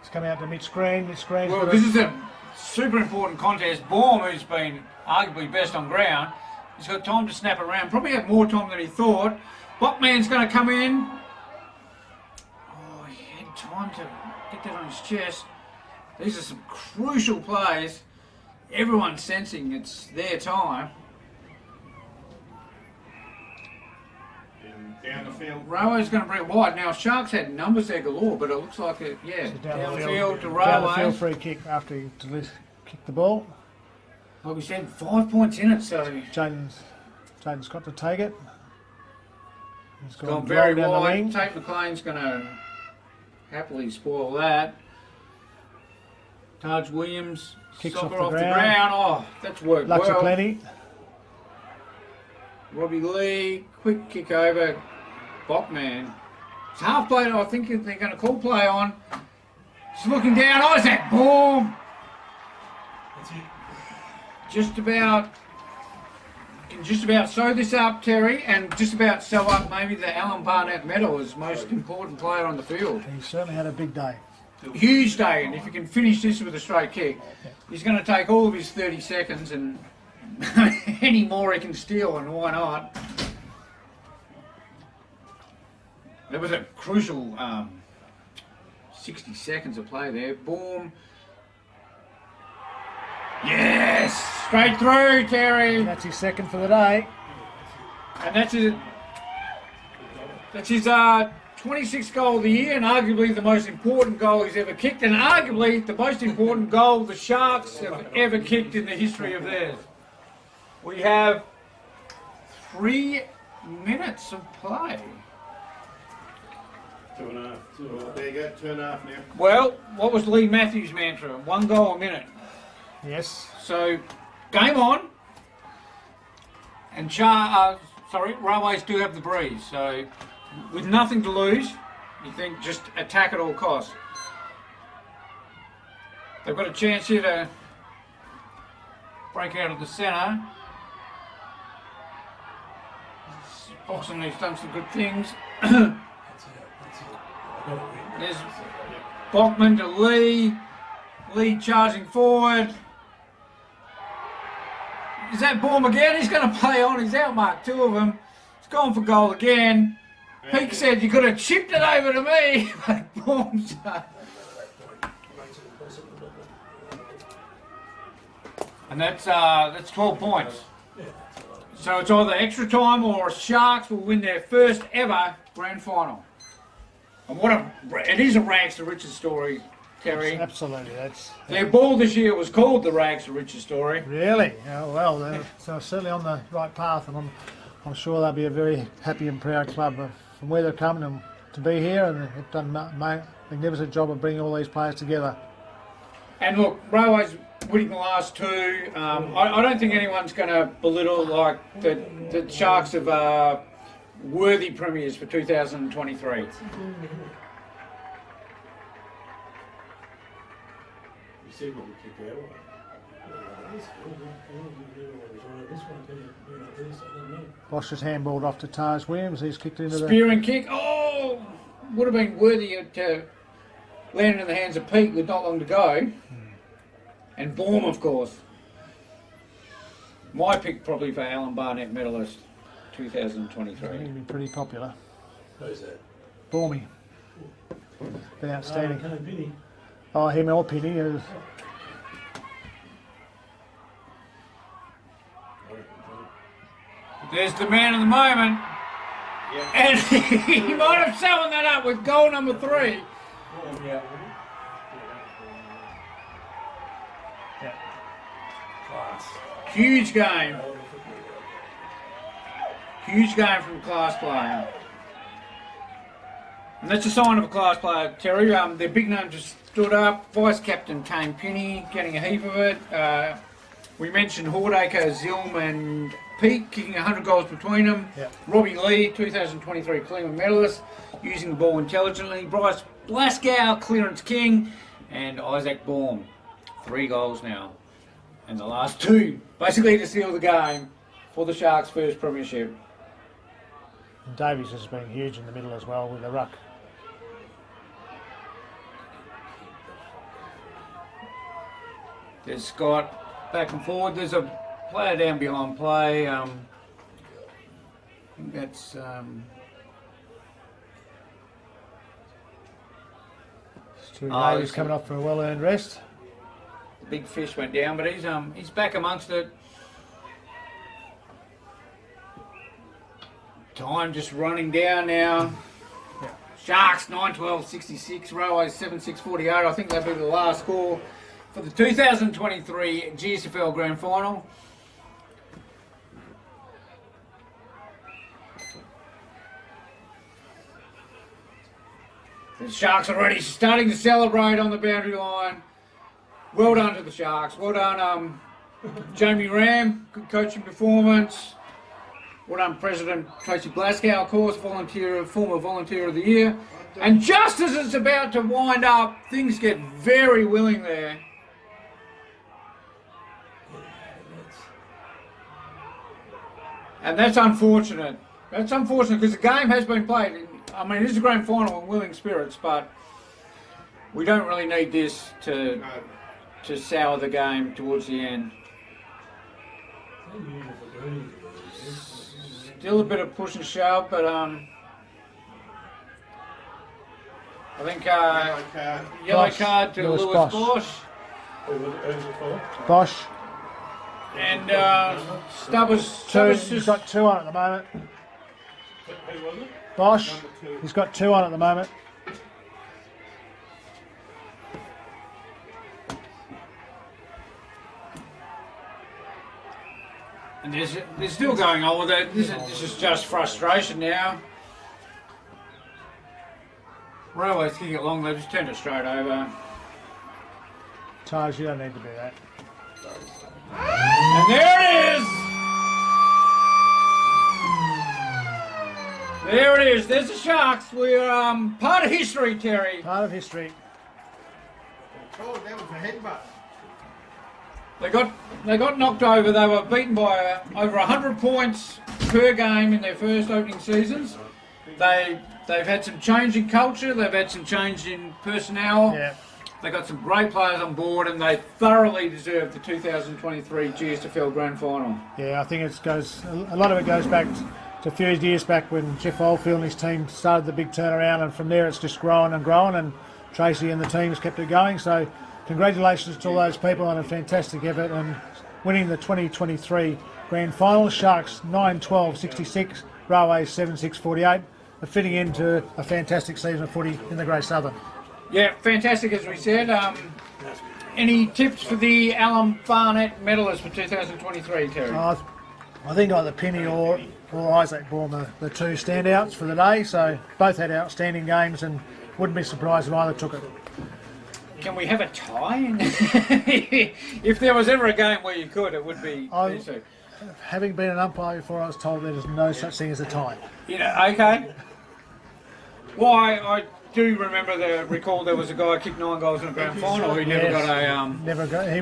He's coming out to mid-screen. Mid-screen's Well, got this it. is a super important contest. Baum, who's been arguably best on ground, he's got time to snap around. Probably had more time than he thought. Bachman's going to come in. Oh, he had time to get that on his chest. These are some crucial plays. Everyone's sensing it's their time. Down the field. Railway's going to bring it wide. Now, Sharks had numbers there galore, but it looks like it, yeah, It's a down the field to down the Railway. field free kick after he kicked the ball. Like we said, 5 points in it, so Jaden's got to take it. He's gone very down the wide. wing. Tate McLean's going to happily spoil that. Taj Williams Kicks soccer off the off the ground. ground. Oh, that's worked Lux well. plenty. Robbie Lee, quick kick over. Bachman. It's half play. I think they're going to call play on. Just looking down. Oh, is that Baum? That's it. Just about. Can just about sew this up, Terry, and just about sew up maybe the Alan Barnett medal as most important player on the field. He certainly had a big day. Huge day, and if he can finish this with a straight kick, he's going to take all of his 30 seconds and any more he can steal, and why not? There was a crucial 60 seconds of play there. Boom. Yes! Straight through, Terry! That's his second for the day. And that's his 26th goal of the year, and arguably the most important goal he's ever kicked, and arguably the most important goal the Sharks have ever kicked in the history of theirs. We have 3 minutes of play. 2.5. Well, there you go, 2.5 now. Well, what was Lee Matthews' mantra? 1 goal a minute. Yes. So, game on. And Railways do have the breeze. So, with nothing to lose, you think just attack at all costs. They've got a chance here to break out of the centre. Boxing, he's done some good things. There's Bachman to Lee. Lee charging forward. Is that Baum again? He's going to play on. He's outmarked 2 of them. He's gone for goal again. Peake said, you could have chipped it over to me. But Baum's... And that's 12 points. So it's either extra time or Sharks will win their first ever grand final. And it is a rags to riches story, Terry. Absolutely. Their ball this year was called the rags to riches story. Really? Oh, well, they're certainly on the right path, and I'm sure they'll be a very happy and proud club from where they're coming and to be here, and they've done a magnificent job of bringing all these players together. And look, Railways winning the last 2. I don't think anyone's going to belittle like the Sharks of worthy premiers for 2023. You see what we kick out. Bosch has handballed off to Tars Williams. He's kicked into the... Spear and kick. Oh! Would have been worthy to land in the hands of Peake with not long to go. And Baum, of course. My pick probably for Alan Barnett medalist 2023. He'll be pretty popular. Who's that? Baumy. Been outstanding. Penny. Oh, him or Penny. There's the man of the moment. Yeah. And he might have summoned that up with goal number 3. Yeah. Class. Huge game. Huge game from a class player. And that's a sign of a class player, Terry. Their big name just stood up. Vice Captain Kane Penny getting a heap of it. We mentioned Hordacre, Zilm and Peake kicking 100 goals between them. Yep. Robbie Lee, 2023 Cleveland medalist, using the ball intelligently. Bryce Blaskow, clearance king. And Isaac Baum, 3 goals now. And the last 2, basically to seal the game for the Sharks' first premiership. And Davies has been huge in the middle as well with the ruck. There's Scott back and forward. There's a player down behind play. I think that's Stu Oh, Davies coming off for a well-earned rest. the big fish went down, but he's back amongst it. Time just running down now. Yeah. Sharks 9-12-66, Railways 7-6-48. I think that'll be the last score for the 2023 GSFL Grand Final. The Sharks already starting to celebrate on the boundary line. Well done to the Sharks. Well done, Jamie Ram. Good coaching performance. Well done, President Tracy Blaskow, of course, former Volunteer of the Year. And just as it's about to wind up, things get very willing there. And that's unfortunate. That's unfortunate because the game has been played. I mean, it is a grand final in willing spirits, but we don't really need this to sour the game towards the end. Still a bit of push and shove, but I think yellow card to Lewis Lewis Bosch. Bosch. Who's it for? Bosch. And Stubbers He's just got 2 on at the moment. Who was it? Bosch. Number 2. He's got 2 on at the moment. and they're still going on with it. This is just frustration now. Railways kick it long, they just turned it straight over. Taj, you don't need to do that. And there it is! There it is, there's the Sharks. We're part of history, Terry. Part of history. Oh, that was a headbutt. They got knocked over. They were beaten by over 100 points per game in their first opening seasons. They've had some change in culture. They've had some change in personnel. Yeah. They got some great players on board, and they thoroughly deserve the 2023 GSFL Grand Final. Yeah, I think a lot of it goes back to a few years back when Jeff Oldfield and his team started the big turnaround, and from there it's just grown, and Tracy and the team's kept it going. So congratulations to all those people on a fantastic effort and winning the 2023 Grand Final. Sharks 9-12-66, Railways 7-6-48, fitting into a fantastic season of footy in the Great Southern. Yeah, fantastic as we said. Any tips for the Alan Barnett medalists for 2023, Terry? I think either Penny or Isaac Bourne the two standouts for the day. So both had outstanding games, and wouldn't be surprised if either took it. Can we have a tie? If there was ever a game where you could, it would be these two. Having been an umpire before, I was told there is no such thing as a tie. Okay. Well, I do recall there was a guy who kicked 9 goals in a grand final who never got a he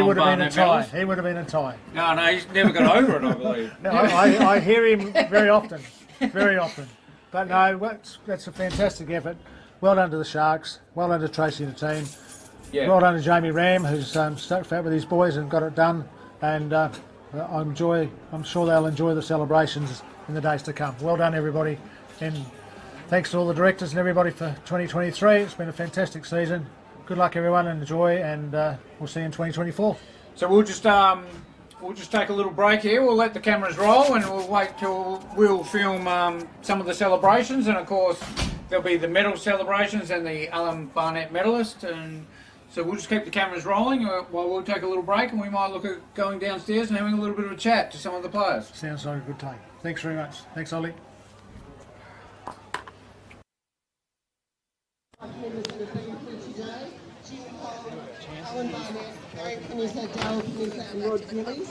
would have been a tie. He would have been a tie. No, he's never got over it, I believe. No, I hear him very often, But no, that's a fantastic effort. Well done to the Sharks. Well done to Tracy and the team. Yeah. Well done to Jamie Ram, who's stuck fat with his boys and got it done. And I'm sure they'll enjoy the celebrations in the days to come. Well done, everybody. And thanks to all the directors and everybody for 2023. It's been a fantastic season. Good luck, everyone, and enjoy. And we'll see you in 2024. So we'll just take a little break here. We'll let the cameras roll, and we'll wait till we'll film some of the celebrations. And of course, there'll be the medal celebrations and the Alan Barnett medalist. And so we'll just keep the cameras rolling while we'll take a little break, and we might look at going downstairs and having a little bit of a chat to some of the players. Sounds like a good time. Thanks very much. Thanks, Ollie.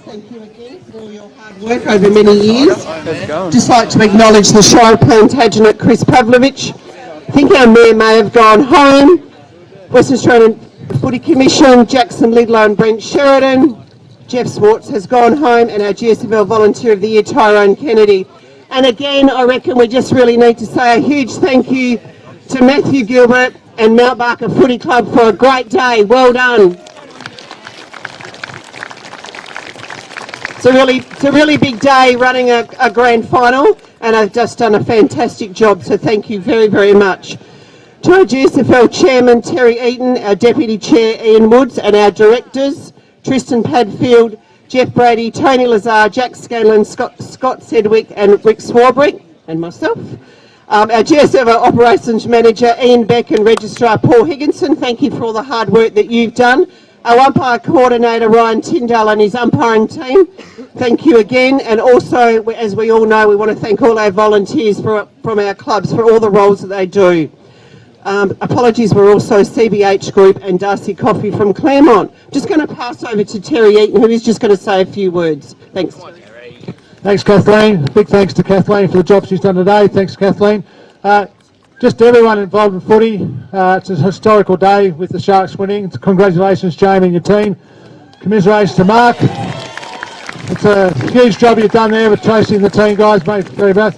Thank you again for your hard work over many years. Just like to acknowledge the Shire Plantagenet Chris Pavlovich. I think our Mayor may have gone home. Western Australian Footy Commission, Jackson Lidlow and Brent Sheridan. Jeff Swartz has gone home, and our GSFL Volunteer of the Year, Tyrone Kennedy. And again, I reckon we just really need to say a huge thank you to Matthew Gilbert and Mount Barker Footy Club for a great day. Well done. It's a really big day running a grand final, and I've just done a fantastic job, so thank you very, very much. To our GSFL Chairman Terry Eaton, our Deputy Chair Ian Woods, and our Directors Tristan Padfield, Jeff Brady, Tony Lazar, Jack Scanlon, Scott Sedgwick and Rick Swarbrick, and myself. Our GSFL Operations Manager Ian Beck and Registrar Paul Higginson, thank you for all the hard work that you've done. Our Umpire Coordinator Ryan Tyndall and his umpiring team, thank you again. And also, as we all know, we want to thank all our volunteers from our clubs for all the roles that they do. Apologies were also CBH Group and Darcy Coffey from Claremont. Just going to pass over to Terry Eaton, who is just going to say a few words. Thanks. Thanks, Kathleen. Big thanks to Kathleen for the job she's done today. Thanks, Kathleen. Just to everyone involved in footy, it's a historical day with the Sharks winning. Congratulations, Jamie and your team. Commiserations to Mark. It's a huge job you've done there with Tracy and the team, guys, mate. Very much.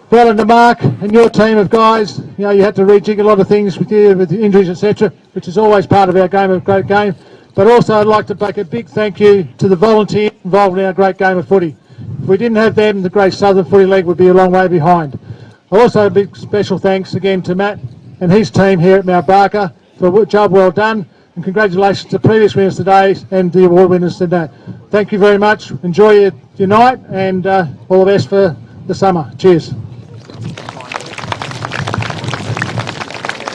Well done to Mark and your team of guys. You know, you had to rejig a lot of things with you, with the injuries, etc., which is always part of our game of great game. But also I'd like to make a big thank you to the volunteers involved in our great game of footy. If we didn't have them, the Great Southern Footy League would be a long way behind. Also a big special thanks again to Matt and his team here at Mount Barker for a job well done. And congratulations to previous winners today and the award winners today. Thank you very much. Enjoy your night, and all the best for the summer. Cheers.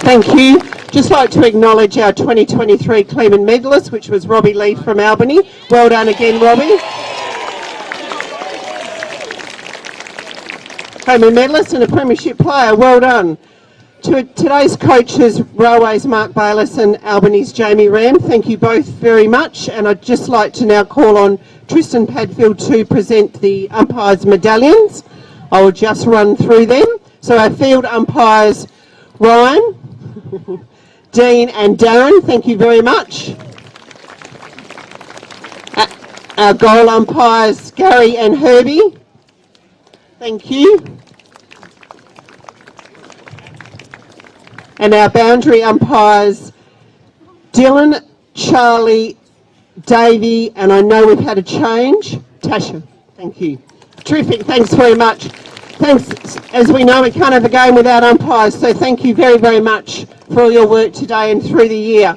Thank you. Just like to acknowledge our 2023 Cleveland medalist, which was Robbie Lee from Albany. Well done again, Robbie. Coleman medalist and a premiership player. Well done. To today's coaches, Railways Mark Bayliss and Albany's Jamie Ram, thank you both very much. And I'd just like to now call on Tristan Padfield to present the umpires' medallions. I will just run through them. So our field umpires, Ryan, Dean and Darren, thank you very much. Our goal umpires, Gary and Herbie, thank you. And our boundary umpires, Dylan, Charlie, Davey, and I know we've had a change, Tasha. Thank you. Terrific, thanks very much. Thanks, as we know, we can't have a game without umpires, so thank you very, very much for all your work today and through the year.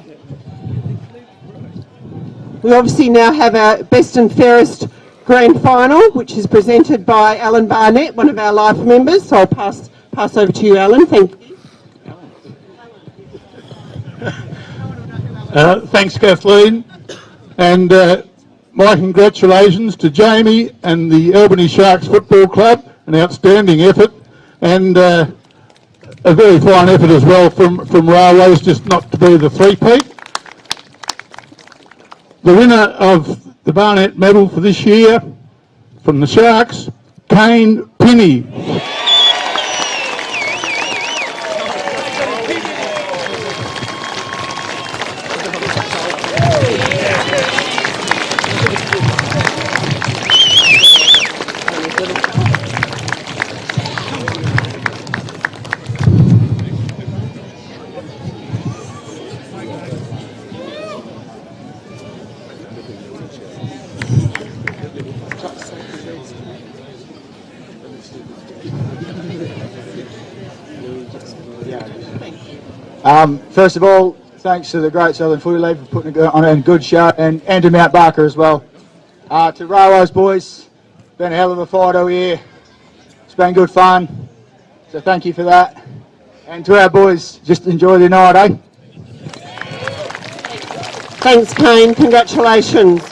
We obviously now have our best and fairest grand final, which is presented by Alan Barnett, one of our life members, so I'll pass over to you, Alan. Thank you. Thanks, Kathleen, and my congratulations to Jamie and the Albany Sharks Football Club. An outstanding effort, and a very fine effort as well from Railways, just not to be the three-peat. The winner of the Barnett Medal for this year from the Sharks, Kane Pinney. First of all, thanks to the Great Southern Footy League for putting on a good show, and to Mount Barker as well. To Railways boys, been a hell of a fight all year. It's been good fun, so thank you for that. And to our boys, just enjoy the night, eh? Thanks, Kane. Congratulations.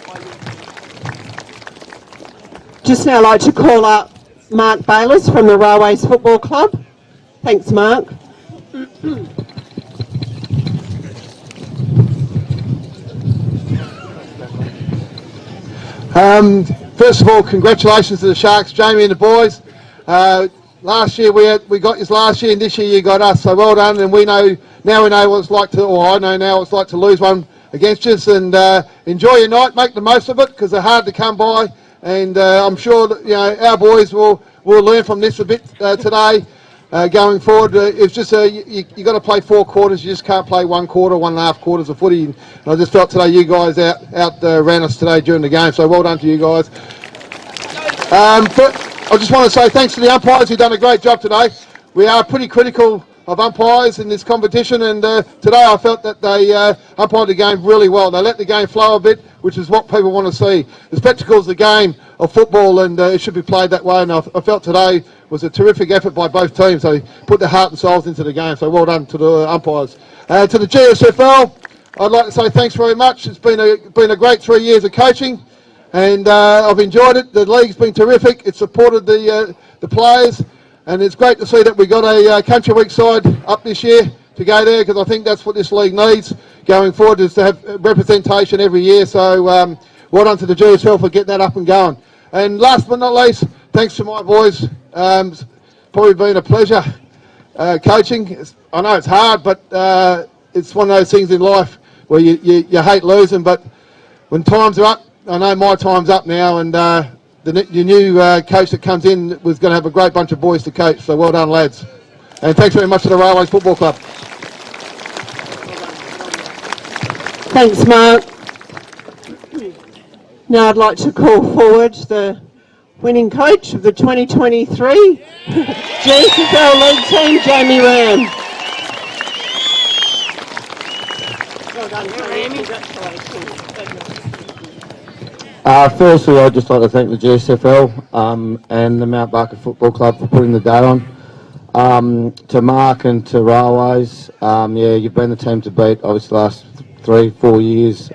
Just now I'd like to call up Mark Bayliss from the Railways Football Club. Thanks, Mark. First of all, congratulations to the Sharks, Jamie and the boys. Last year we got you last year, and this year you got us. So well done. And now we know what it's like to, or I know now what it's like to lose one against us. And enjoy your night, make the most of it, because they're hard to come by. And I'm sure that our boys will learn from this a bit today. Going forward, it's just you got to play 4 quarters. You just can't play 1 quarter, 1.5 quarters of footy. And I just felt today you guys ran us today during the game. So well done to you guys. I just want to say thanks to the umpires who've done a great job today. We are pretty critical of umpires in this competition, and today I felt that they umpired the game really well. They let the game flow a bit, which is what people want to see. The spectacle's the game of football, and it should be played that way. And I felt today was a terrific effort by both teams. They put their heart and souls into the game, so well done to the umpires. To the GSFL, I'd like to say thanks very much. It's been a great 3 years of coaching, and I've enjoyed it. The league's been terrific. It's supported the players, and it's great to see that we got a Country Week side up this year to go there, because I think that's what this league needs going forward, is to have representation every year. So well done to the GSL for getting that up and going. And last but not least, thanks to my boys. It's probably been a pleasure coaching. I know it's hard, but it's one of those things in life where you hate losing, but when times are up, I know my time's up now, and the new coach that comes in was going to have a great bunch of boys to coach, so well done, lads. And thanks very much to the Railways Football Club. Thanks, Mark. Now I'd like to call forward the winning coach of the 2023 GSFL League team, Jamie Ram. Well done, Jamie. Congratulations. Firstly, I'd just like to thank the GSFL and the Mount Barker Football Club for putting the day on. To Mark and to Railways, yeah, you've been the team to beat, obviously, the last 3-4 years,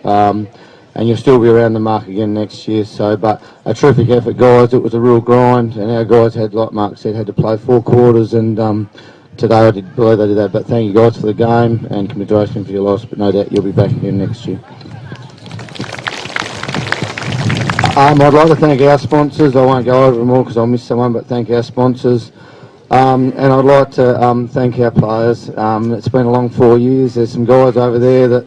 and you'll still be around the mark again next year. So, but a terrific effort, guys. It was a real grind, and our guys had, like Mark said, had to play 4 quarters, and today I did believe they did that, but thank you guys for the game and congratulations for your loss, but no doubt you'll be back again next year. I'd like to thank our sponsors. I won't go over them all because I'll miss someone, but thank our sponsors. And I'd like to thank our players. It's been a long 4 years. There's some guys over there that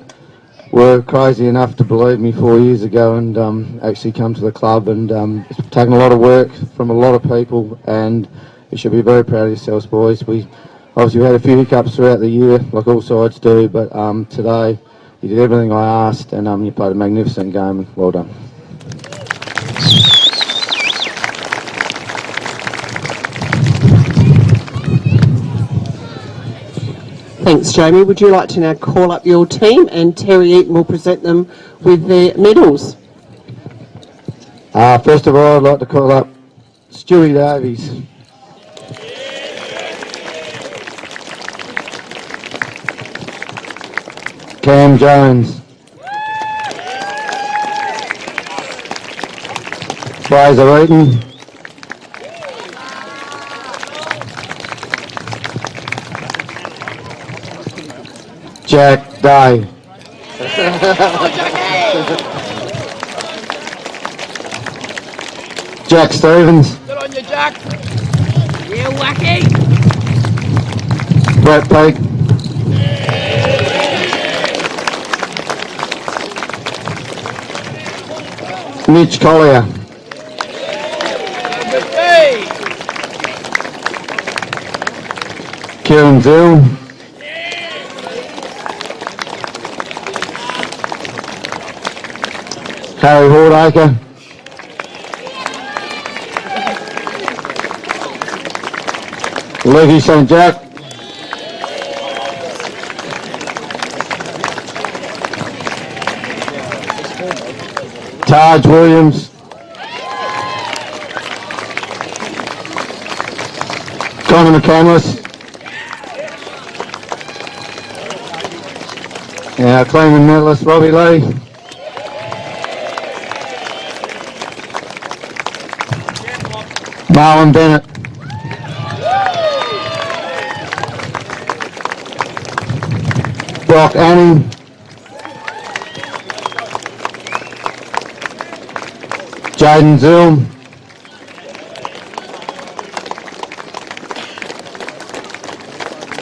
were crazy enough to believe me 4 years ago and actually come to the club, and it's taken a lot of work from a lot of people, and you should be very proud of yourselves, boys. We obviously had a few hiccups throughout the year, like all sides do, but today you did everything I asked, and you played a magnificent game, and well done. Thanks, Jamie. Would you like to now call up your team, and Terry Eaton will present them with their medals? First of all, I'd like to call up Stewie Davies. Cam Jones. Fraser Eaton. Jack Day. Jack Stevens. Good on you, Jack. Yeah, wacky. Brett Peake. Mitch Collier. Kieran Zill. Harry Hordacre. Lucky St. Jack. Taj Williams. Connor McCandless. Our Cleveland medalist Robbie Lee. Marlon Bennett. Brock Anning. Jaden Zill.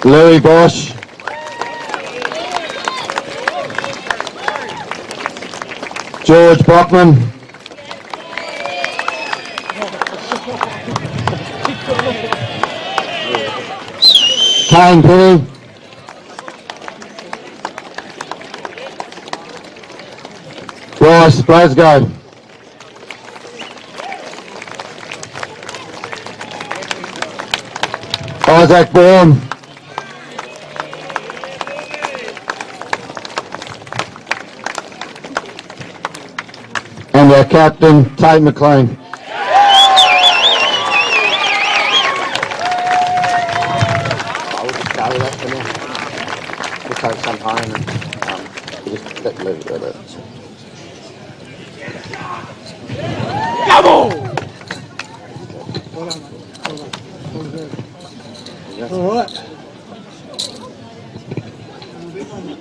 Louis Bosch. George Brockman. Kane Penny. Bryce Glasgow. Isaac Bourne. And our captain, Tate McLean. Take some home and just let leave it there. Come on! All right.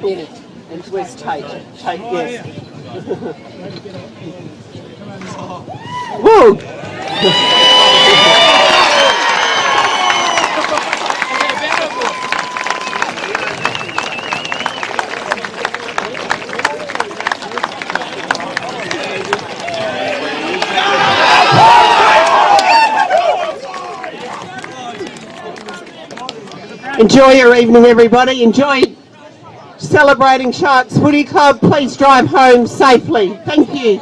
Bennett. And where's Tate? Tate, yes. Whoa! Enjoy your evening, everybody. Enjoy celebrating Sharks Footy Club. Please drive home safely. Thank you.